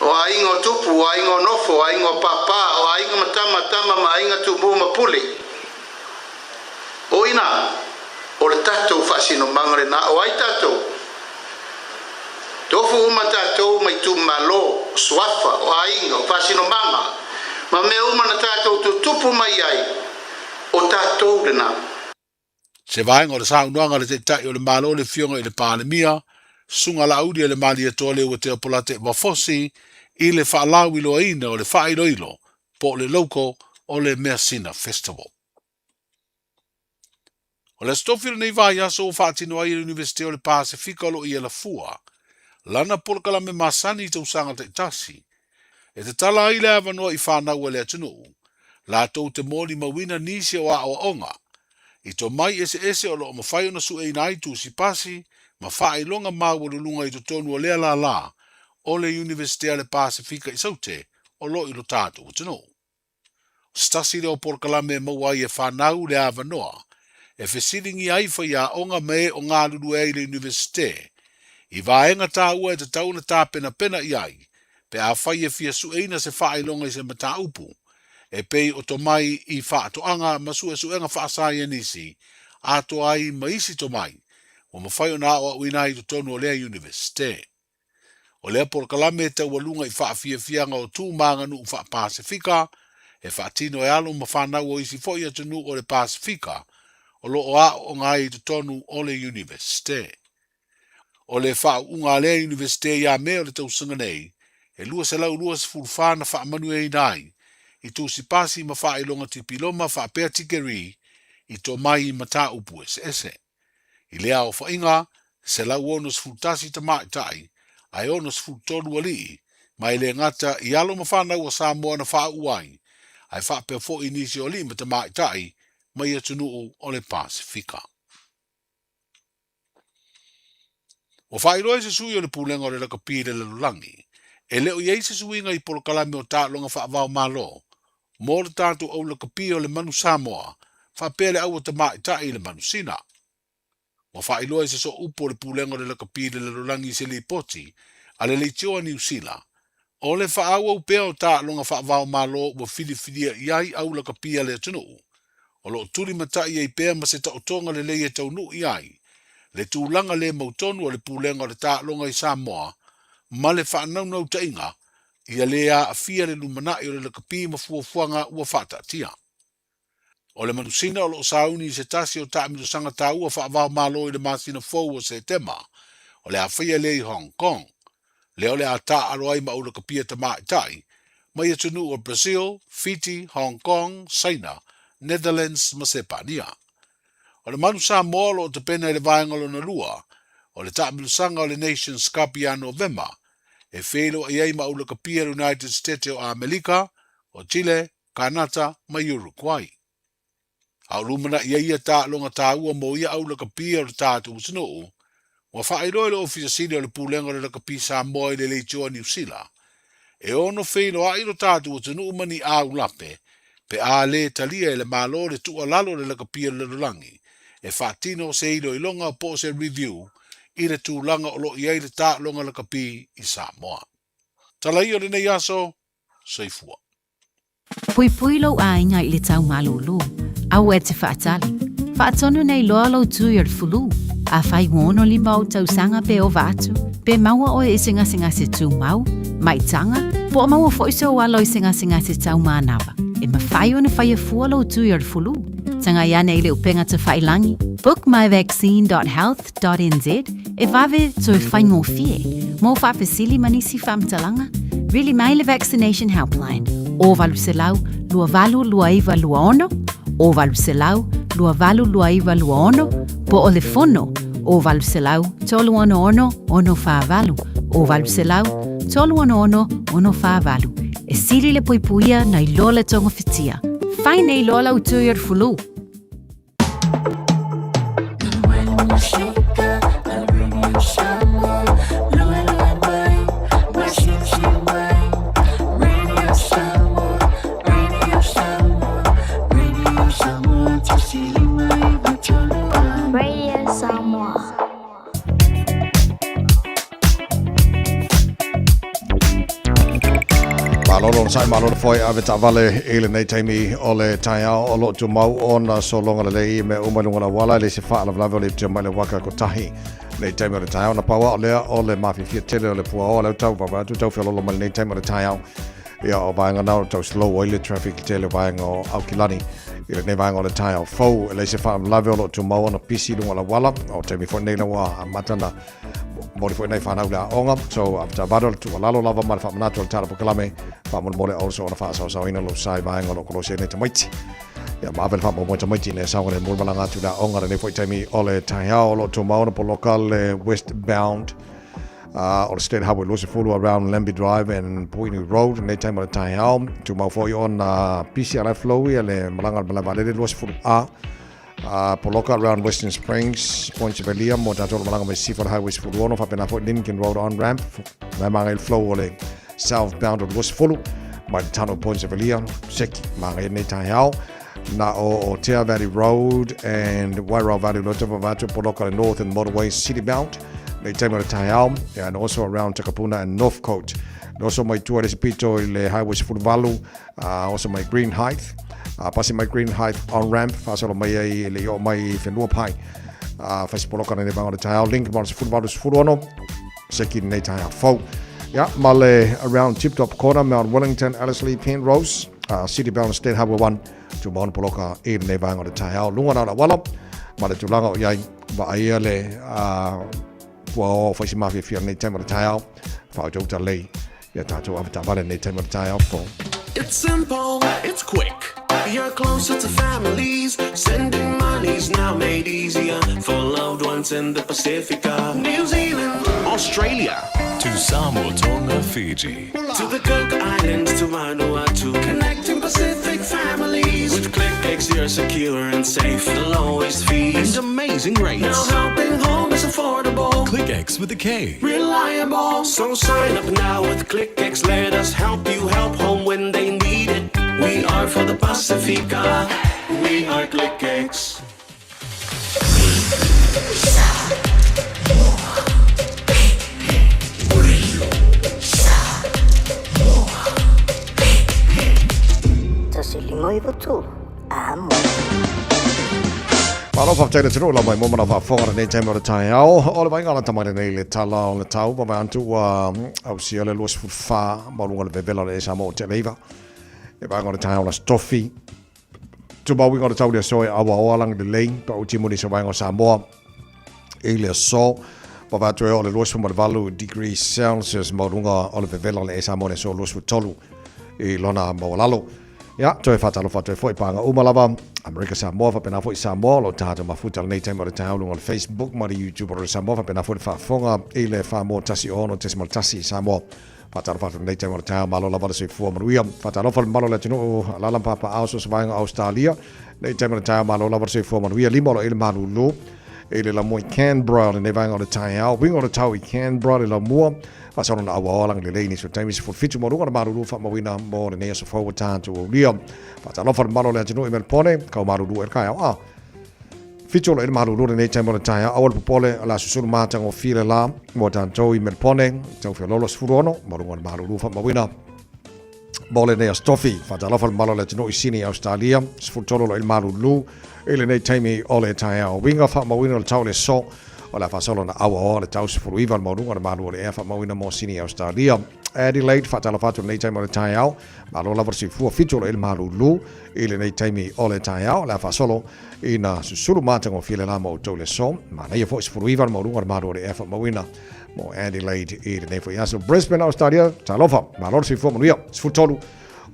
o aingo tupu o aingo nofo o aingo papa o aingo matama ma ainga tubu mapuli o ina o le tato fasino manga na o ai tato tofu uma tato mai tu malo swafa o aingo fasino manga ma me uma na tato tupu mai ai o tato le na se vai ngor sa unga le tai o le malo le fionga i le palemia sunga la udi le mali e tole o te polate wa fosi i le whaalau ilo ina o le whairo ilo po le loko o le Mersina Festival. O le stofil nei vai aso o whaatino ai le Universite o le Pasifika o lo i e la fua lana polkala me masani i te usanga te tasi e te tala ai le avanoa i whanau e le atunu la tau te moli mawina nisi o a o onga i to mai ese o lo mawhai ona su e nai tu si pasi ma whae longa maua lunga i to tonu o lea la o le Universite le Pasifika i saute o lo i lo tātu o tino. Stasi leo porkalame maua i e whanau le avanoa e whesiringi ai whai a onga me o ngā lulu e le Universite i vaenga tā ua e te tauna tā pena i ai pe a whai e fia su eina se whae longa i se mata upu e pei o to mai i whaatoanga masu e suenga whaasai nisi a to ai maisi to mai o mawhai o nā o uinai to tonu o lea Universite. O lea porkalame te walunga i whaafiafianga o tū manganu u wha Pasifika e whaatino e alo ma whanau o isi foi atunu o le Pasifika o lo o a o ngai to tonu o le Universite. O le wha unga lea Universite ia me o le tausanga nei e lua se lau lua se fulwhana wha manu e nai i tū si pasi ma wha ilonga tipiloma wha pea tikeri i to mai i mata upu ese. I lea o whainga se lau onos fultasi ta mai tai ai onos fultonu ali mai le ngata i alo ma whanau o Samoa na wha uai ai wha pea fo inisi o li ma ta mai tai mai atunu o le Pasifika. O whairoe se sui o le pulenga o le lakapire le lulangi e leo iei se suinga i polokalame o tālonga wha avao malo mo le tātu au lakapire o le manu Samoa wha pele au o ta mai tai le manu Sina. O whailoa se so upo le pulenga le lakapire le lulangi se li poti a le leitioa New Zealand. O le whaau au pea o tālonga wha avao malo wa whiriwhiria iai au lakapire le atunu. O lo turi matai ei pea ma se tautonga le leia taunu iai. Le tūlanga le mautonu o le pulenga o le tālonga i Samoa ma le whaanaunau tainga ia lea a fia le lumanai o le lakapi ma fuafuanga ua whaatatia. O le manusina o lo sauni i se tasi o tāmido sanga tā ua whaavao malo i le masina fau o se tema o le awhia le i Hong Kong. Le o le a tā aroai ma o le kapia ta mai tai ma ia tunu o Brazil, Fiji, Hong Kong, China, Netherlands ma Sepania. O le manu Samoa o te pena i le vaengalo na lua o le tāmido sanga o le Nations Cup i a November e whelo i eima o le kapia United States o Amerika, o Chile, Kanata, ma Uruguay. Au lumana i eia tā longa tā ua mo ia au le kapia o le tātu usino wa whaeroe le ofisa sili o le pulenga le kapia Samoa i le leitioa New Zealand. E ono whelo a iro tātu usino mani au lape pe a le talia le malo le tua lalo le kapia le lulangi e whaatino se ilo ilonga o po se review i le tūlanga o lo iei le tā longa le kapi i Samoa. Tala i o le nei aso, seifua. Pui lo a inga i le tau malulu, au e te whaatali. Whaatonu nei loa lo tui ar fulu, a whai ngono li mau tau sanga pe o vatu, pe maua o e singa se tū mau, mai tanga, po maua foiso o alo i singa se tau mānawa, e ma whai o ne whai e fua lo tui ar fulu. Tanga iane i le upenga te whailangi, bookmyvaccine.health.nz e vave to whaingo fie, mo whapesili manisi whamtalanga, really mai le vaccination helpline, o valu se lau, lua valu lua iwa lua ono, o valu se lau, lua valu lua iwa lua ono, po o le fono, o valu selau, tolu ono whāwalu, o valu selau, tolu ono whāwalu. E siri le poipuia na I loa le tonga whitia. Whai nei loa lau tui ar fulu. Malolo sai malolo foi ave tavale ele nei taimi ole taia o lo tu mau ona so longa le me o malunga wala le se fa la vla le te mai le waka ko tahi nei taimi ole taia na pawa ole mafi fia tele ole pua ole tau pa tu tau felo lo mal nei taimi ole taia ia o vainga na tau slow oil traffic tele vainga o Aukilani ile nei vainga ole taia fo le se fa la vla tu mau ona pisi lunga wala o taimi fo nei la wa matana mori foi nei whanau la onga, so after battle tu lalo lava mara wha manatu al tara pokalame, wha mon mole also ona wha sao ina lo sai vaenga lo kolo se nei tamaiti. Ia mavel wha mo tamaiti ne sao ngare mora malanga tu la onga nei foi taimi ole taihao lo tu maona po local westbound, or state highway lo se fulu around Lemby Drive and Poinu Road, nei taimi ole taihao, tu mau foi on PCLF flow ia le malanga malava le lo se fulu a, Poloka around Western Springs, Point Velia, mo tatolo malanga mai Seaford Highway Furuono, fa pena foi Lincoln Road on ramp, mai manga il flow ole southbound of West Fulu, mai tano Point Velia, sek manga nei taihao, na o Tea Valley Road and Wairau Valley Road of Vatu, Poloka North and Motorway City bound, nei taimara taihao, and also around Takapuna and Northcote. Also mai tua resipito le Highway Furuvalu, also my Green Heights. Pasi mai Green Height on ramp, fasalo mai ai le o mai whenua pai. Fasi poloka nei bango le taihao, link mara se furuvalu se furuono, seki nei taihao fau. Ja, male around Tip Top Corner, Mount Wellington, Ellerslie, Penrose, City bound State Highway 1, tu mauna poloka e nei bango le taihao. Lunga na wala, male tu langa o iai, wa aia le, o fasi mafia fia nei taimara taihao, whao jauta lei, ia tātou avita vale nei taimara taihao fau. It's simple, it's quick. You're closer to families. Sending money's now made easier for loved ones in the Pacific. New Zealand, Australia, to Samoa, Tonga, Fiji, to the Cook Islands, to Vanuatu. Connecting Pacific families. With ClickX, you're secure and safe. The lowest fees and amazing rates. Now helping home is affordable. ClickX with a K. Reliable. So sign up now with ClickX. Let us help you help home when they need it. We are for the Pacifica. We are ClickX. Malo whafteira tino la mai momana whawhongara nei taimara taihao. O le mai ngana tamare nei le tala o le tau. Pa mai antu au sia le luas fuwha. Marunga le vevela le esa mo te leiva. E mai ngana taihao la stoffi. Tu mau ngana tau le soe awa oalang le lei. Pa uti muni sa mai ngana Samoa. E le so. Pa mai atu e o le luas fuwha valu degrees Celsius. Marunga o le vevela le esa mo le so luas futolu. E lona mawalalo. Ja, toi fatalo fatoi foi panga umalava America Samoa fa pena foi Samoa lo tata mafuta nei tema le tau on Facebook ma YouTube o Samoa fa pena foi fa fonga ile fa mo tasi ono tesi tasi Samoa fatalo fatoi nei tema le tau malo lava se fu maruia fatalo fa malo le tino la lampa pa auso svanga Australia nei tema le tau malo lava se fu maruia limolo ile malulu ile la mo Canberra le vanga le tau wingo le tau Canberra le mo Pasal na awa lang le ni so time is for fitu mo runga maru fa mawina mo ne so forward time to lia pasal lo for malo le tino email pone ka maru du ka ya fitu le maru du ne time mo taia awal popole la susul mata ngo file la mo tan to email pone to fe lo sfurono mo runga maru fa mawina bole ne stofi pasal lo for malo le tino isini Australia sfutolo lo il maru lu ele ne time ole taia winga fa mawina le tau le so o la fasolo na awa le tau se furu iwa maurunga na malu le efa mawina mo sini Australia. Adelaide fatala fatu nei taimi o le taiao, malo la versi fua fitolo il malu lu, ile nei taimi o le taiao, la fasolo ina susuru matango file la mo tole so, ma nei fo se furu iwa maurunga na malu le efa mawina mo Adelaide ile nei fo yaso Brisbane Australia, talofa, malo si fua manuia, sfutolu,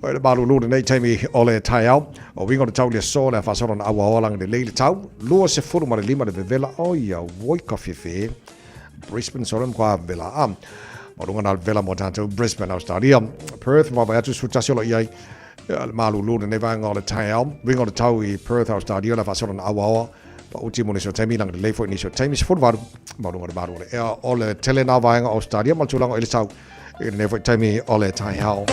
le malu lu nei taimi o le tai au o wingo le tau le so le fasoro na awa lang le le tau lua se furu ma le lima le vela o ia voi coffee fe Brisbane soram kwa vela marunga na vela mo tanto Brisbane Australia Perth ma va tu sutasio ia malu lu nei vanga o le tai au wingo le tau I Perth Australia le fasoro na awa pa uti mo so taimi lang le fo ni so taimi se furu varu marunga malu le o le tele na vanga Australia ma tu lang o le tau I le fo taimi o le tai au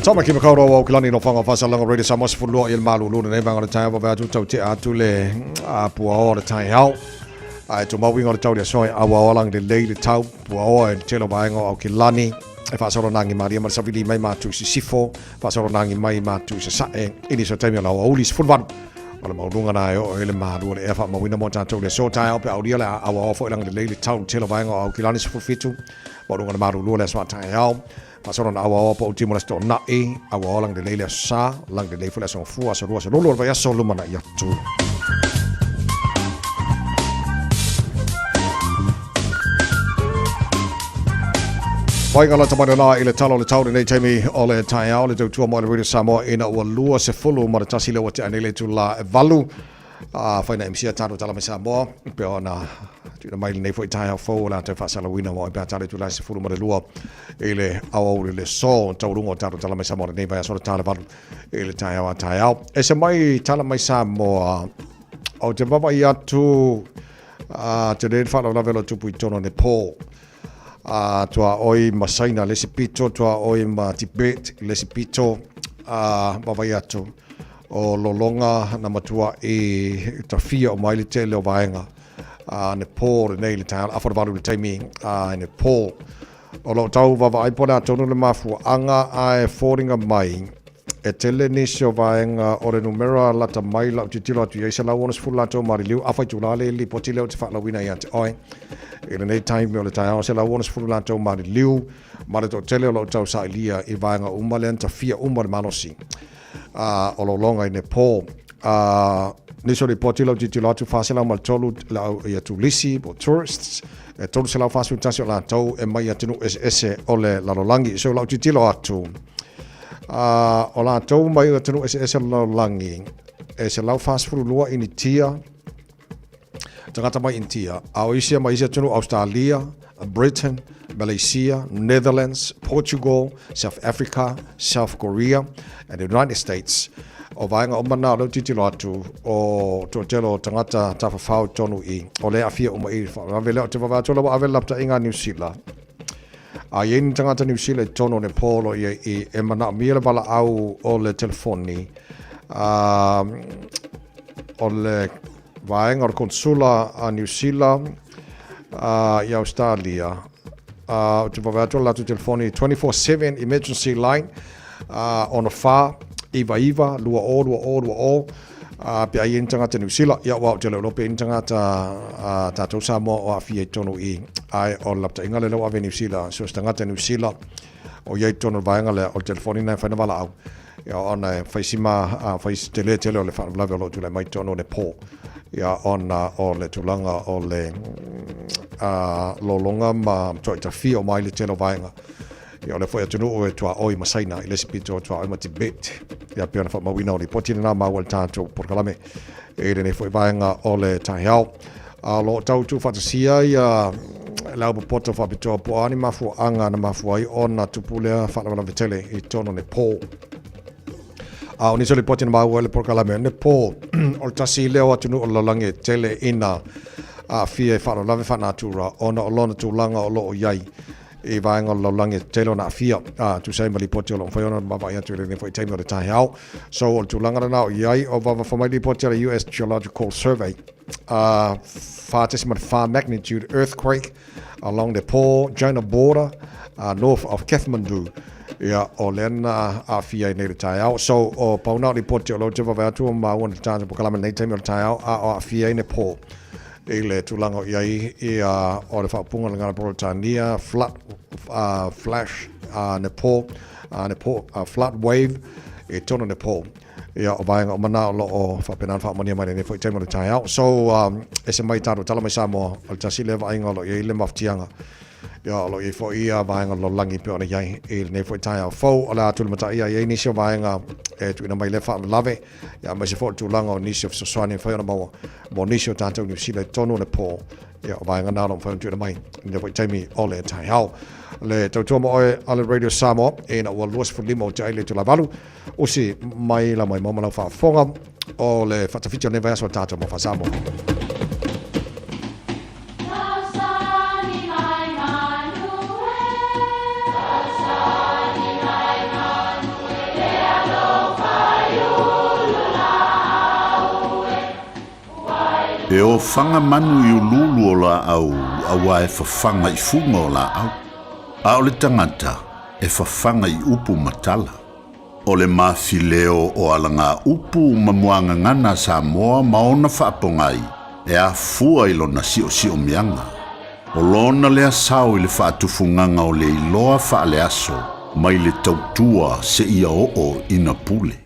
Tama ki makauro o kilani no whanga whasalanga Radio Samoa Sifurua il malu luna nei vanga le tai awa vatu tau te atu le pua o le tai hau. Ai tu mawinga le tau le soi awa o lang le lei le tau pua o e telo vaenga o kilani e whasaro nangi maria ma savili mai matu si sifo whasaro nangi mai matu si sae ini so taimi o la o uli Sifurua. Wala maurunga na e o ele malu le efa mawina mo tātou le so tai au pe auria le awa o fo ilang le lei le tau telo vaenga o kilani Sifurufitu. Maurunga na malu lua le swa tai hau. Pasoro na awa po utimo la sto na awa lang de leile sa lang de leile la so fu asa rosa lolo va yaso luma na ya tu Vai ngala tamana na ile talo le tau nei taimi ole tai au le tu mo le Radio Samoa ina o lua se fulu mo tasi le wate anele tu la valu faina imsia tano tala me Samoa pe ona tu na mai nei foi tai au fo la te fasala wina mo pe tale tu la se fulu mo le lua ele au le so taurungo taro tala mai Samoa nei vai so tala valu ele tai au e se mai tala mai Samoa o te baba ia tu te le fa la velo tu puitono ne po tua oi masaina le sipito tua oi ma Tibet le sipito baba ia tu o lolonga na matua e tafia o mai le tele o vaenga ne po nei le tai afa valu le taimi ne po o lo tau vava ai pona tonu le mafu anga ai foringa mai e tele nisi o vaenga o le numera lata mai la utitilo atu ia la wonas fu lato mariliu afa tu lale li potile o te fa la wina ia te oi e le nei time o le tai o se la wonas fu lato mariliu mare to tele o lo tau sa ilia e vaenga umalen ta fia umar manosi o lo longa i ne po niso le potile o utitilo atu fa se la mal tolu la ia tu lisi po tourists e tolu se la fa su tasio la tau e mai atinu ese o le lalolangi so la utitilo atu o la tau mai atinu ese lalolangi e se la fa su lua ini tia tangata mai intia au isia mai isia atinu Australia Britain Malaysia Netherlands Portugal South Africa South Korea and the United States o vaenga o mana lo titilo atu o to telo tangata tafafau tonu I o le afia o mai fa vele o te va tola wa avela ta inga New Zealand a yen tangata New Zealand tono ne polo I e mana mira bala au o le telefoni o le vaenga o consula a New Zealand I Australia o te va tola tu telefoni 24/7 emergency line on a far Iva, lua o, pe ai tangata New Zealand, ia wau te leo lope tangata tātou Samoa o awhia tonu I, ai o lapta inga le leo ave New Zealand, so tangata New Zealand, o iei tonu vaenga le o telefoni nai whaina wala au, ia ona whaisima, whais te leo le whanau o lo tu le mai tonu le po, ia ona o le tulanga o le lolonga ma toi ta fia o mai le telo vaenga, ia le foi atunu o tua oi masaina I le sipito tua oi ma Tibet ia pe ona fa mawina o le potina na mawal tātou porkalame e le ne foi vaenga o le taihau a lo tau tu fatasia ia lau poto fa pito po ani mafu anga na mafu ai ona tupulea fa na vetele I tono ne po a oni sole potina mawal porkalame ne po o tasi leo atunu o lalange tele ina a fie fa na fa na tura ona o lona tulanga o lo iai e vaenga lo lange telo na fia tu sai mali potio lo faiona baba ia tu le foi time o tai hau so o tu langa na iai o baba for my potio the US Geological Survey far magnitude earthquake along the Paul China border north of Kathmandu ia o lena a fia nei tai hau so o pauna li potio lo te va tu ma one time po kala nei time o tai hau a fia nei Paul ele tulanga iai ia o le whapunga ngana Britania flash Nepal flood wave e tono Nepal ia o vaenga o mana o lo o whapenan whamonia mai nei foi taimo le tai au so e se mai taro tala mai Samoa o le tasi le vaenga o lo iai le maftianga Ia lo I fo ia vaenga lo langi pe ona iai e nei fo tai au fo ala tu mata ia ia nisio vaenga e tu ina mai le fa lave ia mai se fo tu langa o nisio so swani fa ona mo nisio tanto ni sile tonu le po ia vaenga na lo fa tu ina mai nei fo tai mi ole tai hau le tau mo ala Radio Samoa e na wa luas fo limo tai le tu la balu o si mai la mai mo la fa fonga o le fatafitio ne va so tato mo fa Samoa. E o whanga manu I ululu o la au, awa e whawhanga I funga o la au. A o le tangata, e whawhanga I upu matala. O le mawhileo o alanga upu mamuanga ngana Samoa maona whaapongai, e a fua I lona si o mianga. O lona lea sao I le whaatufunganga o le iloa whaale aso, mai le tautua se ia o ina pule.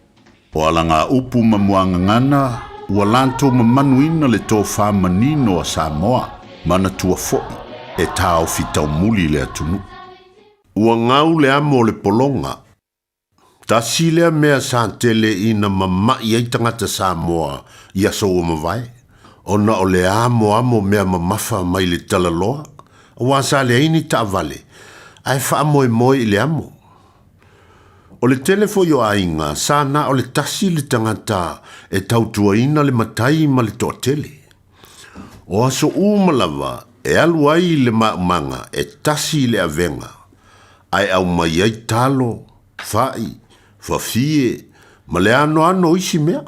O alanga upu mamuanga ngana, ua lanto mamanuina le tō whamanino a Samoa, mana tua fo'i, e tāo fitau muli le atunu. Ua ngau le amo le polonga. Tasi lea mea sāntele ina mamai ai tangata Samoa, ia so o mawai. Ona o le amo mea mamafa mai le talaloa, ua sa le aini ta vale, ai wha moe I le amo. O le telefo yo ainga, sana o le tasi le tangata e tautuaina le matai ma le toa tele. O aso umalawa e aluai le maumanga e tasi le avenga. Ai au mai ai talo, fai, fafie, ma le ano isi mea.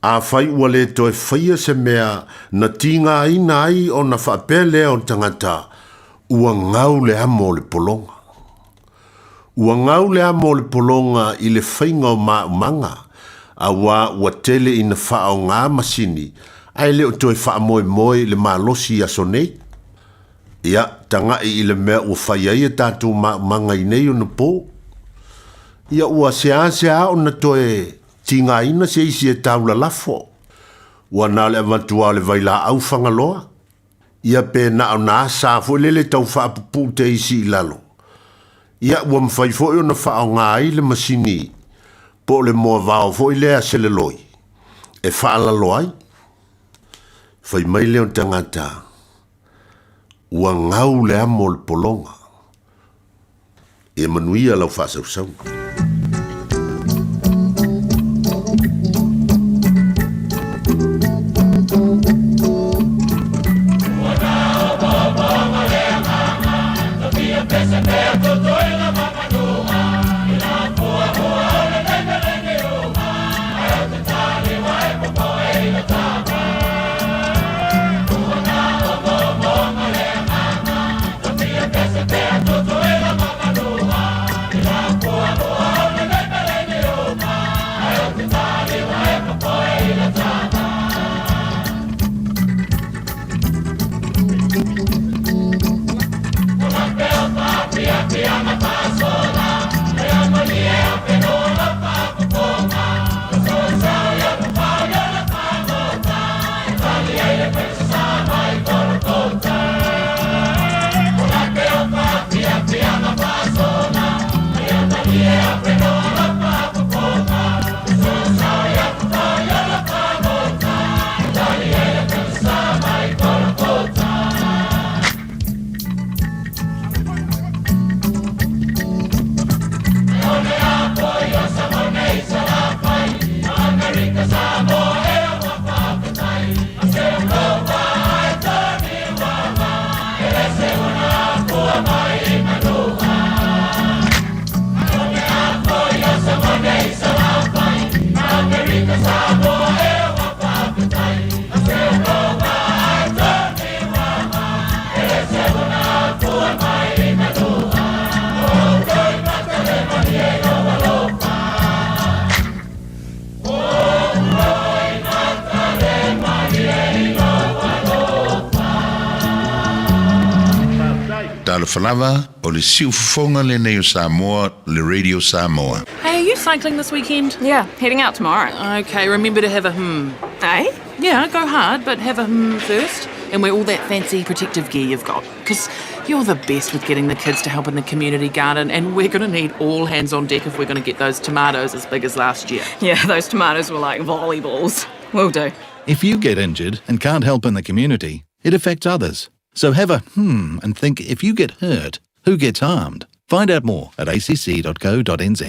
A fai ua le toe faia se mea na tinga aina ai o na whapele o tangata ua ngau le amo le polonga. Ua ngau le amo le polonga I le whainga o maumanga, a ua tele ina wha o ngā masini, ai leo toi wha moe le malosi a sonei. Ia, tanga I le mea ua whai ai a tātou maumanga I nei o na pō. Ia ua sea o na toe tinga ina se isi e taula lafo. Ua nā le avantua le vaila au whangaloa. Ia pe na o nā sāfo lele tau wha apupu te isi I lalo. Ia ua mwhai fo o na wha o ngā I le masini, po le moa vao fo I lea se le loi. E wha ala loai. Whai mai leo tangata, ua ngau le amo le polonga. E manuia lau wha sau. Falava o le siufonga le nei o Samoa, le Radio Samoa. Hey, are you cycling this weekend? Yeah, heading out tomorrow. Okay, remember to have a Eh? Yeah, go hard, but have a first. And wear all that fancy protective gear you've got. Because You're the best with getting the kids to help in the community garden, and we're going to need all hands on deck if we're going to get those tomatoes as big as last year. Yeah, those tomatoes were like volleyballs. Will do. If you get injured and can't help in the community, it affects others. So have a and think, if you get hurt, who gets harmed? Find out more at acc.co.nz.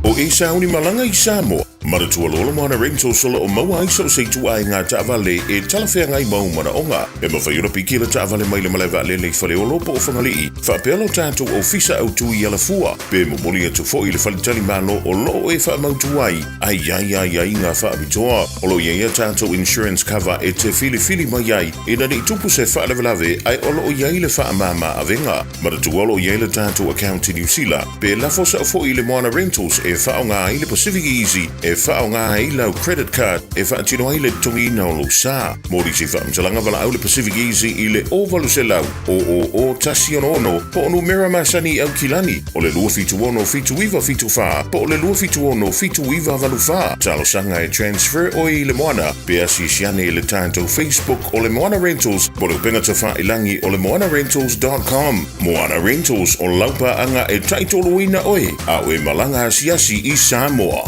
O e sauni malanga I Samoa. Maratua lola mana rento solo o maua ai so sei tu ai ngā taavale e talawhea ngai mau mana onga. E mawhaiora piki la taavale mai le malewa le le whale o lopo o whangalii. Whaapelo tātou o fisa au tui ala fua. Pe momoli atu fo I le whalitali malo o loo e whaamautu ai. Ai ngā whaabitoa. O lo ia tātou insurance cover e te fili mai ai. E nani tupu se whaalewalawe ai o loo iai le whaamama avenga. Maratua lo iai le tātou account New Zealand. Pe lafosa fo I le moana rentals e whaonga ai le Pacific Easy. E whaonga ai lau credit card e whaatino ai le tongi na o lo sa. Mori si whaamtalanga wala au le Pacific Easy I le ovalu se lau. O tasi ono po onu mera masani au kilani. O le lua fitu ono fitu iwa fitu wha. Po le lua fitu ono fitu iwa valu wha. Talo sanga e transfer o I le moana. Pe asi siane le tātou Facebook o le Moana Rentals. Po le upenga ta wha ilangi o le moanarentals.com. Moana Rentals o laupa anga e taitolo ina oe. A oe malanga asiasi I Samoa.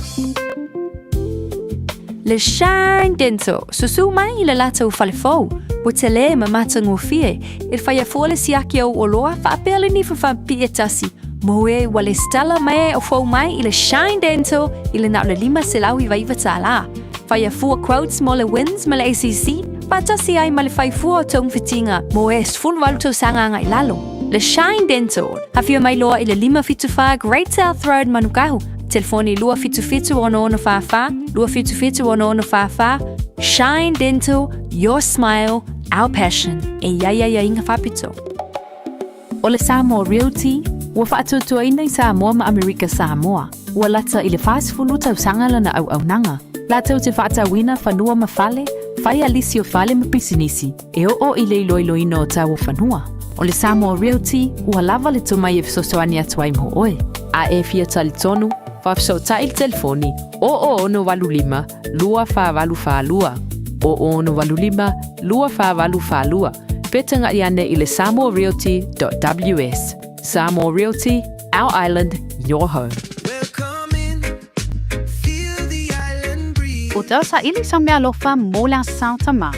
Le Shine Dental, susu mai I le latou whalefou. O te le ma matango fie, il whaia fōle siaki au o loa, whaapele ni whawhampi e tasi. Moe wale stala mai o fōu mai I le Shine Dental, I le nau le 5 selau I waiva tāla. Whaia fua quotes mo le wins ma le ACC, patasi ai ma le whai fua o tong fitinga, moe sfun waluto sanga ngai lalo. Le Shine Dental, hawhia mai loa I le 5 Great South Road Manukahu, telefoni 255 255 Shine Dental, your smile, our passion. E ia inga whapito. O le Samoa Realty, ua whaatutua I Samoa ma Amerika Samoa. Ua lata I le whaasifulu tausanga lana au nanga. Latau te whaatawina whanua ma whale, whai alisi o whale ma pisinisi. E o I le iloiloina o tau o whanua. O le Samoa Realty, ua lava le tumai e fisosoani atuai mo oe. A e fia tali tonu, whafsota I le telefoni, o no walulima, lua whawalufalua. O no walulima, lua whawalufalua. Petanga iane I le samoarealty.ws. Samoa Realty, our island, your home. O tau sa ili sa mea lofa mola Santa Ma.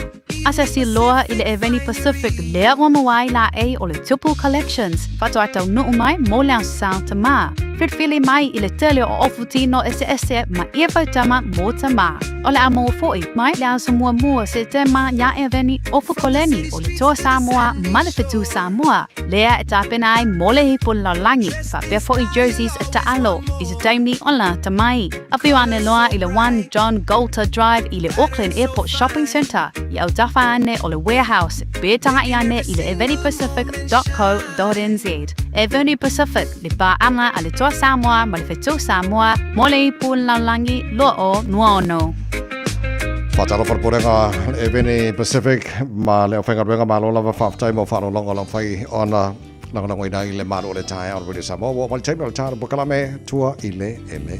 Asa si loa I le Eveni Pacific lea o mawai la e o le Tupu Collections. Fato atau nuu mai mola Santa Ma. Whitwhili mai I le tele o ofutino ese ma ia fautama mo tama. O le amo foi mai le aso mua se tema nya Eveni ofu koleni o le toa Samoa ma le fitu Samoa. Lea e tapena ai mole hipun laulangi. Fa pia foi jerseys e taalo. I se taimni o la tamai. Afiwane loa I le 1 John Golter Drive I le Auckland Airport Shopping Centre. I au tafa ane o le warehouse. Betanga I ane I le evenipacific.co.nz. Eveni Pacific le pa anga a le toa Samoa ma le fitu Samoa mole hipun laulangi lo'o nuono. Whatalo wharaporenga Eveni Pacific ma leo whengaruenga ma lola wa whaftai mo whano longa long whai ona langanangoi na I le maro o le tae au Radio Samoa wa wali taimina le tāra pokalame tua I le ele.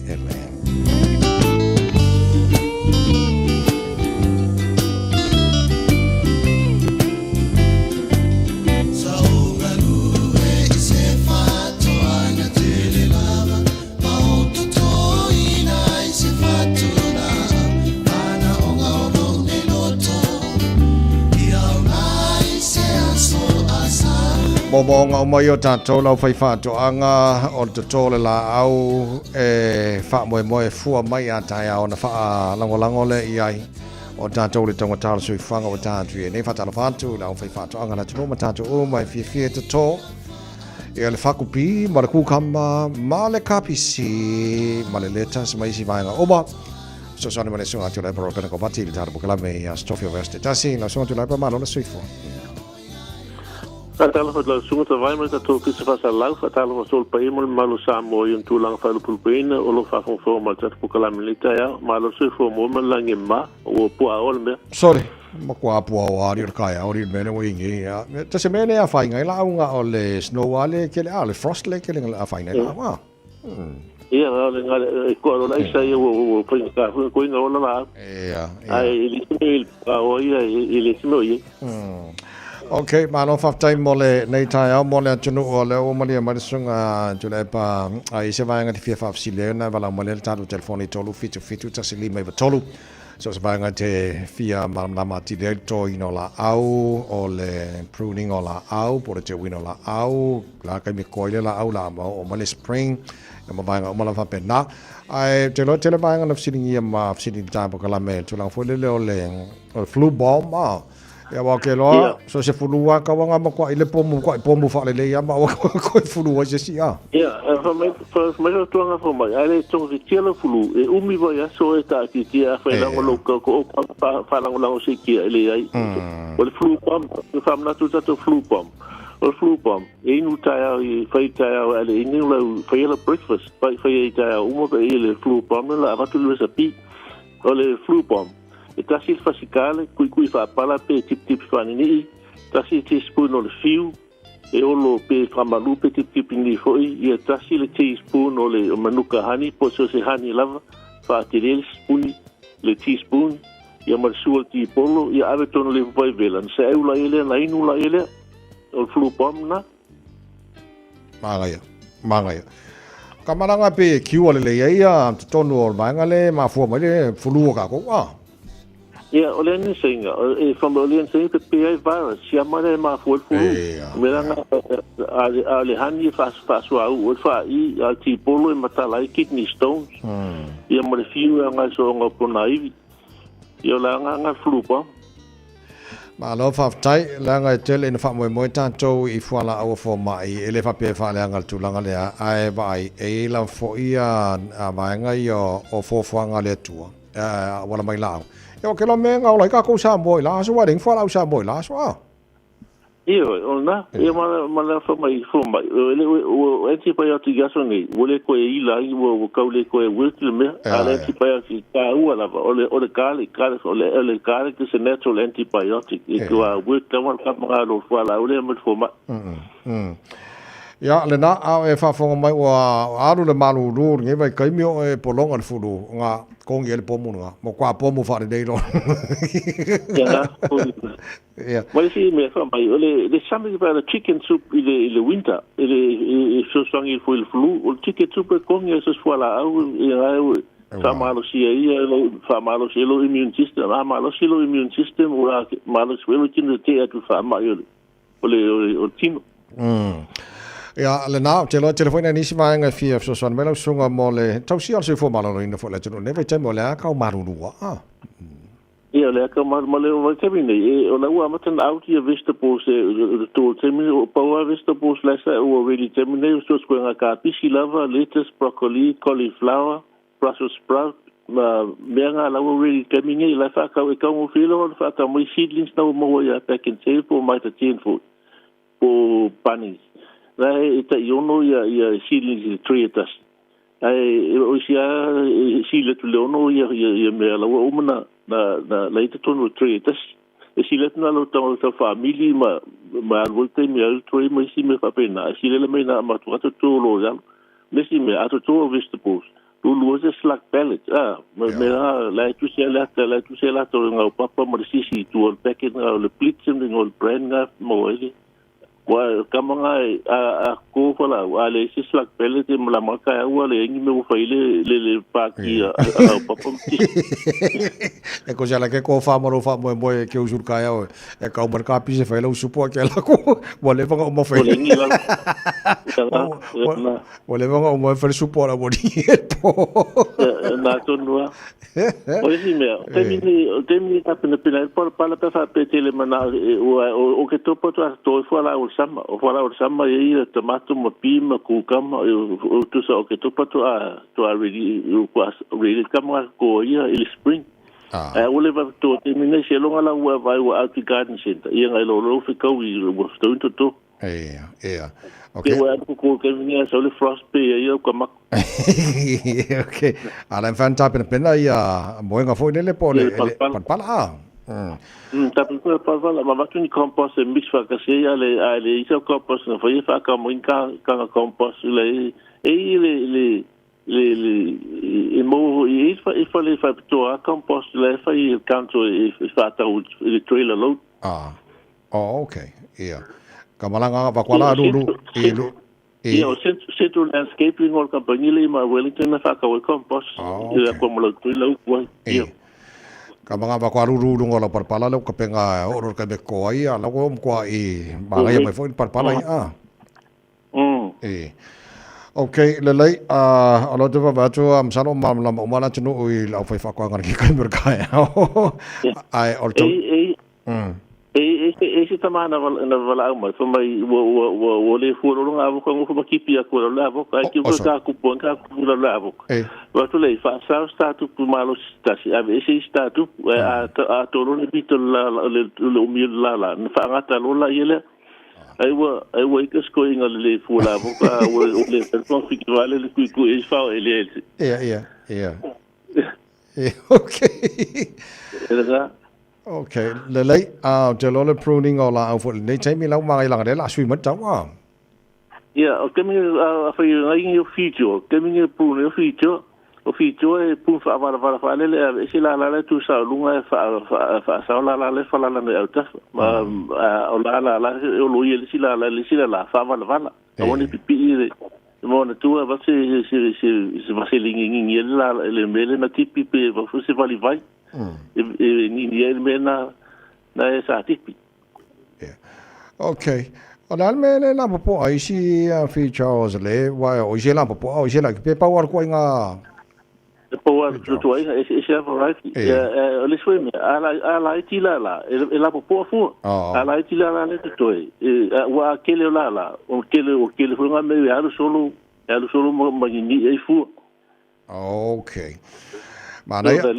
Momonga o mai o tātou lau whai whātoanga o te tōle la au e wha fua mai a tai au na wha lango le I ai o tātou le tonga tāla sui whanga o tātou e nei whatala whātu lau whai whātoanga na tino ma tātou o mai fia te tō e le whakupi ma le kūkama ma le kapisi ma le leta sa mai si vaenga oma so sani ma le sunga atu lai paro pena ko pati le tāra bukalame a Stofio Veste tasi la sunga atu lai pa ma lona sui fua Fatalo fa la sunga ta vai ma ta to ki se fa lau fatalo fa sol pai mo malo Samoa I tu lang fa lu pulpeina o lo fa fo ma ta po kala milita ya malo se fo mo langi ma o po a ol me sorry ma kwa po a ari kai a ori mene wingi ya ta se mene a fa ngai la unga o le snow ale ke le frost le ke le a fa ngai la wa ia le ngale ko lo lai sai o po ka ko nga la ia ai li o ia ili simo ia Okay, malo whaftai mole nei tai au mole atunu o leo o malia marisunga tule pa ai se vai ngati fia whafsile na wala mole tatu telefoni tolu fitu tasili mai tolu so se vai ngati fia malama ti to ino la au o le pruning o la au por te wino la au la kai me koile la au la o mole spring e ma vai nga o mala fa pena ai te vai nga fsilingi ma fsilingi ta po kala me tulang fo le le flu bomb ya wa ke lo so se fulua ka wa ma ko ile pomu fa le ya ma ko fulua se si ya fa me to nga fo ma ale to se tiela fulu e umi va ya so eta ki tia fa la lo ko fa la se ki ile ai o le flu pom fa na tu to flu pom o flu pom e nu ta ya fa ta ya ale ni lo fa ya breakfast fa ta ya umo be ile flu pom la va tu le sapi o le flu pom e tasi fasikale kui fa pala pe tip fanini tasi teaspoon o le fiu e olo pe framalu pe tip ni foi e tasi le teaspoon o le manuka hani po so se hani lava fa tirel spoon le teaspoon e mar suol ti polo e ave tono le vai velan se eu la ele na inu la ele o flu pom na mangaya kamaranga pe kiu le ia tono o mangale ma fu ma le flu ka ko Yeah, ole ni singa from ole ni singa pe virus sia mare ma fu meranga ale hani fas wa u fa I ti polo e mata lai kidney stones ia mare fiu nga so nga ponai ia la nga flu pa ma lo fa tai la nga tel in fa mo tanto I fu ala o fo mai ele fa pe fa la nga tu la nga le ai vai e la fo ia va nga io o fo nga le tu wala mai la yo ke lo me ngau lai ka ko sa moi la so wa ding fa la sa moi la so io ona io ma la fa mai o antibiotic gasoni wole ko I la I wo ka le ko wil me ala antibiotic ka u ala o le kale que se natural antibiotic e ko wo ka ma ka ma lo fa la o le mo fo ma ya le na a e fa fo mai wa aru le malu ru nge vai kai mio e polong al fulu nga kong ele pomu nga mo kwa pomu fa de lo ya mai si me fa mai ole the something about the chicken soup in the winter ele so strong il fo il flu o chicken soup kong e so swala au fa malo si ia fa malo si lo immune system malo si lo immune system o malo si lo kin te atu fa mai ole o tino ya le na telefone ni si vai nga fia so son melo sunga mole tau si al se fo malo ina fo la tino ne ve temo le ka maruru ia le ka mole o ke bine e o la ua matan out ia vegetables to temi o power vegetables la sa o really termine so ko nga ka pisi lava lettuce broccoli cauliflower brussels sprout menga la o really termine la fa ka mo filo fa ka mo seedlings na mo ia back in sale for my teen food o panis Lai ita iono ia seedlings tree tas. Ai o sia sile tu leono ia me la o mana na lai te tono tree tas. E sile na lo ta family ma volte me al tree ma si me fa pena. Sile le me na ma tu to lo ya. Me si me ato to vegetables. Tu lo se slack pellet. Me la tu se la to nga papa ma si tu on packet nga le plits and ngol brand nga mo ile. Wa kamanga a ko fala wale si slack pellet la maka wale ngi me fa ile le paki papa e ko jala ke ko fa mo ke usur ka ya e ka umar ka pi se fa lo supo ke la ko wale va mo fa wale va mo fa supo la bodi na to no o si me temi ta pena por pala pa pe tele mana o ke to poto to fala o sama e tomato ma pima kukama o tu sa o ke to pato to already really kama ko ia il spring ole va to termine se longa la wa vai wa out garden center ia ngai lo fi ko I wo sto to okay wa ko ke ni so le frost pe ia kama okay ala infanta pena ia moenga foi le pole pala ta per parla ma va tu ni compost e mix fa che ale isa compost no foi fa ka mo ka compost le mo e fa le fa to a compost le fa il canto e fa ta il trailer load okay. Ia. Kamalanga vakwala ruru ilu. Ia Central Landscaping or company le ma Wellington na whakawai compost. Ia ko malau tui lau kuai. Ia. Kamanga vakwaruru ngola parpala lau kapenga oro ka beko ia lau kwa I mga mai foi parpala ia. Okay, lelai alo tu va tu am sano mam lam umana tunu ui lau fai fakwa ngan ki kai berkai. Ai orto. Se tamana na vala uma so mai wo le furo nga vo ko ko kipi ko la vo ka ki vo ka ku pon ka ku la vo. Va tu le fa sa statu pu malo stasi ave ese statu a toro ni bito la le umi la fa ngata lo la yele. Ai wo ikas ko inga le fu la vo ka wo le person fi vale le ku e fa ele. Yeah. Okay. Okay, lelai te lole pruning ola au fo nei taimi lau mai langa de la sui mat tawa. Yeah, kemi fa ngai o feature, kemi pruning feature. O feature e pun fa va le e la tu sa lunga fa sa la le fa la me auta. Ma o la o lo ye la fa va. Oni pipi Mona tua va se va se lingi la le mele na tipi pe va se va li vai. Ni mena na esa tipi. Okay. Ona mele la popo ai si features le wa o je la popo o je la pe power ko nga. Power tu ai e variety. Le swim ala iti la la popo fu. Ala iti la le toi. Wa kele la o kele fu nga me ya solo ma ni e fu. Okay. Mana the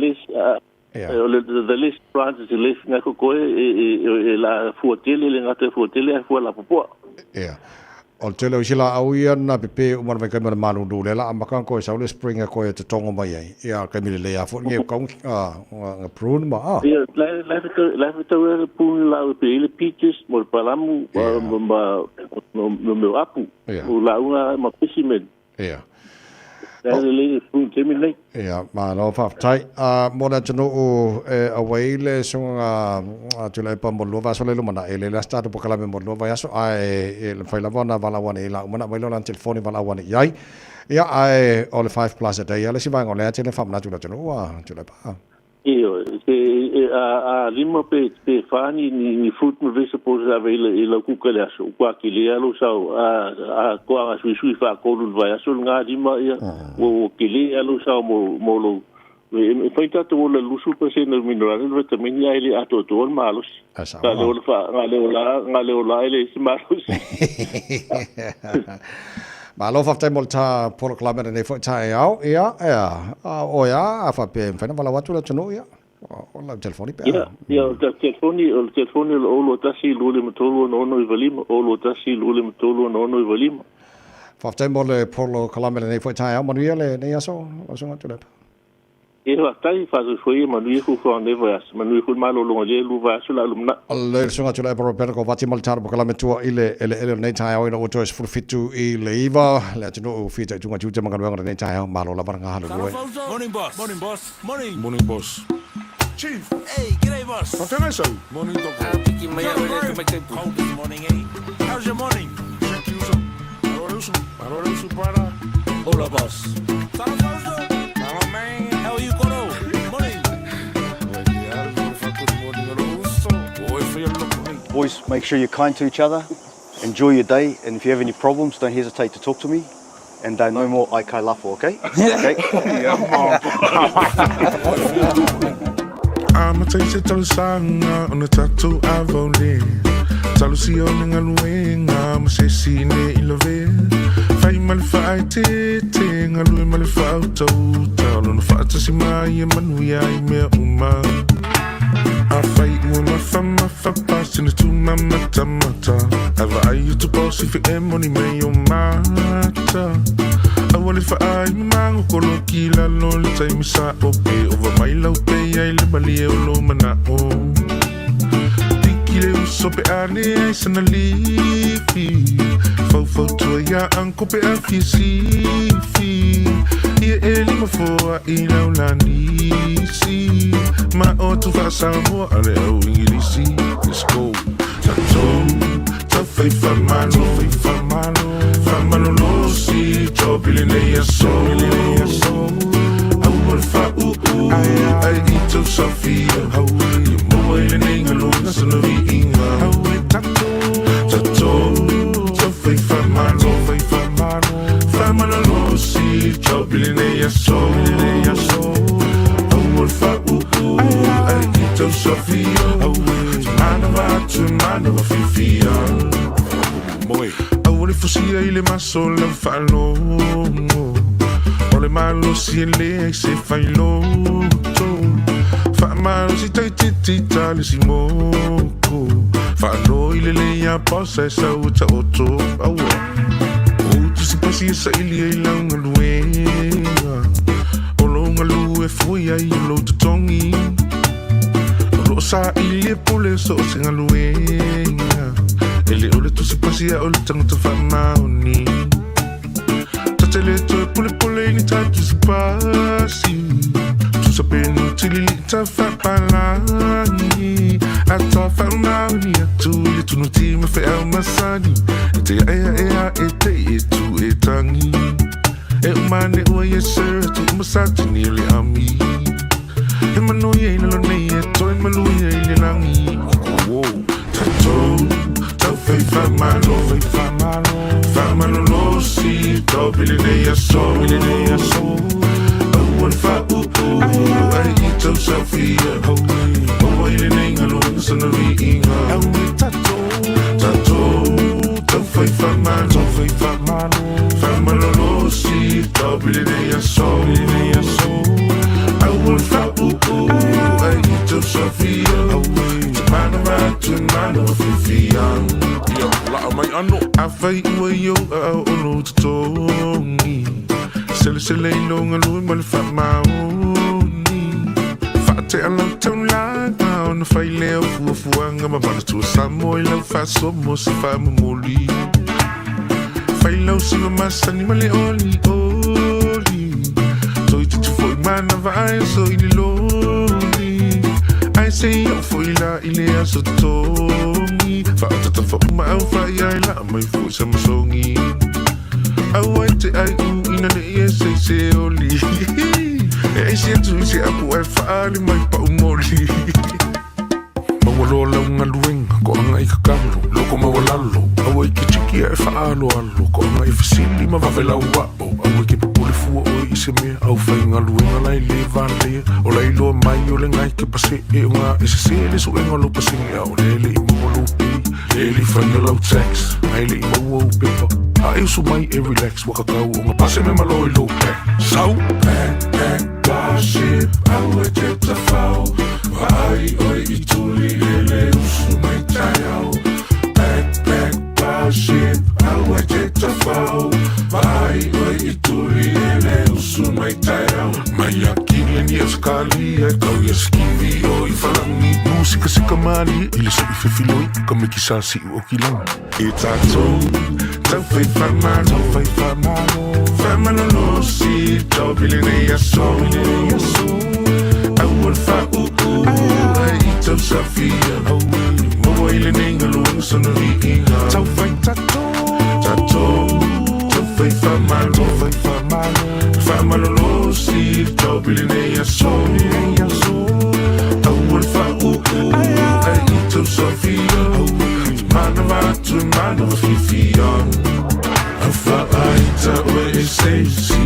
list branches the list nga ko la fuatele le ngate fuatele fu la popo. Yeah. O tele o sila au ia na pepe umar mai kamera manu du le la amakan ko sa le spring ko te tongo mai ai. Ia kamile le ya fu nge kong nga prune ma. Ia la to pun la pe le peaches mo palamu no me apu. O la una ma pisimen. Ia. Yeah, ma no fa tai mo na tino o away le songa tula pa mo lova so le lumana ele la start po kala me mo lova ya so ai le faila wana vala wana ila mana mai lona telefoni vala wana yai ya ai all 5 plus a day ya le si va ngole tele fam na tula tino wa tula pa io lima pe fani ni food me vese po sa vele ila ku kala so kwa ki le alo sa ko a sui fa ko lu va so nga lima ia o ki le alo sa mo lo e foi tanto o lu su pe se no mineral no tamén ia ele ato to malos ka le fa nga le ola ele si malos ma lo fa temol ta por club ne fo ta ya o ya fa pe fa na vala watu la tno ya o la telefoni pe ya telefoni o lo tasi lo le mtolo no I valima o lo tasi lo le mtolo no I valima fa temol por lo club ne fo ta ya mo le ne ya so ngatu le e va tai fa so foi manu ku ko ne va manu ku malo lo le lu va so la lumna le so ngatu le por ko vati mal tar ko la metua ile ne ta ya o to es fu fitu I leiva le tino fita tu ngatu jama kan ne ta ya malo la baranga halu Morning boss Chief hey g'day boss what can I say morning doctor morning how's your morning check you some Alonso para hola boss Boys, make sure you're kind to each other, enjoy your day, and if you have any problems, don't hesitate to talk to me. And no more ai kai lafo, okay? Okay? I'ma taste it to sanga on the tattoo I've only. Talusi on the wing, I'ma say see ne ilove. Fai mal fai te ngalu mal fai to talon fa to si mai manu ya me uma. I fight with my passing it to my mata. Have I used to boss if you money may your matter. I want if I mango colokila no time sa ope over my love pay I live lo mana o. Tikile sope ane I sana lifi. Fo to ya anko pe afisi. Ia eli mafua ila ulani si. Ma o tu fa samo ale au ingilisi. Let's go. Tatou, tawhai whamalo, whamalo losi, tōpili nei aso, au mole whau, ai i tau sawhia, i mua i le nei ngalunga sana vi inga, tatou, tawhai whamalo, whamalo losi, tōpili nei aso, au mole whau, ai i tau sawhia, Mana wa fifia Moi Au le fusia i le maso la falo O le malo si e le ai se failo Fa malo si tai titi tali si moko Falo i le leia posa e sa uta oto Aua Utu si pasi e sa ili e launga luenga O longa lu e fui ai lo tutongi Sa ilie pole so singa luenga Ele ole tu si pasia ole tango ta whamaoni Tatele to pole ni tatu si pasi Tu sa penu tili ta whapalangi A ta whamaoni a tu le tunu tima whi au masani E te ea e te e tu e tangi E umane ua yesera tu masati ni le ami E manu ye na lo nei e toi malu ye le langi Tatou, tau whai whamalo losi Tau pili nei aso, au an whau ai i tau sawhia Maua i le nei ngalunga sana vi inga Tatou, tau whai whamalo losi Tau pili nei aso, au an whau ai i tau sawhia Mana wa fifia Ia, laa mai ano A whai ua iau a ono tutongi Sele ilonga lui ma le whamaoni Whaate alau tau langa O na whai leo fuafuanga Ma mana tua samo i lau whasomo sa whamamoli Whai lau singa masani ma le oli Toi tutu foi mana vai so i le loni Ai se iau foi la i le aso tongi Whaatata whauma au whai ai la mai foi sa masongi Au ai te ai u ina ne ia se oli E ai se atu i se apu ai whaali mai pa umoli Mawalo lau ngaluenga ko anga i kakalo Loko mawalalo Au ai ke chiki ai whaalo alo Ko anga i fasili ma wawela uapo Au ai ke papule fua oi i se mea Au whai ngaluenga lai le vale O lai loa mai o le ngai ke pase e o ngā E se le so enga lo pasinga O le i mawalo pei Le whai lau tax Mai le i maua u pepa A e usu mai e relax Waka kau o ngā pase me malo i lo pack Sau Pack, ship Au e te tawhau Vai oi i tuli le usu mai tai au Back, ship Au e te tawhau Vai oi i tuli le usu mai tai au Mai a kile ni a skali E kau i a skivi o i whalangi Musika sika mali I le so i whiwhiloi Ka me ki sasi u o ki langi E tātou Tau whai whamalo Whamalo losi Tau pili nei aso Au an whau ai i tau sawhia Maua i le nei ngalunga sana vi inga Tau whai tatou Tau whai whamalo Whamalo losi Tau pili nei aso Au an whau ai i tau sawhia Mana wa fifia A whaaita oe e seisi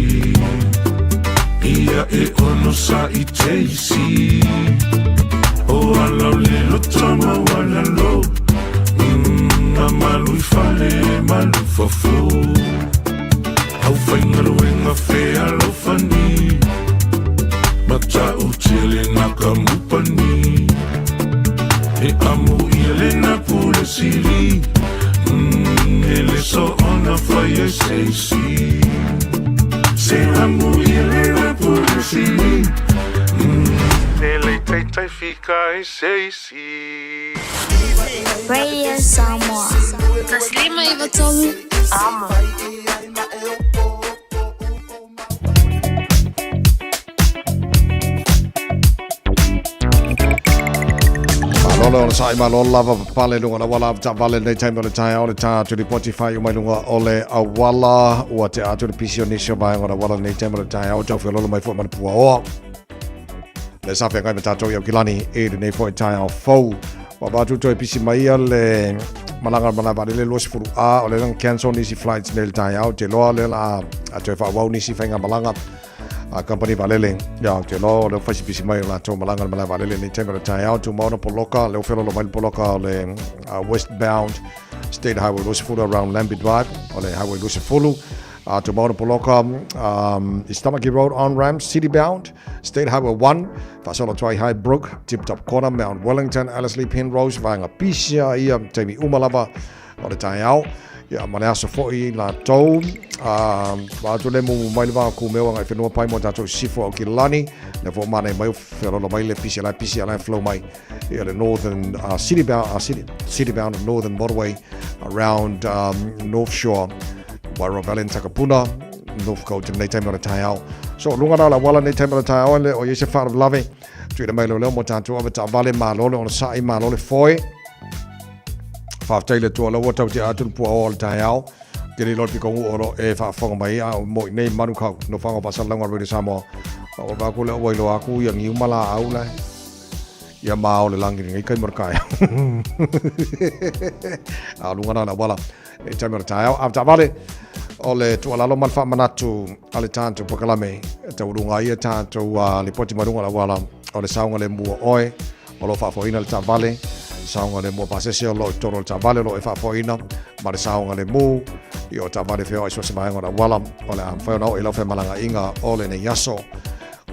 Ia e ono sa i teisi O alau lilo tama wala lo A malu I fale malu fafo Au whaingaru e ngā whea lo whani Mata utile naka mupani E amu ia le na pule siri Ele so ona whai e seisi Se amu ia le na pule siri Ele teitai fika e seisi Radio Samoa Taslima Ivatolu Amo lolo ona sai malo lava pale lunga na wala ta vale nei time ona tai ona ta to the Spotify o mai lunga ole a wala o te atu pisio nisho mai ona wala nei time ona tai o tau lolo mai fo man pua o le sa fe ngai mata to yo kilani e nei fo tai o fo wa ba tu to pisi mai le malanga mana ba le lo sifuru a ole lang cancel nisi flights nei tai o te lo le la a to fa wa nisi fenga malanga a company valele ya te lo le fasi pisi mai la to malanga mala valele ni temera tai out to mono poloka le ofelo lo mai poloka le westbound state highway Lusifulu around Lambi Drive or the highway Lusifulu to mono poloka Istamaki Road on ramp city bound state highway 1 fasolo twai high brook tip top corner Mount Wellington Ellerslie Penrose vanga pisia ia temi umalava o le tai out ya mana so foi la to va to le mo mai va ku me wa fenua pai mo tato sifo o kilani le vo mana mai fero lo mai le pisia la flow mai ya the northern city bound northern motorway around North Shore Warravale Takapuna North Coast nei time o tai au so lunga la wala nei time o tai au le o yese far love tu le mai lo mo tato o ta vale ma lo on sai ma lo le foi fa taile to lo wata te atun pu all tai au ke le lo piko oro e fa fonga mai a mo nei manu ka no fanga pasal langa re samo o ba ku le o lo aku yang yu mala au la ya ma o le langi ngai kai morkai a lunga na wala e tamer tai au after vale o le tu ala lo mal fa manatu ale tanto pokalame te urunga ia tanto le poti marunga la wala o le saunga le mua oe o lo fa foina le tavale saunga le mo pasesio lo toro tavale lo e fa foina ma le saunga le mu io tavale feo ai so se mai ngora wala o le am fa no e lo fe malanga inga o le ne yaso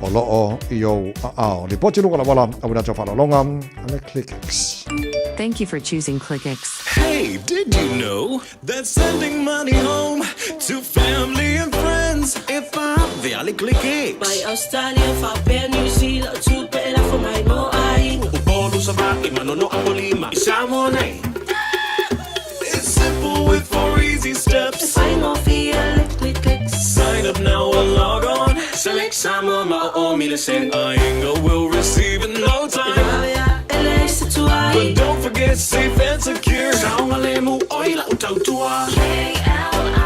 o lo o io a le poti lunga la wala o na to fa longa ale ClickX. Thank you for choosing ClickX. Hey, did you know that sending money home to family and friends is via ClickX? By Australia, for New Zealand, to pay for my no eye. Ubolu sabaki manono apolima isamo nei. It's simple with 4 easy steps. Sign off via ClickX. Sign up now or log on. Select Samo Mao Miliseng Ainga will receive in no time. But don't forget safe and secure. Saungalemu oila utautua. ClickX.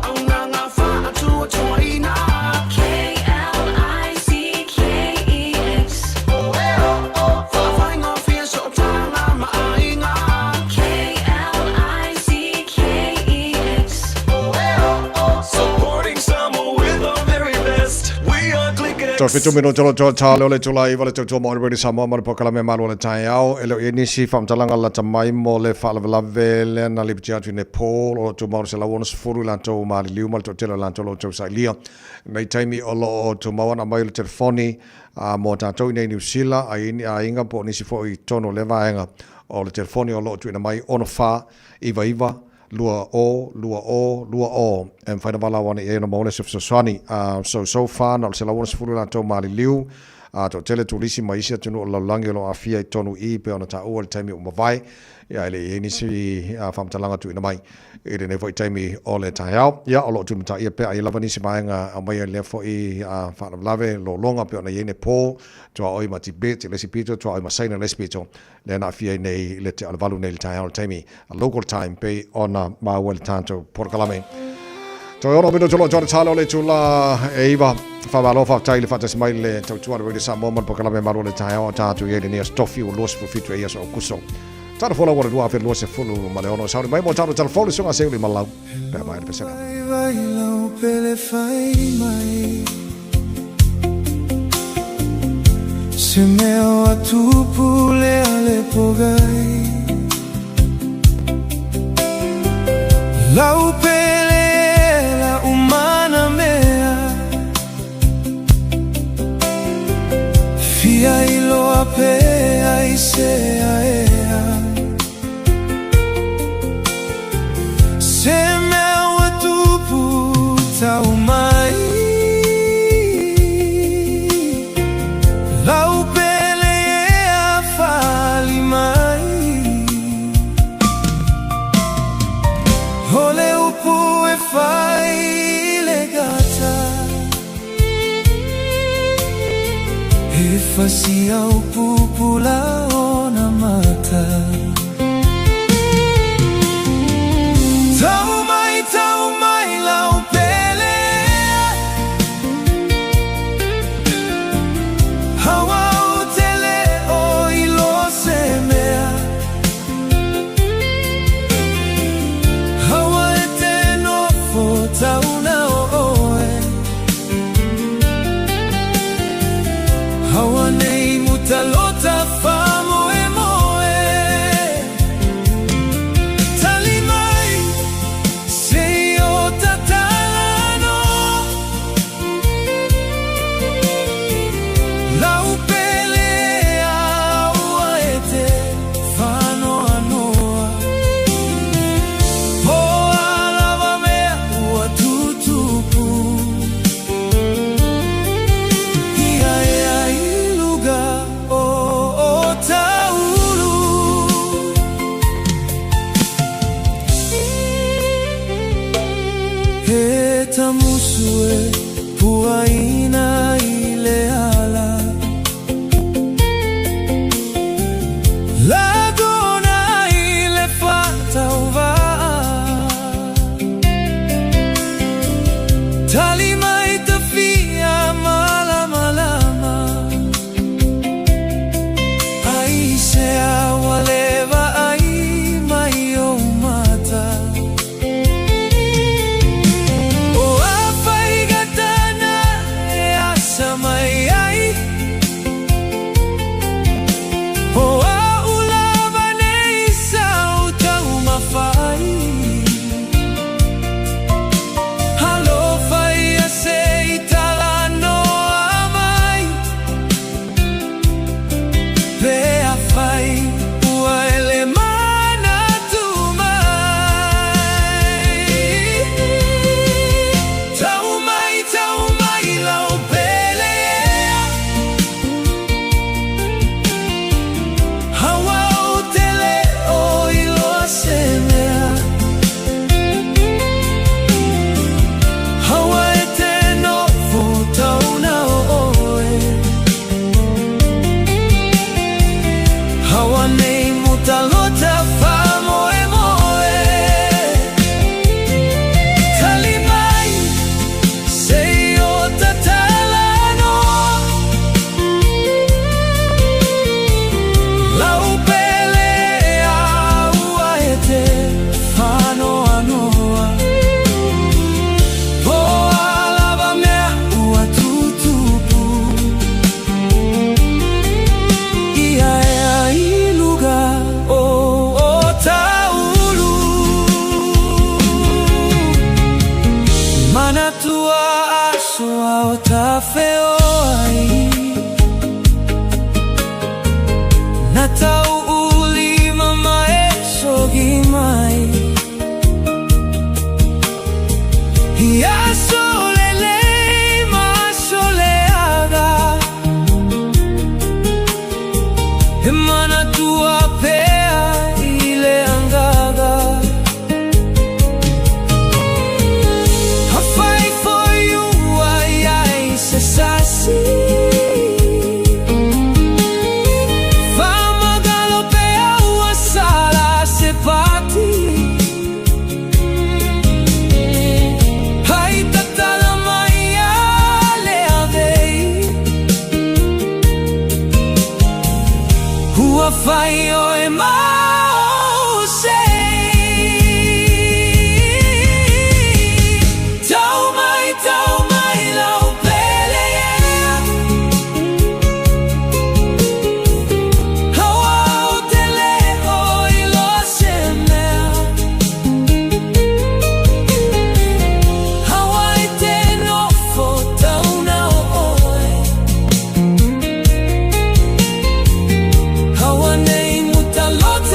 Aunanga fa atua tuaina. ClickX. Fafang off here so tanga mainga. ClickX. Supporting Samo with our very best. We are ClickX. So fitu mino tolo talo le tulai vale tu mo re samo mo pokala me malo le tai au ele inisi fam talanga la tamai mo le fa la vele na liptia tu Nepal o tu mo se la wona furu la to ma liu mal to telo la tolo to salia nei taimi o lo to mo na mai le telefoni mo ta to nei New Zealand a inga po nisi fo I tono le vaenga o le telefoni o lo tu na mai ono fa iva lua o en faina wala wana e no mole sef swani so far no se la wona fulu la to mali liu to tele tulisi maisha tunu la lange lo afia tonu I pe ona ta o time o mavai ya ile ni si fam talanga tu ina mai e ne foi time o le taiao ya o lo tu mata ia pe ai lava ni si mai nga mai le foi fa lave lo longa pe ona yene po to oi mati bet le si pito to oi masaina le spito le na afia nei le te al valu nei taiao time a local time pe ona ma wel tanto por kalame to ora bino tolo tolo talo le tula eiva fa valo fa taile fa tasmai le to tuar re sa mo por kalame ma le taiao ta tu yene ni stofi o los fu fitu ia so kuso Tara fola wara dua fe lose fulu male ono sauri mai mo tara tara folu sunga seuli malau pe mai pe sena vai lau pele fai mai se meo atu pule ale pogai lau pele la umana mea fia ilo ape ai se ae tau mai lau pele a fali mai ole upu e fai le gata Fasi au pupula ona mata Tau mai lau pele Hawa utele o ilo semea Hawa eteno fo tau na oe Hawa nei mutalota fa moe moe Talimai sei o tatalano Lau pele aua ete fano anoa Po alava mea ua tutupu Ia ea iluga o tauru He tamusue puaina ile ala Lagona ile fatauva Talimai tafia malama Aisea waleva ai mai o mata O afai gatana e asa mai ai O a ulava nei sau tau mafai Halo fai a sei talano amai Pea fai ua ele mana tu mai Tau mai lau pele Hawa utele o ilo semea Hawa eteno fo tau na oe Hawa nei mutalota fa moe moe Talimai sei o tatalano Lau pele aua ete fano anoa Po alava mea ua tutupu Ia ea iluga o taulu Mana tua asoa o tafeo ai Na tau ulima mae sogi mai Ia solele ma soleaga E mana tua pea ile angaga I fight for you, ai se sasi Fama galopea ua sala se pati Hai tatala mai ale avei Ua fai o e mau sei Tau mai lau pele Hawa utele o ilo semea Hawa eteno fo tau na oe Hawa nei mutalota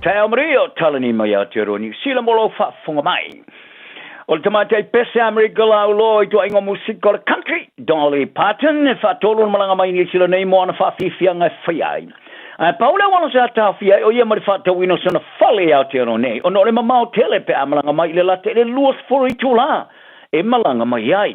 Tau Mario talani mai atero New Zealand molo fa funga mai. O te mate pese America lau loi tu aingo musika o country. Dolly Parton fa tolu malanga mai New Zealand nei mo ana fa fifianga fiai. Paula wala sa ta fiai o ia mari fa ta wino sona fale atero nei. O no le mamau tele pe amalanga mai le la tele luos for itula. E malanga mai ai.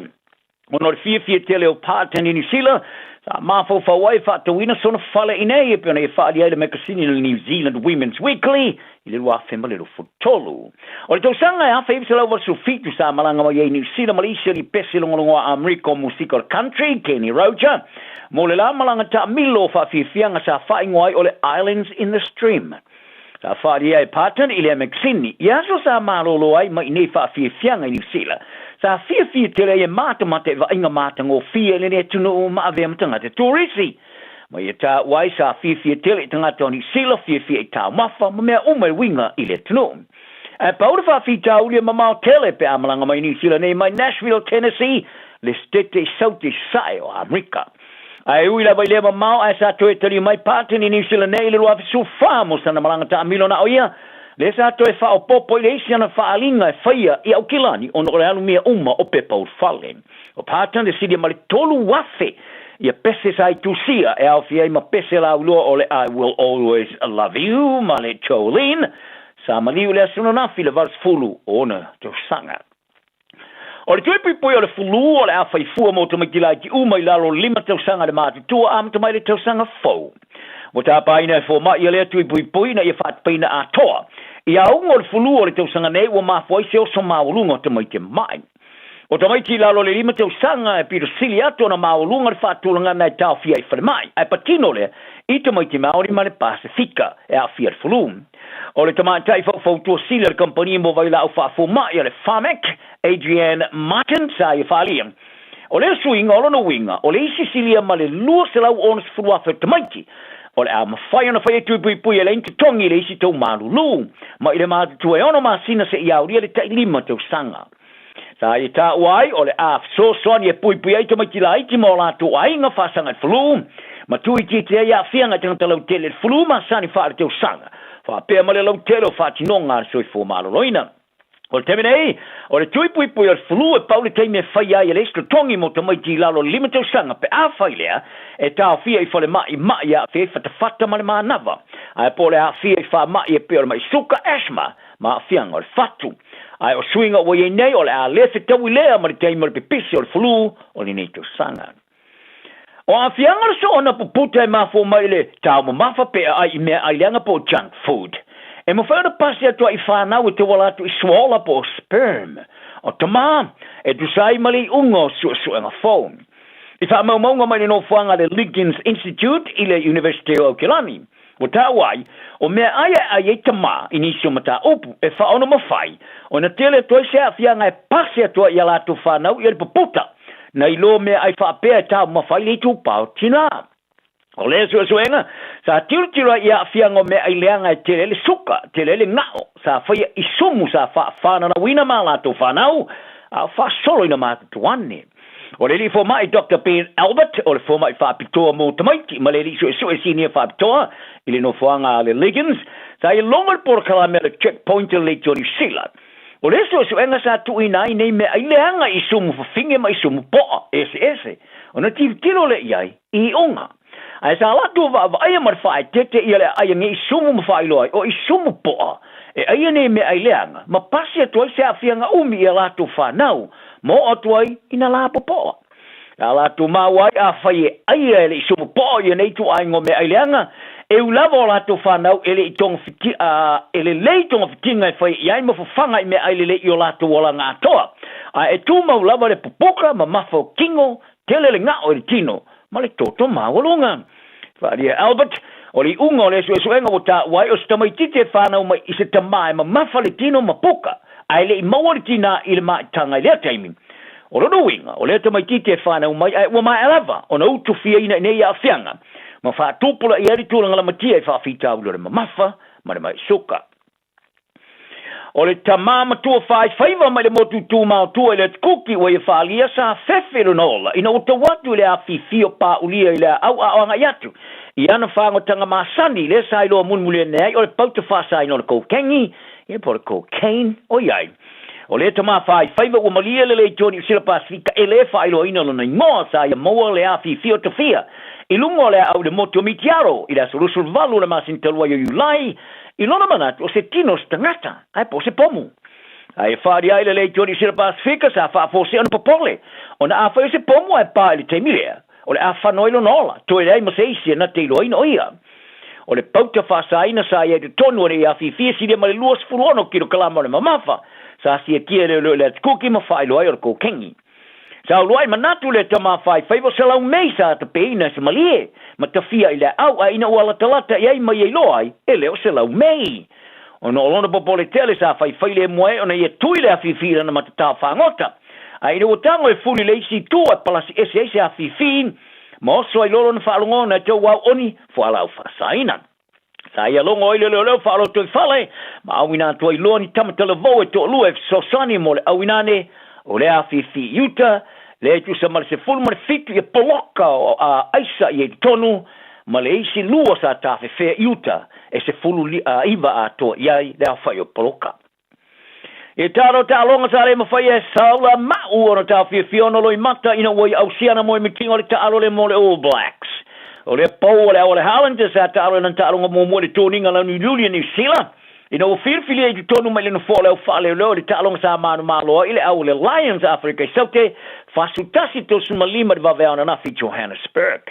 O no le fia tele o Parton in New Zealand. Sa mafo fa wai fa te wina sona fale inei e pena e fa di aile mekasini le New Zealand Women's Weekly i le lua fema le futolu. O le tausanga e hafa ibisa lau wasu fitu sa malanga mai e New Zealand Malaysia li pesi longolongoa Ameriko Musical Country, Kenny Roger. Mo le la malanga ta milo fa fifianga sa fa ingwai o le Islands in the Stream. Sa fa di aile Parton i le mekasini. Iaso sa malolo ai ma inei fa fifianga i New Zealand. Sa fia tele e mata va inga mata ngo fia le ne tunu ma ave mtanga te tourisi. Ma ia ta wai sa fia tele tanga toni sila fia e ta mafa ma mea umai winga i le tunu. E paura fa fia ta ulia mamau tele pe amalanga mai New Zealand nei mai Nashville, Tennessee, le stete sauti sai o Amerika. Ai ui la vai le mamau ai sa toe tali mai Parton i New Zealand nei le lua fisu famo sana malanga ta amilo na oia. Le sa to e fa o popo le isi ana fa alinga e faia i au kilani o no realu mia uma o pepa o fale. O Parton de sidi mali tolu wafe i a pese sa i tusia e au fia i ma pese la ulua o le I will always love you ma le Jolene sa maliu le asuna nafi le vals fulu o na to sanga. O le tuipi pui o le fulu o le awhai fua mo to makila ki uma i lalo 5 tau sanga le matu tua am to mai le tau sanga fau. Mo ta paina e fo ma i le tuipi na i fat paina a toa. Ia ungo le fulu o le tau sanga nei ua mafoi se o so maulunga te mai te mai. O te mai ki lalo le 5 tau sanga e piro sili ato na maulunga le fatulanga nei tau fia i whare mai. Ai patino le i te mai te maori ma le Pasifika e a fia le fulu. O le tamatai fau tua sili le kompani mo vai lau fa'afo mai le Famek, Adrian Martin sa i whalia. O le swinga o lona winga, o le isi silia ma le lua se lau onas fulu afe te maiti. O le a mawhai ona whai pui e le inti tongi le isi tau malulu. Ma i le mātu tu e ono masina se i auria le tai 5 tau sanga. Sa i tā uai o le a so soani e pui ai te maiti la iti mo la tu ai nga whasanga fulu. Ma tu i te ia whianga tangata lau tele fulu ma sani whaare tau sanga. Wha pēr ma le lau tele o whaati nonga ar soi fō maloloina. O le teme nei, o le tui pui al fulu e paule teime whai ai e le istro tongi mo te maiti lalo 5 tau sanga pe a whai lea e tā fia i whale mai a whai whatawhata ma le mānawa. Ai po le a fia i wha mai e pēr mai suka asma ma a whianga o le whatu. Ai o swinga o ye nei o le a lefe tau i lea ma le teime le pipisi o le fulu o le nei tau sanga. O a whianga le so ona puputa e mafo mai le tau ma mafa pe ai i mea ai leanga po junk food. E mo whaera pasi atua i whanau e te wala atu i swallow po sperm. O te mā, e tu sai mali ungo suenga phone. I wha maunga mai no whanga le Liggins Institute i le University of Kilani. O tā wai, o mea aia ai e te mā i nisi o mata upu e whaona mawhai. O na tele toi se a whianga e pasi atua i ala atu whanau i le paputa. Na i lo mea ai whaapea e tā mawhai le tu pao tina. O le suenga, sa tira ia fiango me ai leanga e tele suka, tele ngao, sa faya isumu sa whana na wina mala to whanau, a wha solo ina mata tuane. O le li fo mai Dr. Ben Albert, o le fo mai whapitoa mo tamaiti, ma le li sue senior whapitoa, ili no whanga le Liggins, sa i longar por kalame le checkpoint le Johnny Sila. O le suenga sa tuina i nei me ai leanga isumu whafinge ma isumu poa, ese. O na tiro le iai, i onga. Ai sa la tu va ai mar fai tete ia le ai ngi sumu ma fai loi o i sumu poa e ai nei me ai leanga ma pasi tu se afianga umi ia la tu fa nau mo atuai ina la poa la tu ma wai a fai ai le sumu poa ia nei tu ai ngo me ai leanga e u lavo la tu fa nau ele tong fiki ele le tong fikinga fai ia mo fanga me ai le io la tu wala nga toa e tu ma lavo le popoka ma mafo kingo tele le nga o tino ma le toto mawalunga. Wharia Albert, o li unga o le suenga o ta wai o sta mai tite whanau mai i se tamai ma mawhale tino ma puka, ai le i mawari tina i le mai tanga i lea taimi. O rono winga, o le tamai tite whanau mai ai ua mai alava, o na utu fia ina nei a whianga, ma wha tupula i ari tūlanga la matia i whawhita ulore ma mawha, ma le mai suka. O le tamama tua whaiva mai le motu tūmau tua le kuki o e whalia sa whewhero nola. Ina o te watu le a fifio pa ulia i le au anga yatu. Iana whangotanga masani, le sai loa munmule nei, o le pauta whasai no le kokengi, e po le cocaine, o iai. O le tama whai, whaiva ua malia le Johnny Sila Pasifika, e le whai loa ina lona ingoa sa ia moa le afi fio te fia. I lungo le au le moto mitiaro, i la solusul valu le masin talua yo yulai, i lona manatu o se tino stangata, ai po se pomu. Ai whaari ai le Johnny Sila Pasifika sa wha fose anu popole, o na awhai se pomu ai pā ili te milea. O le awhanoi lo nola, toi rei ma se isi na te loa ina oia. O le pauta whasaina sa ia te tonu re a fifia si le ma le luas furuono ki ro kalama le mamafa, sa si e kia le kuki ma whai loa o le kokengi. Sa o loai manatu le tama whai whaivo se lau mei sa te peina se malie, ma ta fia i le au a ina uala talata i ai mai e loai, e leo se lau mei. O no olona popole tele sa whai whaile moe o na ia tui le a fifira na matata whangota. Ai ne o tango e fuli le isi tua palasi ese a fifin, ma oso ai lolo na whaalongona e tau wau oni whaalau whasaina. Sa ia longo oile leo whaalo tui whale, ma awina tu ai loa ni tamatala vau e to lua e sosani mo le awinane o le a fifi iuta, le tu sa male se fulu male fitu e poloka o a aisa i e tonu, ma le isi lua sa tafe fea iuta e se fulu iwa a to iai le a whai o poloka. E taro ta longa sa le mawhai e saula mau o na ta fiona loi mata ina wai ausiana mo i mitingo le ta alo le mo le All Blacks. O le pau o le Highlanders sa ta alo na ta alonga mo le toninga la New Zealand New Zealand. Ina o firfili e tonu mai le no fole o fale leo le ta alonga sa manu malo ile au le Lions Africa saute fasutasi to sumalima de vaveana na fi Johannesburg.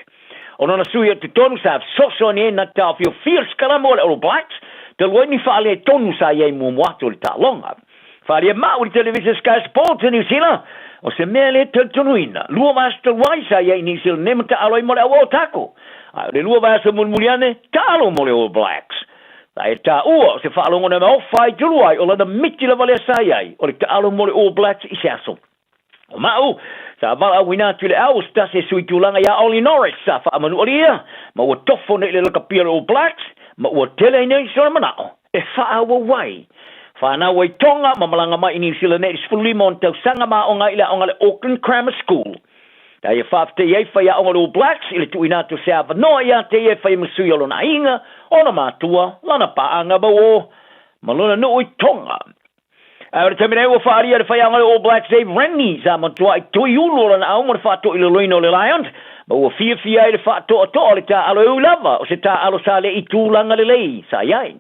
O nona suia te tonu sa soso ni na ta fio fierce kalamo le All Blacks. Te loi ni fale tonu sa ye mo moato le ta alonga. Faria mau di television Sky Sports in New Zealand. O se mele te tonuina. Lua vasta waisa ia i New Zealand nema ta alo i mole au tako. Le lua vasta mulmuliane ta alo mole All Blacks. E ta ua se whaalongo na mao whai tuluai o lana miti la vale asai ai. O le ta alo mole All Blacks i seaso. O mau, sa vala wina tule au stase sui tulanga ia Ollie Norris sa whaamanu oria. Ma ua tofo ne le lakapia All Blacks. Ma ua tele nei sora manao. E whaawa wai. Whanau wai tonga ma malanga mai New Zealand e sfulima on tau sanga ma o ngai la o ngale Auckland Grammar School. Ta ia whafte iei whai a o ngale All Blacks ili tu ina tu se awa noa ia te iei whai masui alo na inga o na mātua lana paanga ba o malona no i tonga. Aure tamine ua whaari a whai a ngale All Blacks Dave Rennie sa matua i tui ulu o na au mo le whato ilo loino le Lions ma ua fia i le whato ato o le ta alo e ulava o se ta alo sa le i tūlanga le lei sa iai.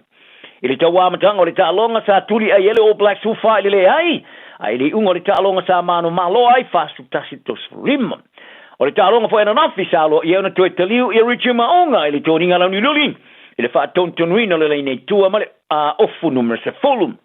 Ili tau wamatanga o le ta'alonga sa tuli ai ele All Blacks ufa ili le ai. Ai li unga o le ta'alonga sa manu malo ai fasu tasi tos rim. O le ta'alonga fo ena nafi sa alo i euna toi taliu i Richie Maonga ili tō ninga lau ni luli. Ili wha tontonuina le lei nei tua male ofu numero se fulum.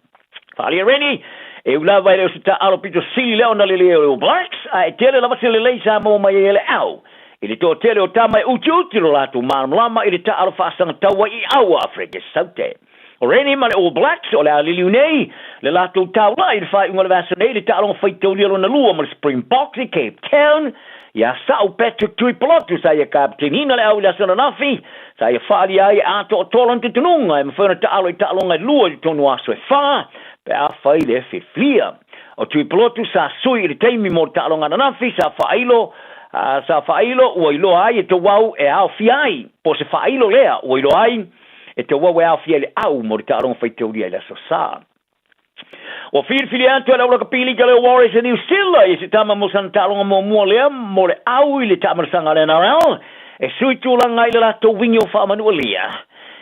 Whaali a reni e ulava ele o se ta'alo pito sili leo na le leo All Blacks. Ai tele lava se le lei sa mo mai ele au. Ili tō tele o tamai uti lo latu manam lama ili ta'alo whaasanga taua i awa Afrika saute. O reni ma le All Blacks o le a liliu nei, le lato tau lai le whai unga le vasa nei, le ta'alonga whaitau liro na lua ma le Springboks i Cape Town, ia sao Patrick Tuipolotu sa ia kaptenina le au le asana nafi, sa ia whaali ai ato o tolan te tununga, e mawhana ta'alo i ta'alonga lua i tonu aso e wha, pe a whai le whiwhia. O Tuipolotu sa sui i le teimi mo ta'alonga na nafi, sa whailo ua ilo ai e to wau e au fiai, po se whailo lea ua ilo ai, e te wawe au fiele au mo te aronga whai teuria i la sosa. O whirwhiri antu ala ura kapili ka le Warriors e New Zealand i se tama mo san te aronga mo mua lea mo le au i le tama sanga le NRL e sui tūlanga i le lato wingi o whaamanu lia.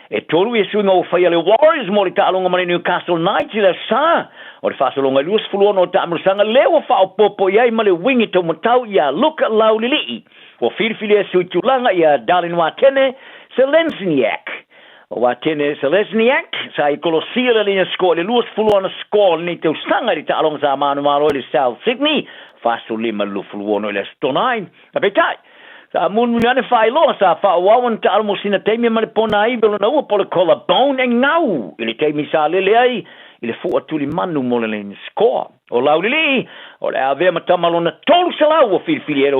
E tolu e sui ngau whai le Warriors mo le te aronga mani Newcastle Knights i le sa o le whasalonga luas fuluona o tama sanga leo whao popo iai ma le wingi tau matau i a luka lau lili. O whirwhiri e sui tūlanga i a Darren Watene Selesniak. O Watene Selesniak, sa i kolosia le lina sko, le luas fuluana sko, ni te usanga i te alonga sa manu maro i le South Sydney, fasu lima lu fuluano i le Stonai. A betai, sa mununiane whai loa sa whaawawan te alamo sina teimi ma le pona ai, belo na ua po le collarbone e ngau, i le teimi sa lele ai, i le fua tuli manu mo le lina sko. O laulili, o le avea matamalona tolu sa lau o filfili i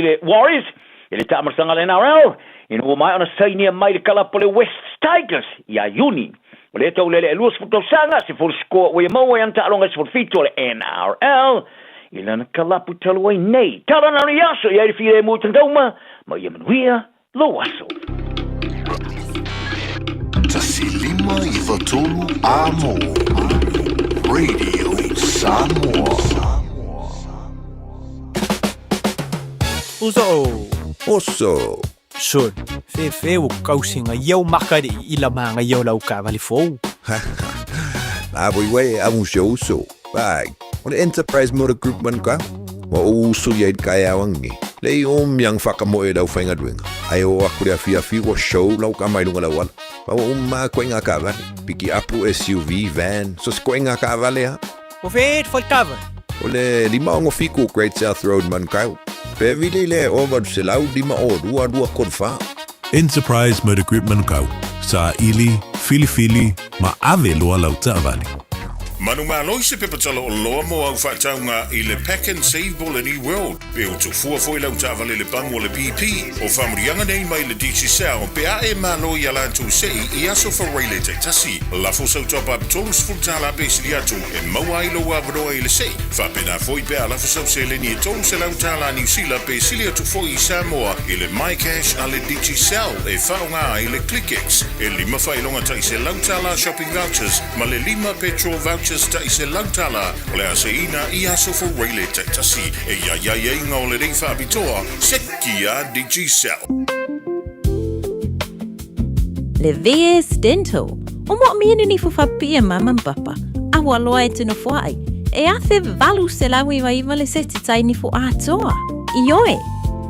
le Warriors, i le tamarasanga le NRL, ina ua mai ona sainia mai le kalapo le West Tigers i a Juni. O le tau lele e luas futosanga se fol skoa ua maua anta alonga se fol fito le NRL i lana kalapo talu ai nei. Tala nari aso i aere fire e mutandauma ma i amanuia lo aso. Sasilima i Tolu Amo. Radio Samoa. Oso. Son, fe o kausinga yau makari ila manga yau lau ka vali fo. Na boy amu show so. Bye. On the Enterprise Motor Group man ka. Wa uso yai kaya wangi. Lei yang whakamoe lau whainga duenga. Ai o akurea fi o show lau ka mai lunga lau ala. Wa ma koinga ka vale. Piki apu SUV van. So koinga ka vale ha. O vet for cover. Ole lima ongo fiku Great South Road man ka. Pe vile le over se lau lima o dua konfa. Enterprise Motor Group Manukau. Sa ili, fili, ma ave loa lau vale. Manu maloi se pepatalo o loa mo au whataunga i le Pack and Save Ball Any World. Pe o tu fua foi lau tāwale le bango le BP. O whamurianga nei mai le DC Sao. Pe a e maloi ala tu sei i aso whareile te tasi. Lafo sau topa tolus fultala besili atu e maua i loa waroa i le sei. Whapena foi pe a lafo sau se le ni e tolus e lau tala New Zealand pe sili atu foi i Samoa i le MyCash a le DC Sao e whaonga i le ClickX. E lima whailonga tai se lau tala shopping vouchers ma le lima petrol vouchers ta i se lautala o le aseina i aso for Rayleigh te tasi e ia inga o le rei whaabitoa seki a DigiCell. Le VS Dental o mo mieni ni whawhapia mama mpapa a waloa e tino whaai e a the valu se lawi wa iwa le seti tai ni fu atoa i oe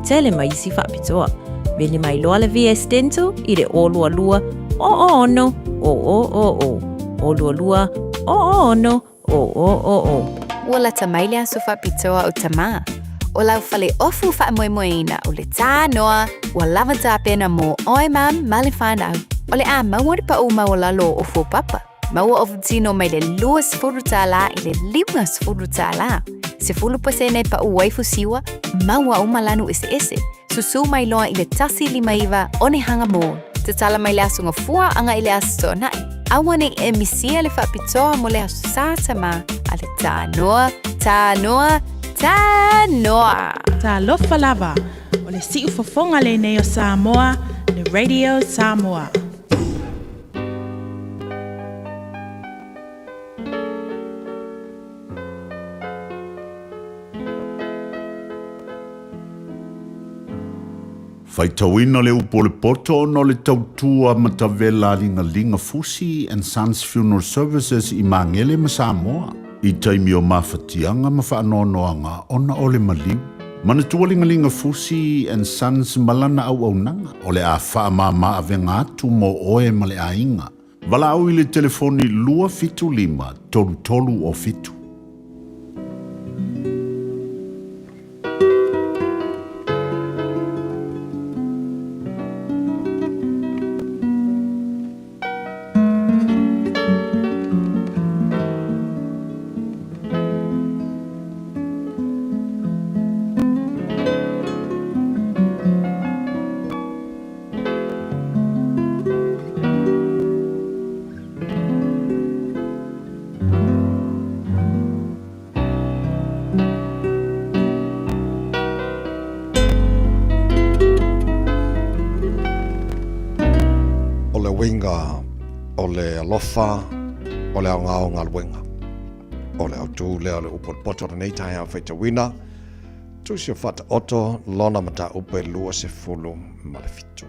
tele mai si whaapitoa veni mai loa le VS Dental i le o lua o no o lua no, o. Wala tamaile aso whapitoa o tamā. O lau whale ofu whaamoemoeina o le tā noa ua lava tāpena mō oe mam male whanau. O le a maua pa o maua lo ofu papa. Maua ofu tino mai le lua sifuru tāla i le lima sifuru tāla. Sifuru pasene pa o waifu siwa, maua o malanu ese. Susu mai loa i le tasi lima iwa o ne hanga mō. Te tala mai le asunga fua anga i le aso nai. Awane e misia le whapitoa mo le aso sātama a le tā noa. Tā lofa lava o le siu fofonga le nei o Samoa, le Radio Samoa. Faitauina le upo le poto no le tautua matavela linga Fusi and Sons Funeral Services i Mangele ma Samoa. I taimi o mawhatianga ma whaanoanoanga ona o le maliu. Manatua linga Fusi and Sons malana au nanga o le a whaamama avenga atu mo oe ma le ainga. Wala au i le telefoni lua fitu lima tolu o fitu. Lofa o le ngao ngalwenga o le autu le ole upo poto nei tai ha feita wina tu se fata oto lona mata upe lua se fulu malefitu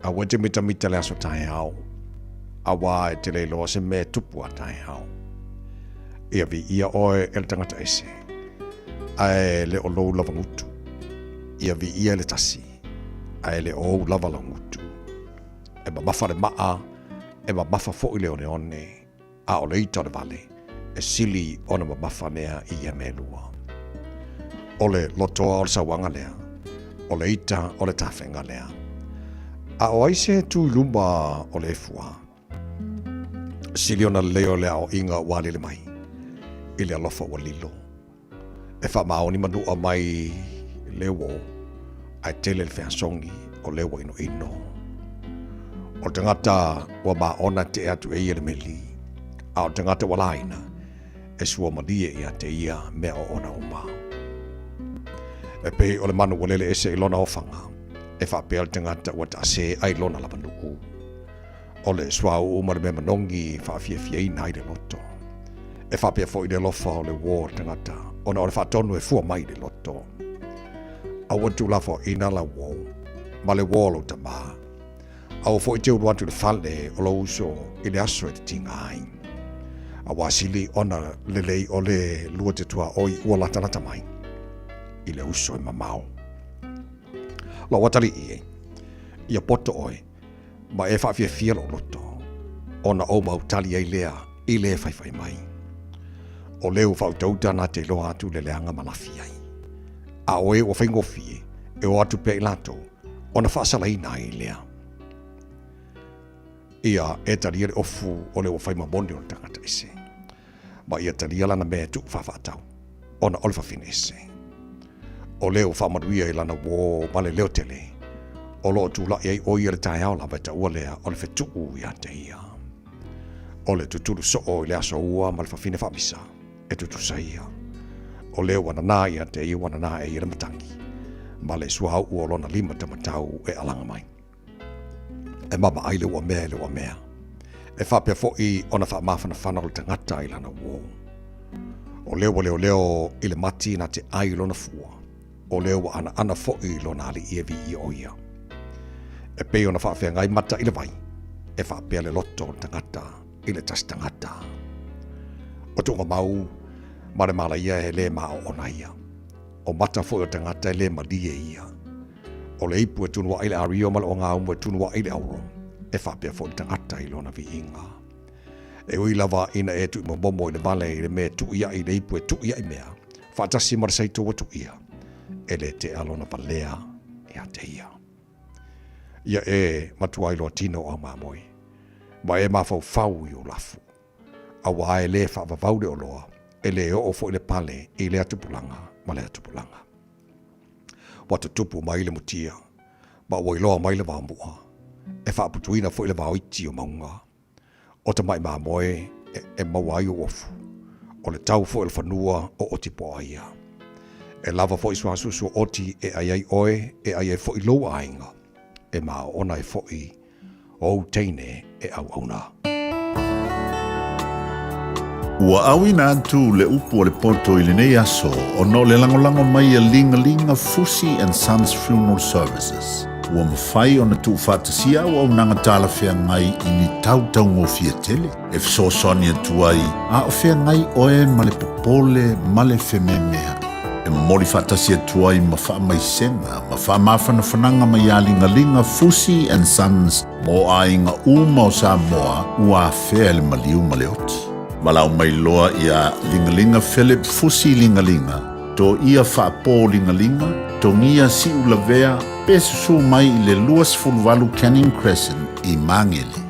a wete mita le aso tai hao a wa te le loa se me tupua tai hao ia vi ia oe el tangata ese ae le o lou lava ngutu ia vi ia le tasi ae le o lava la ngutu e ba mafare maa e mafa fo ile one a o leita le vale e sili ona mafa mea i ia melua ole lotoa o le sawanga lea o leita o le tawhenga lea a o aise tu lumba o le fua sili ona leo lea o inga wali le mai i le alofa wa lilo e wha maoni manua mai lewo ai tele le wheasongi o lewo ino o tangata wa maona te atu e ia le meli. A o tangata wa laina e sua malie ia te ia mea o ona uma. E pe o le manu walele ese ilona ofanga e whapea le tangata wa ta se ai lona lava nuku. O le swa o ma le me manongi whaafia ina i le loto. E whapea fo i le lofa o le wō tangata. Ona o le whaatonu e fua mai le loto. A watu lafo ina la wō. Ma le wō lo ta maa. A o fo i te uru atu le whale o lo uso i le aso e te tinga ai. A wasili ona le lei o le lua te tua oi ua latanata mai. I le uso e mamao. La watari i e. Ia poto oi. Ma e whaafia lo loto. Ona o mautali ei lea i le whaifai mai. O leo whautauta na te loa atu le leanga malafi ai. A oe o whaingofi e o atu pe i lato. Ona whaasala ina i lea. Ia e taria le ofu o leo whaimamoni o tangata ese. Ma ia taria lana mea tu whawhatau. Ona olfa fine ese. O leo whamaruia i lana wō male leo tele. O loo tūla i o ia le tae au lawa ta ua lea o le whetuu ia te ia. O le tuturu so o i le aso ua ma le whawhine whamisa e tutu sa ia. O leo wanana ia te ia wanana e ia le matangi. Ma le suahau ua lona lima tamatau e alanga mai. E mama ai le ua mea. E whapea fo i ona wha mawhana whana o le tangata i lana wō. O leo i le mati na te ai lona fua. O leo ana fo i lona ali ievi i o ia. E pei ona whaafea ngai mata i le vai. E whaapea le loto o tangata i le tas tangata. O tunga mau, mare mala ia e le maa ona ia. O mata fo i o tangata e le malie ia. O le ipu e tunua i le ario mala o ngā umu e tunua i le auro. E whaapea fo i tangata i lona vi inga. E ui lava ina e tu i momo i le vale i le mea tu ia i le ipu e tu ia i mea. Whaatasi mara saito wa tu ia. E le te alona valea e a te ia. Ia e matua i loa tino au mamoi. Ma e mawhau fau i o lafu. A wa e le whaavavau le o loa. E le o fo i le pale i le atupulanga ma le atupulanga. Wata tupu mai le mutia. Ma ua i loa mai le wāmua. E whaaputuina fo i le wāoiti o maunga. O ta mai mamoi e mawai o ofu. O le tau fo i le whanua o otipo aia. E lava fo i suasusu oti e aiai oe e aiai fo i loa ainga. E maa ona e fo'i o teine e au auna. Ua awina atu le upu o le poto i le nei aso o no le langolango mai a linga Fusi and Sons Funeral Services. Ua mawhai o na tu whātasia o au nanga tāla whea ngai i ni tautau ngō fia tele. E fiso soni atu ai, a o whea ngai oe ma le popole ma le whememea. E mori whātasi atua i ma wha mai senga, ma wha mawhana whananga mai a linga Fusi and Sons mo a inga uma o Samoa ua whea le maliu ma le oti. Malau mai loa i a linga Philip Fusi linga, to ia whaapō linga, to ngia si ulavea, pe susu mai i le luas fulwalu Canning Crescent i Mangele.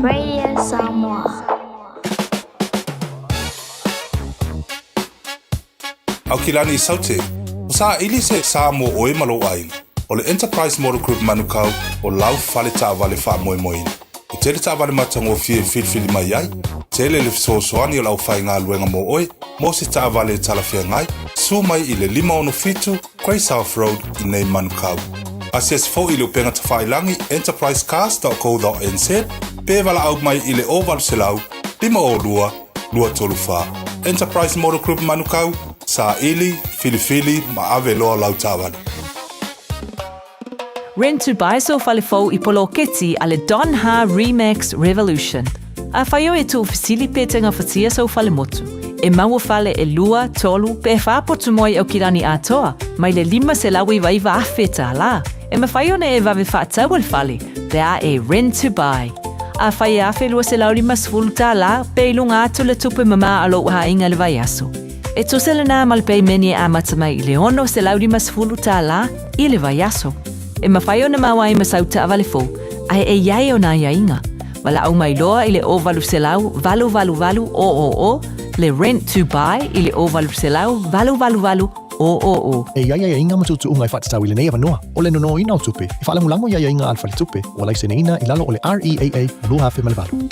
Radio Samoa. Au kilani saute. Sa ili se Samoa oe malo ai. O le Enterprise Motor Group manukau o lau fale ta vale fa moi moi. I tele ta vale matango fili mai ai. Tele le soani o lau fai ngā luenga mo oe. Mo se ta vale talafia ngai. Su mai i le 5 Quay South Road i nei manukau. Asias fo i le upenga ta whailangi enterprisecast.co.nz. Pe wala au mai i le oval selau 5 Enterprise Motor Group manukau. Sa ili, fili ma ave loa lau tawani. Rent to buy so falefou I polo keti ale Don Ha Remix Revolution. A whaio e tu fisili petenga fatia so falemotu. E maua fale e lua, tolu, pe whapotu moi au kirani atoa. Mai le 5 se lawi waiva afeta la. E ma whaio ne e vave whaatau al fale. Pea e Rent to buy. A whai afe lua se lau 5 sfulta la, pe ilunga atu le tupe mama alo ha inga le vaiaso. E tosele na malpei meni a matamai I leono se lau 5 sfulta la, I le vaiaso. E mawhaio na mawai masauta avalefo, ai e iai o na iainga. Wala au mai loa I le o valu selau, valu o, le rent to buy I le o valu selau, valu o. E iai inga matutu ungai whatatau I le nei avanoa, o le nono ina o tupe. I whaala mulango iai inga alfali tupe, o lai sene ina I lalo o le REAA, lua hafe malevalu.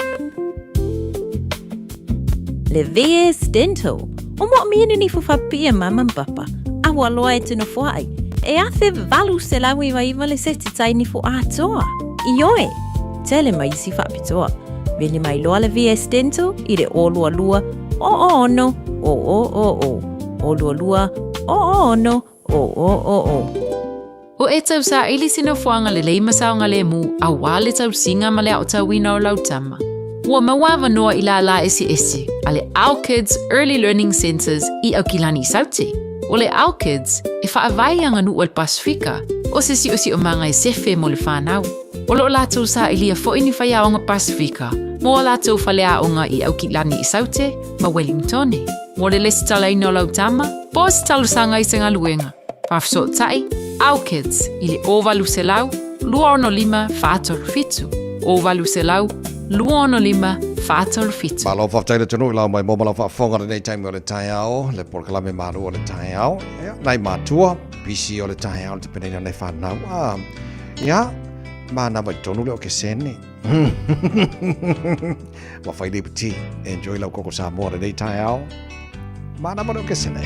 Le VS Dental, o mo miene ni fufapia mama papa, awa loa e tino fuai. E athe valu se lawi wa iwa le seti taini fu atoa. Ioe, tele mai si whapitoa. Veni mai loa le VS Dental, I le o lua lua, o no, o. O lua lua, o no, o. O e tau sa ili sino fuanga le leima saonga le mu, a wale tau singa ma le au tau wina o lautama. Ua mawawa noa I la esi, ale Our Kids Early Learning Centers I au kilani sauti. O le Our Kids, e whaavai anga nu o le Pasifika, o se si o manga e sefe mo le whanau. O lo lātou sa ilia fo ini whai aonga Pasifika, mo o lātou whale aonga I au kilani I saute, ma Wellington. Mo le lesi tala ino lautama, po si talu sanga I senga luenga. Pafso tai, Our Kids, I le ovalu se lau, 215 Ovalu se lau, 215 Malo whaftaina tunu I lau mai momala whaafonga nei taimi o le tai ao, le porkalame maru o le tai ao, nai mātua, pisi o le tai ao, le te penena nei whanau. Ia, mana mai tonu le o ke sene. Wa whai le piti, enjoy lau koko Samoa nei tai ao, mana mai o ke sene.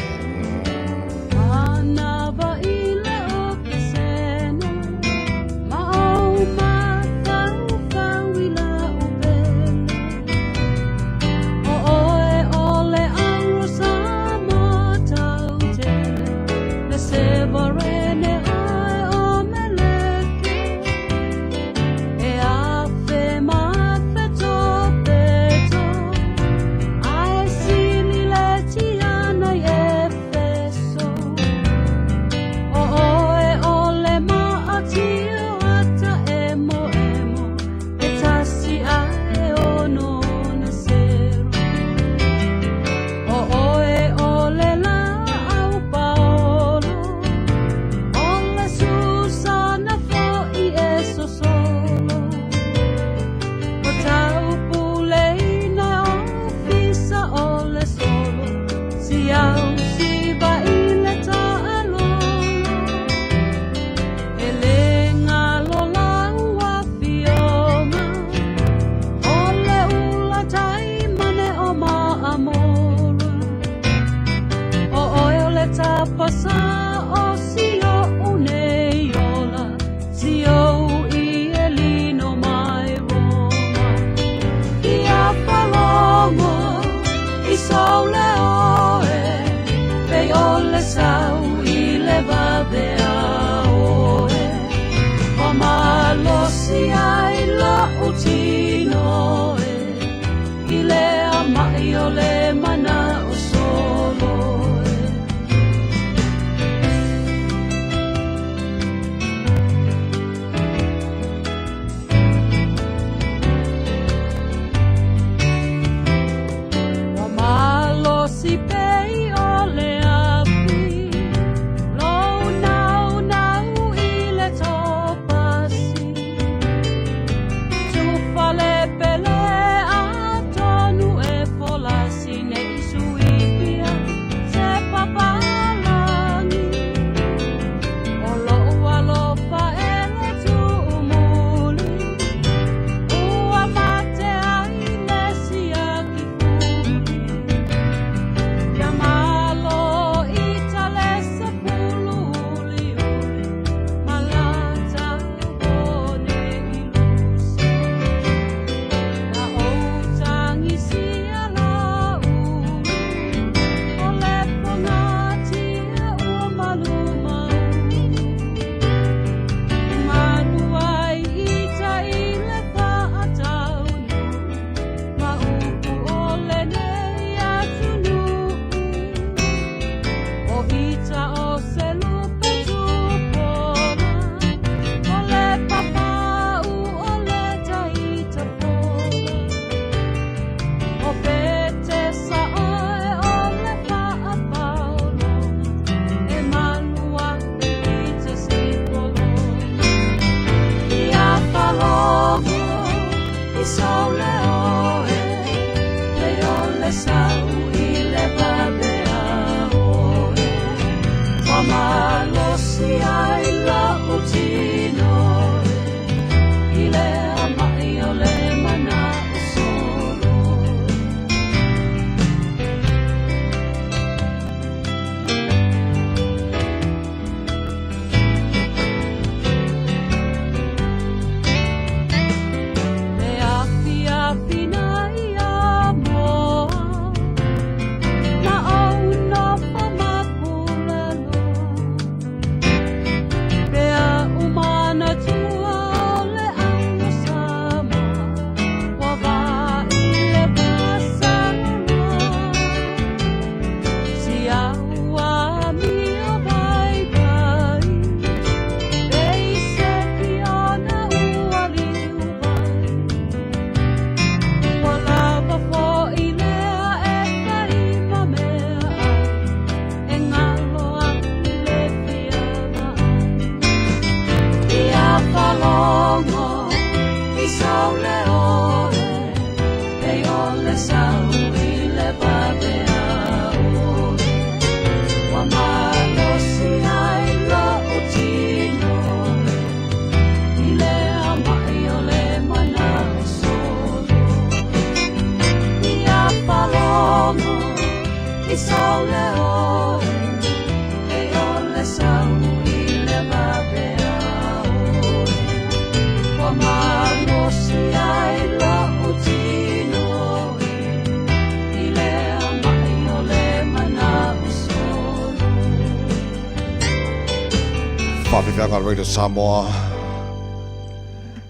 Whawhiwhanga Radio Samoa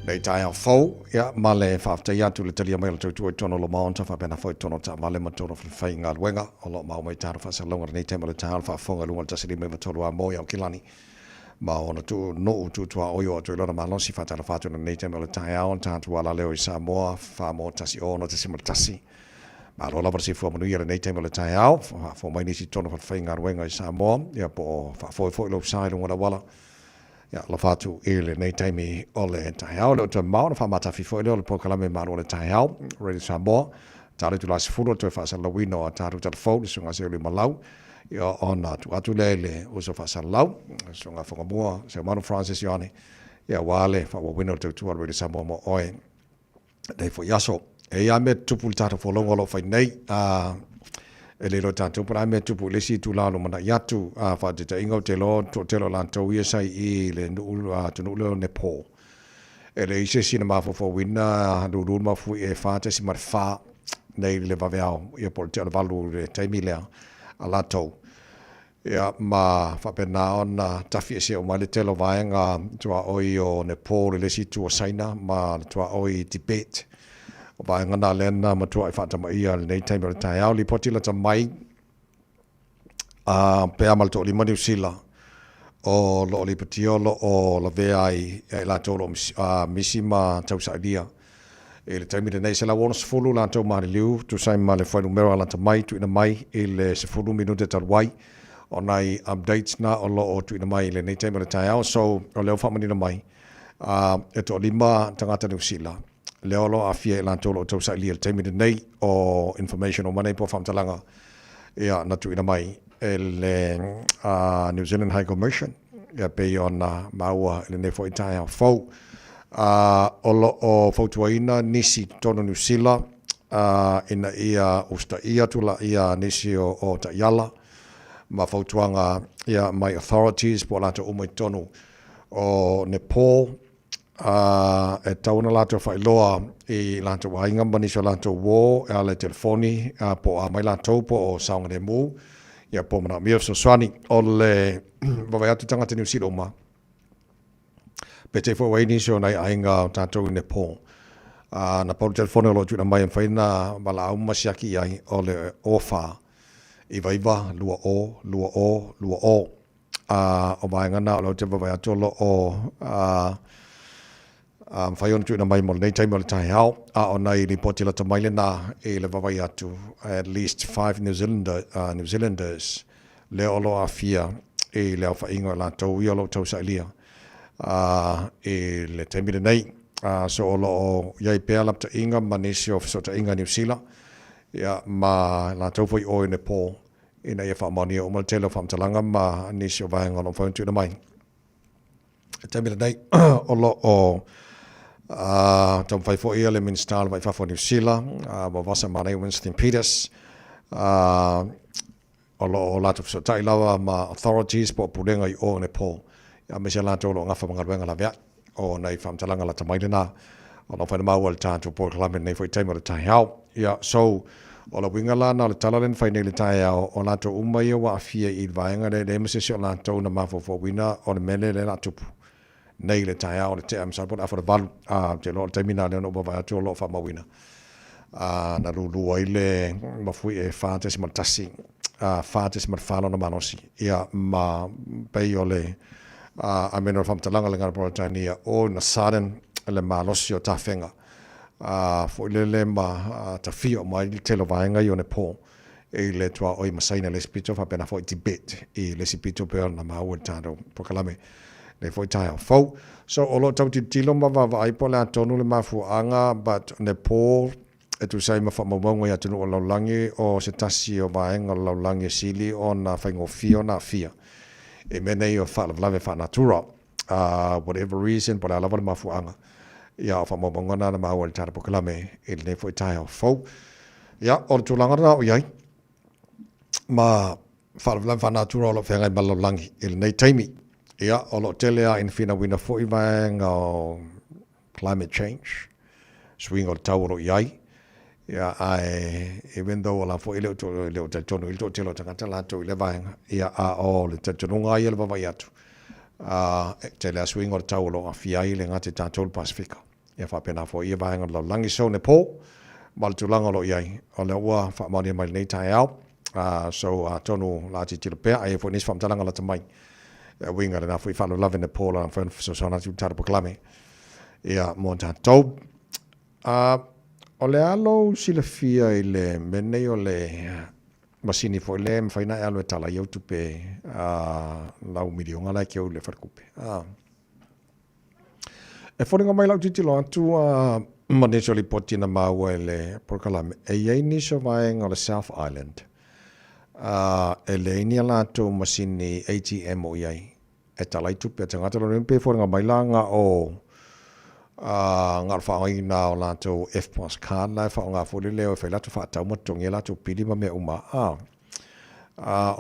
nei tai au fau ia male whaftai atu le talia mai le tautua I tono lo maonta whapena fau I tono ta male matono whai ngā luenga o lo mau mai tāra whasalonga nei tema le tāra whafonga lunga tasiri mai matolo a moi au kilani ma ona tu no tu tua oio atu ilona malosi whatara whatuna nei tema le tai au tātua ala leo I Samoa whamo tasi ono tasi matasi ma rola varsi fu manu ia nei tema le tai au fo mai nisi tono whai ngā luenga I Samoa ia po whafoi lo sai lunga wala ya la fatu ele nei taimi ole tai au le mauna fa mata fi foi le pokalame maro le tai au ready Samoa tare tu las fulo to fa sala wino taru ta fo sunga se le malau ya ona tu atu lele uso fa sala sunga fo mo se mano Francis Yoni ya wale fa wino to tu ready Samoa mo oi dei fo yaso e ya me tu pul tata fo longo lo fa nei ele lo tanto para me tu polisi tu la lo mana yatu fa te ingo te lo to te lo lanto ia sai I le nu tu lo ne po ele ise sinema fo wina du ma fu e fa te si mar fa nei le vaveao ia por te valu le taimile alato ia ma fa pena ona tafi se o male te lo vaenga tu oi o ne po le si tu saina ma tu oi debate o vai ngana lena matua I whata mai ia nei taimi o tai au li potila ta mai pe amal to li mani usila o lo li patiolo o la vea I la tolo misima tau saidia e le taimi nei se la wona sfulu la tau mari liu tu sai male foi numero la ta mai tu ina mai e le sfulu minute ta wai o nai updates na o lo o tu ina mai le nei taimi o tai au so o leo whamani na mai e to lima tangata ni usila leolo afia la tolo to sa li temi nei o information o mane po famtalanga ia na tu ina mai el New Zealand High Commission ia pe ona maua le ne fo itaia fo o fotuaina nisi tono New Zealand ina ia usta ia tula ia nisi o ta yala ma fotuanga ia my authorities po la to umai tono o Nepal e tauna lato fai loa I lato wainga mani so lato wo e ale telefoni po a mai lato po o saunga de mu ia po mana mia so swani o le wawai atu tangata New Zealand ma pe te fo waini so nai ainga tato I Nepal na po telefoni lo tuna mai faina mala au masiaki ai o le ofa I vaiva lua o o wainga na lo te wawai atu lo o whai onu tūna mai mo nei taimo le tai hao, o nei ni potila ta mai lena e le wawai atu at least 5 New Zealanders le olo a fia e le au whainga la tau I olo tau sa ilia e le taimile nei So o lo iai pēr lap ta inga manisi o so ta inga New Zealand. Ia ma la tau fai o Nepal. Ina ia whamani o mal telo whamtalanga ma nisi o vahenga no whauntu na mai. Tamila nei o lo o tam fai fo ia le minister vai fa New Zealand. Ma vasa manei Winston Peters. O lo la tau so tai lawa ma authorities po pulenga i o Nepal. Ia me se la tau lo ngafa mga ruenga la vea. O nei whamtalanga la tamaidena. O lo whaina maua le tātou po klame nei fai taimara tai hao. Ia so o la winga la na le talalen fai nei le tai hao. O la tau umai o wa afia i vaenga le mesesi o la tau na mafo wina o le mele le la tupu. Nei le tai hao le te amsa pot afa le valu. Te lo le taimina le no bawa atu o lo wha mawina. Na lulu ai le mafui e whātesi maltasi. Whātesi malwhālo na manosi. Ia ma pei o le a mena o whamtalanga le ngara Poratania o na saren le malosi o tawhenga. Fo le ma tawhia mai le telo vaenga i o Nepal. E le tua oi masaina le sipito fa pena fo i Tibet. I le sipito peo na maua tātou pokalame. Le fo i tai au fau. So o lo tau tilo ma va aipo le atonu le mafu anga, but Nepal e tu sai ma fa maunga i atonu o laulangi o se tasi o vaenga o laulangi sili o na whaingo fia o na fia. E menei o whaalawlawe whaanatura, whatever reason, pora alawa le mafuanga. Ia o whamomongona na maua le tāra pokalame, e le nefo i tae au fau. Ia, o le tūlanga rā o iai, ma whaalawlawe whaanatura o lo whengai malalangi, e le nei taimi. Ia, o lo telea in whina wina fo i vaenga o climate change, swing o le tau o lo iai. Ia even though o la fo ile o te tonu ile o te lo tangata la to ile vaenga ia o le te tonu ngai ile vavai atu te le swing o tau lo afia ile ngate tātou Pasifika ia fa pena fo ia vaenga lo langi so Nepal mal tu langa lo iai o le ua fa mani mai nei tai au so tonu la ti tilo pe ai fo nis fam talanga la tamai winga na fo I fa lo love Nepal and for so na tu tātou proklame ia mo tātou o le alo sila fia I le menei o le masini fo le mwhaina e alo e tala iau tupe lau milionga lai ke au le wharkupe. E whoringa mai lau titilo atu maneso li poti na maua e le porkalame. E iei niso vaenga o le South Island. E le ini ala tu masini ATM o iei. E tala I tupe a tangata lo rimpe whoringa mai langa o ngal whaongi nā o lātou FPOS card lai whaonga fōli leo e whailatu whaatau matongi e lātou pili ma mea uma.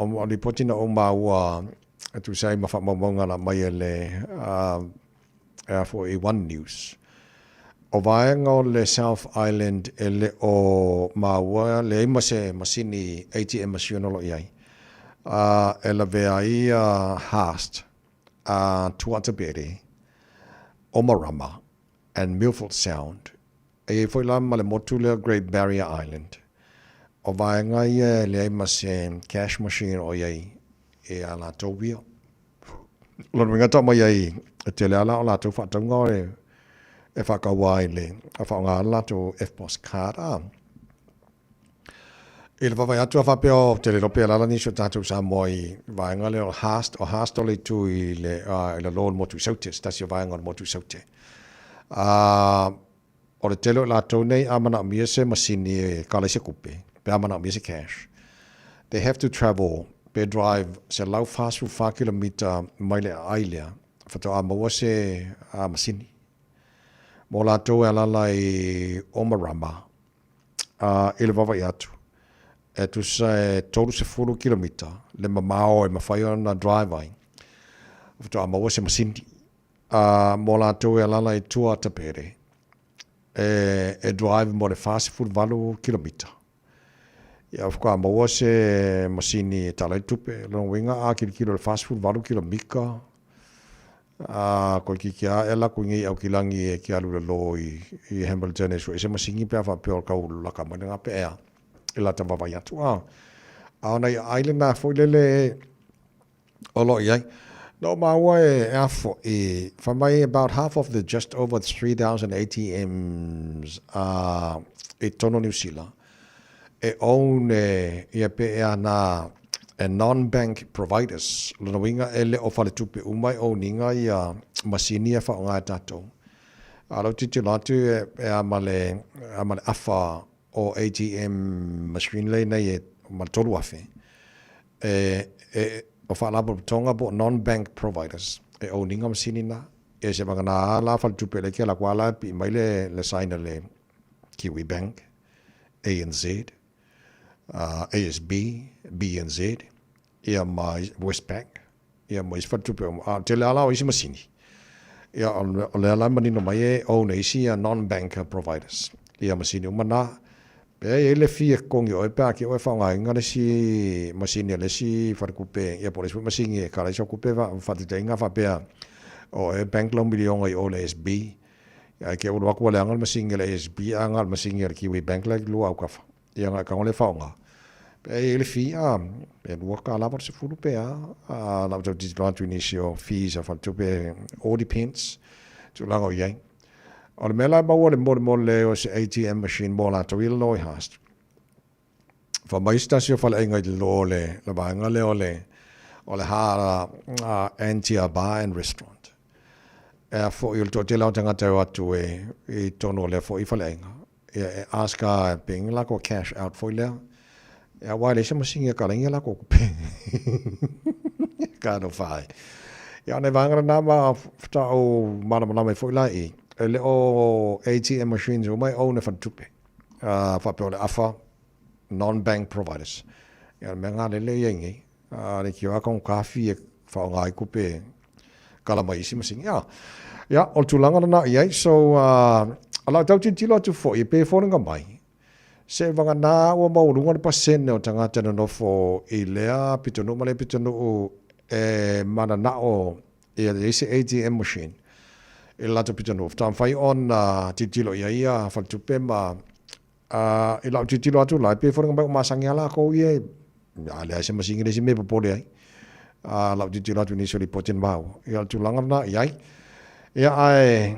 O li potina o mā ua e tu sai ma whaamaunga na mai e le for A1 News. O vaenga o le South Island e le o mā ua le ima se masini ATM masionolo iai. E la vea I Haast, Tuatapere, Omarama, and Milford Sound. E foi la ma le motule Great Barrier Island. O vaenga I le ima se cash machine o iai e a la tōwia. Lon winga tama iai e te le ala o la tō whatunga e whakawai le a whaunga ala tō FPOS card E le whawai atu a whapeo te le rope alala nisho tātou sa moi vaenga le o Haast o le tu I le loan motu saute, stasi o vaenga o motu saute. O le telo la tau nei amana mia se masini e kala se kupe, pe amana mia se cash. They have to travel, pe drive se lau fasu 5 kilometer mai le ailea, whato a maua se masini. Mo la tau e alala I Omarama, e le wawa I atu. E tu se tolu se 4 kilometer, le mamao e mawhai ona drive ai. Whato a maua se masini. Mo la tau e alala I Tuatapere. E drive mo le fast food 4 kilometer. Ia whaka maua se masini e tala I tupe. Lona winga a kilo le fast food 4 kilometer. Ko ki a ela ko ngi au kilangi e ki alu le lo I Hamilton e so e se masingi pe fa pe o ka ulu la ka manga pe ea. E la tamba vai atu. Ona I island na fo le o lo iai. No, my way, for my about half of the just over 3,000 ATMs in tono New Zealand, own na non-bank providers. Lona winga ele o fale tupe umai o ninga masini fa nga tato. Alo titi latu amale afa o ATM machine le na ye matolu afe. O fa labo tonga bo non-bank providers. O ninga machine na. Se magana la fal tupele ke la kwala pi maile le sign le Kiwi Bank, ANZ, ASB, BNZ, ia mai Westpac, ia mai fal tupele te le ala o isi machine. Ia o le ala manino mai o ne isi non-bank providers. Ia machine umana pe le fie kongi o pa ki o fa nga ngale si machine le si far kupe ia por eso machine ka le so kupe va fa te nga fa pe o bank lo milion o le SB ya ke o ko le angal machine le SB angal machine ki Kiwi Bank le lu au ka fa ia nga ka le fa nga pe le fi pe lu ka la por se fu pe la to discount initial fees of to be all depends to la o ye o le mela ba o le o se ATM machine mo la to will lo hast fa mai stasio fa le ngai lo le la ba nga le o le ha Antia Bar and Restaurant for il to te lau tanga te watu e tono le fo I falenga e aska ping la ko cash out for le ya wa le se masinga ka lenga la ko pe ka no fai ya ne vanga na ma sta o mana mana me fo la e le o ATM machines o mai own fa tupe fa pe le afa non-bank providers ya me nga le yengi le ki wa kon kafi fa ngai ku pe kala mai isi masinga ya o tulanga na ia so ala tau ti lo tu fo I pe fo nga mai se vanga na o mo runga pa sen o tanga tana no fo I lea pitonu male pitonu o mana na o ese ATM machine la tu pitonu tam fai on ti lo ia fa tu pe ma la ti lo tu la pe fo nga ma sanga la ko ye ale se masinga se me po le la ti lo tu ni so li poten mau ya tulanga na ia ia ai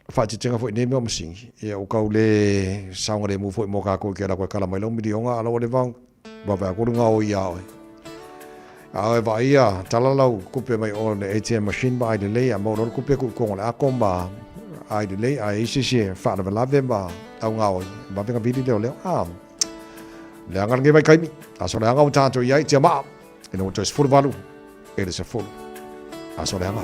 fa ti tenga fo ne me machine ia o ka le saunga le mu fo mo ka ko ke la ko kala mai lo milionga ala o le vang ba va ko nga o ia ai va ia talalau kupe mai o le ATM machine ba ai le ia mo lo kupe ku ko la ko ba ai le ai si fa na la ve ba au nga o ba venga bidi le le anga nge vai kai mi aso le anga o tanto ia ti ma e no to es full value e le se full aso le anga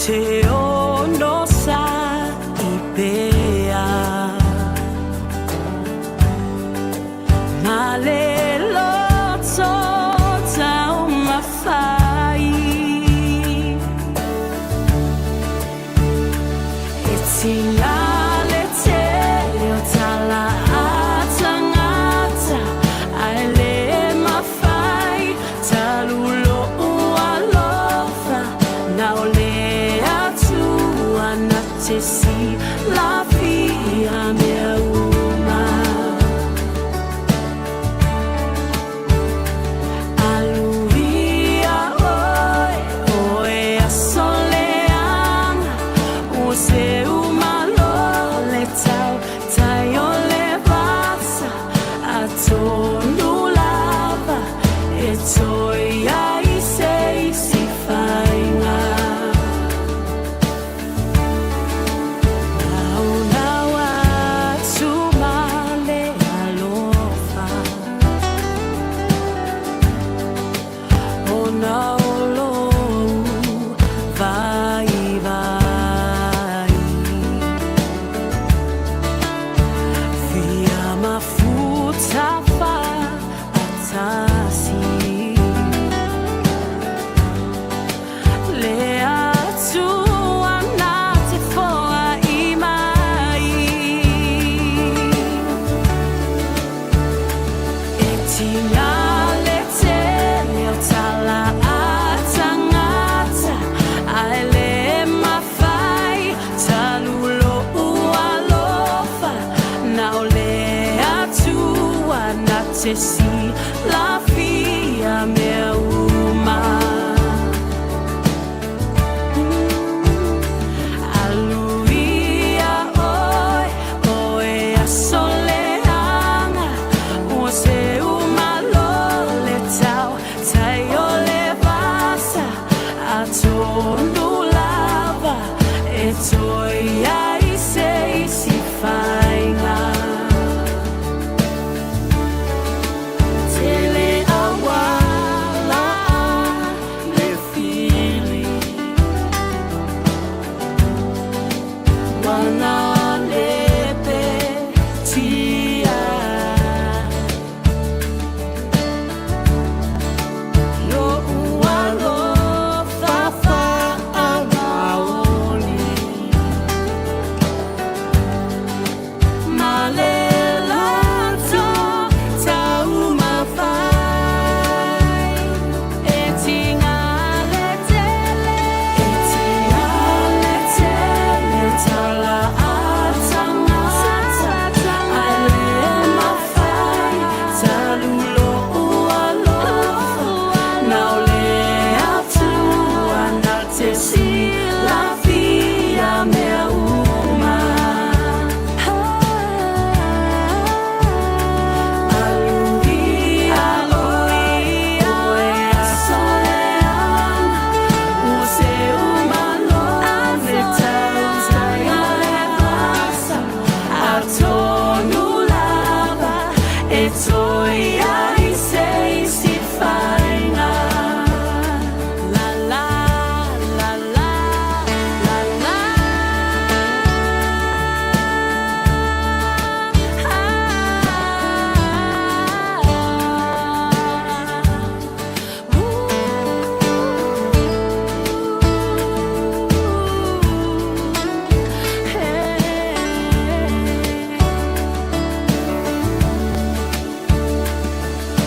Te ono sa I pe te si la fia me uma aluia oi oe a soleanga o se uma lole tau tai o le vasa a tonu lava e toi ai sei si fainga tele awala le fili wana lepe tia lo ualo fafa amaoni Malelanto tau mawhai e tinga le tele tala atanga ale mawhai talulo ualofa nau le atua na te si la fia mea uma aluia oe a soleanga o se uma love tau tai a le vasa a tonu lava e toi ai sei si fainga la la la la la la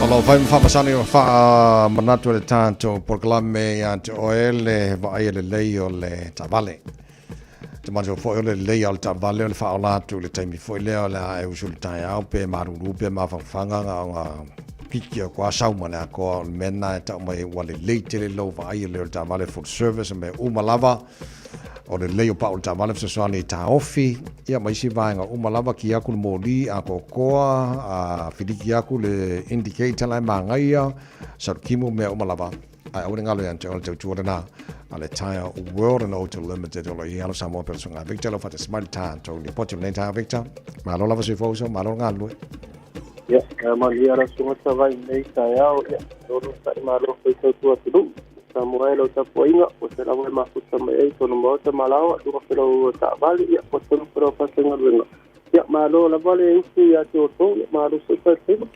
Alo fai mfamasani o fa manatu le tanto proclame ya te oele va ai le lei o le tavale. Te manjo fo le lei al tavale o le fa ola tu le taimi fo le ola e usul tai au pe maruru pe ma fanga nga piki ko asau mana ko mena ta mai wale lei te le lo va ai le tavale for service me umalava o le lei o pa o tavale se soani ta ofi ia mai si vainga umalava ki aku moli a kokoa a fidiki aku le indicator la mangaia sa kimo me umalava ai o ngalo yan te o te tuana ale tire world and auto limited o le ala samo persona Victor lo fate smart time to le potem lenta Victor ma lo lava si foso ma lo ngalo ya malia sunga savai nei tayao ya lo sai ma lo foi tu tu Samuel o tapoinga o se la ma futa mai to no mota malao du ko ta vale ya po to pro pasenga luenga ya malo la vale insi ya to malo super tema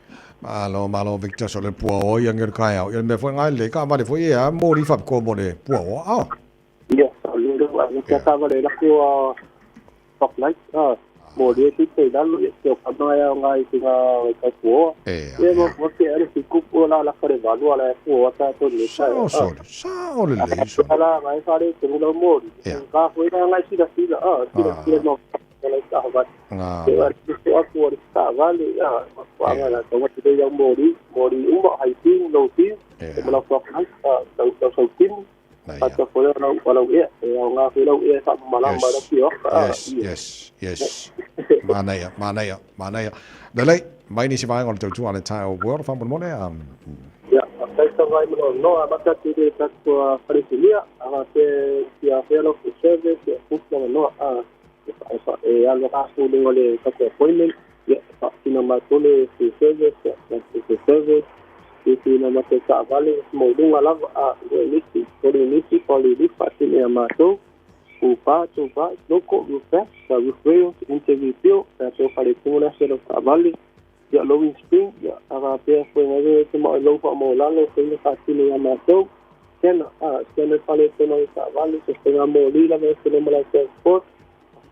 malo Victor so le puo o yang er kai au me foi ngai le ka vale foi ya mo ri fap ko mo le puo au ya lindo a ka ta vale la ko top like mo dia ti te dan lu ya ka no ya ngai tinga ka puo ya mo ke er si ku puo la ka re valu ala puo ta to le sa o le le ala mai fare te lo mo ka foi ngai si da no la ka va ya ti aku o sta vale ya wanga la to te ya mori umba hai tin lo tin mo la ko ka so tin ata foi wala ya nga foi lo ya sa malam ba pio yes manaya dalai mai ni si vai on tu ala tai o world fam mo le ya sai sa vai no abata ti de ta ko parisilia aga te ya felo service ya fusta no algo caso de le ka appointment ya sino ma tole service si na ma te sa vale mo dunga la ni si poli patine ma to upa no ko upa sa veo interview ta to para como hacer los vale ya lo spring ya aga pe fue ngave te mo lo fa mo la lo se patine ma to kena kena pale te no sa vale se tenga mo la vez que no me la sport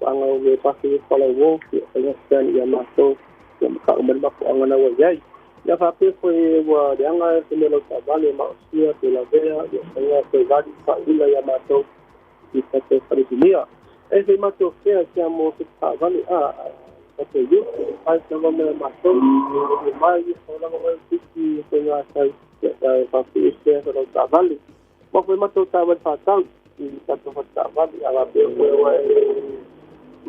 anga we pasi pala wo ya stand ya ma to ya ka umel ba ko anga na wa yai ya fa pe foi wa de anga se me lo sa vale ma sia de la vea ya se va pa ila ya ma to y se pareciera ese macho que hacíamos vale Ate yu, ai sama me matou, mai sola mo tiki ko nga sai pa piste so tavali. Mo foi matou tava fatau, e tá to fatavali, ela deu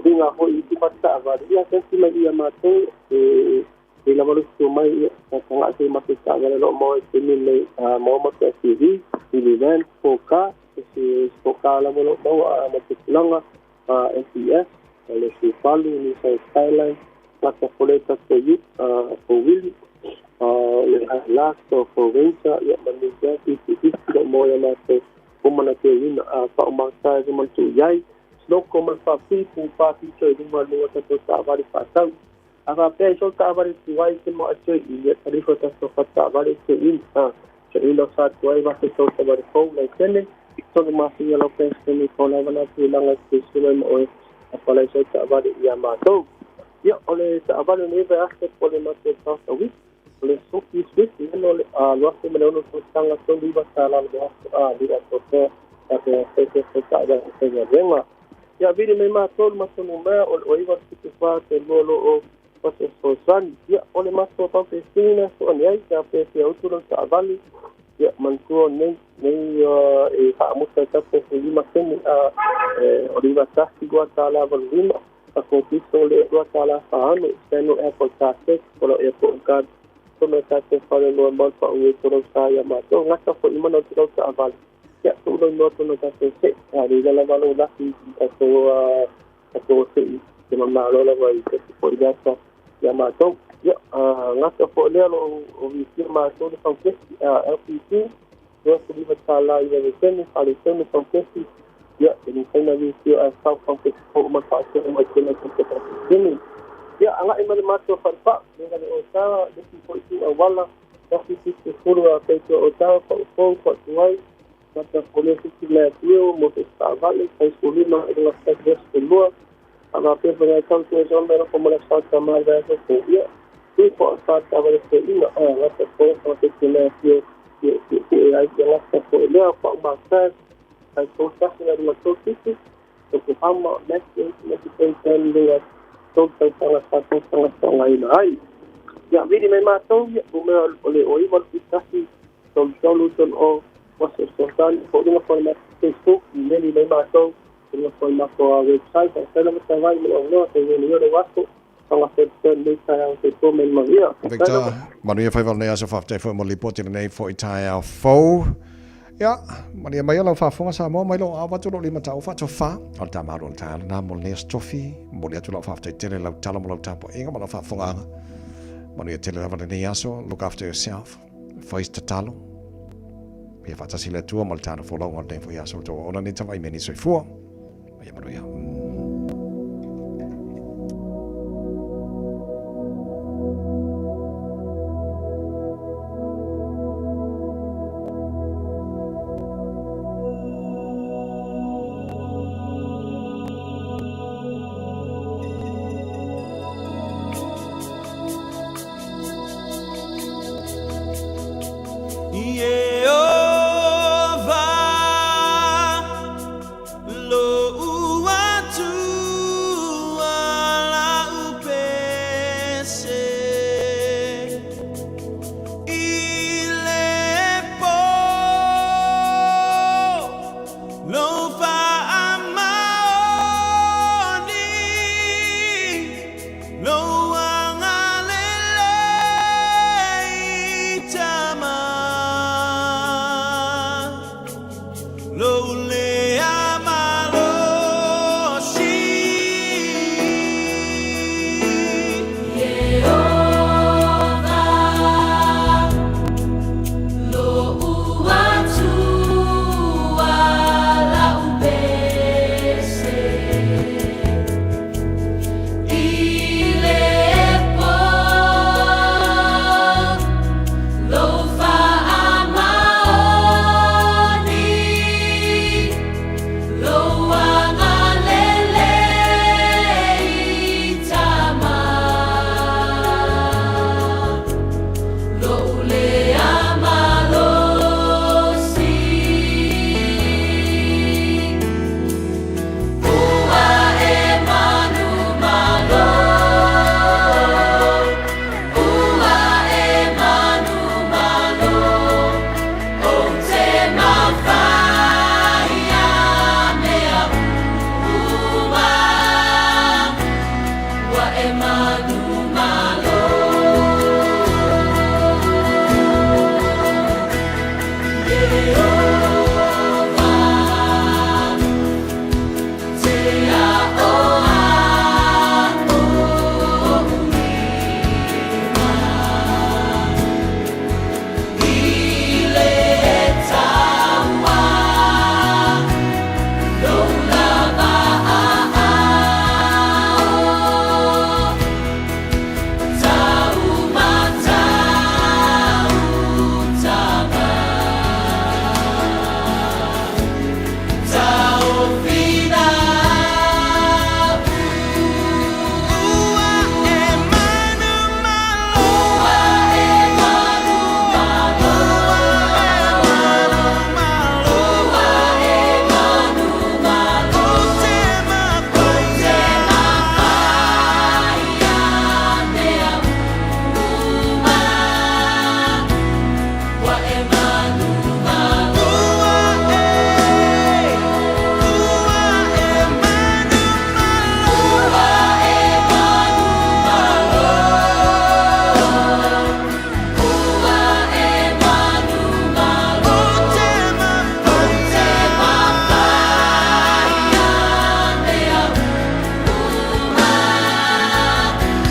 dinga ho i fatavali. Ia sempre mai matou e la valu mai tanga se matou tava lo mo se ni mo mo TV, event foka, se foka la mo mo matou NPS, le Sufalu, ni sa Skyline, Plata Foleta for Youth, for Willy, le Last for Venture, ya manija, iti mo ya nato, kumana ke yun, pa umangsa ya man tu yai, slow koman pa pipu, pa picho, yung mga luwa sa to sa avari patang. Aka pe, so sa avari tuwai, kimo atyo, iya tarifo ta so sa avari so yun, so ilo sa tuwai, basta so sa avari po, like tene, so lumasi ya lo pe, kini po na wana tulang at kisulay mo oy, apalay sa abali Yamato. Ya oleh sa abali ni ba aspect oleh mate South West. Oleh Sophie Swift yan oleh luas ni menaunun sangat so di basalan dia di atas sa ada sa renga. Ya bidi may matol masunuma oleh iwas kita telolo o proses sosan. Ya oleh mato pa pesina so anyai sa pesi auturang sa abali. Ya mantuo nei haamu sa tapo lima sen oliva tasti gua tala valima ako piso le gua tala faano seno airport taxes polo airport card sono taxes para no mal pa uwi toro sa Yamato ngata ko imano toro sa aval ya tulo no tono taxes ari dala valo la ako se mamalo la vai ke por gasta Yamato ya ngata po le o visima so de LPC yo sudah bersalah yang ini kali ini kompetisi ya ini saya visi asal kompetisi manfaatnya macam ini ya anak ini masuk farpak dengan usaha dari polisi awal tapi sisi pura pejo usaha pak tuai mata polisi tidak dia mesti balik saya sulit nak dengan kerja semua apa pengacara tu sampai pemerintah sama ada ya itu saat awal ini mata polisi tidak dia yang akan boleh apa masa saya proses dengan proses itu terutama next implementation dengan sangat lain. Ya, jadi memang tahu ya oleh organisasi solution or proses soal dengan format Facebook ini memang tahu dengan format website saya nak tahu mana saya ni ada waktu. Victor, Maria Faival Nea so fafte fo mo lipoti nei fo itai au fo. Ya, Maria mai lo fa fonga sa mo mai lo awa tu lo lima tau fa to fa. Al ta maro ta na mo les tofi, mo le tu lo fafte tele lo tala mo lo tapo inga mo lo fa fonga. Maria tele la vane yaso, look after yourself. Face to talo. Ia fa tasile tu mo ta fo lo ngone fo yaso to ona ni tawai meni so fu. Ia Maria. Yeah.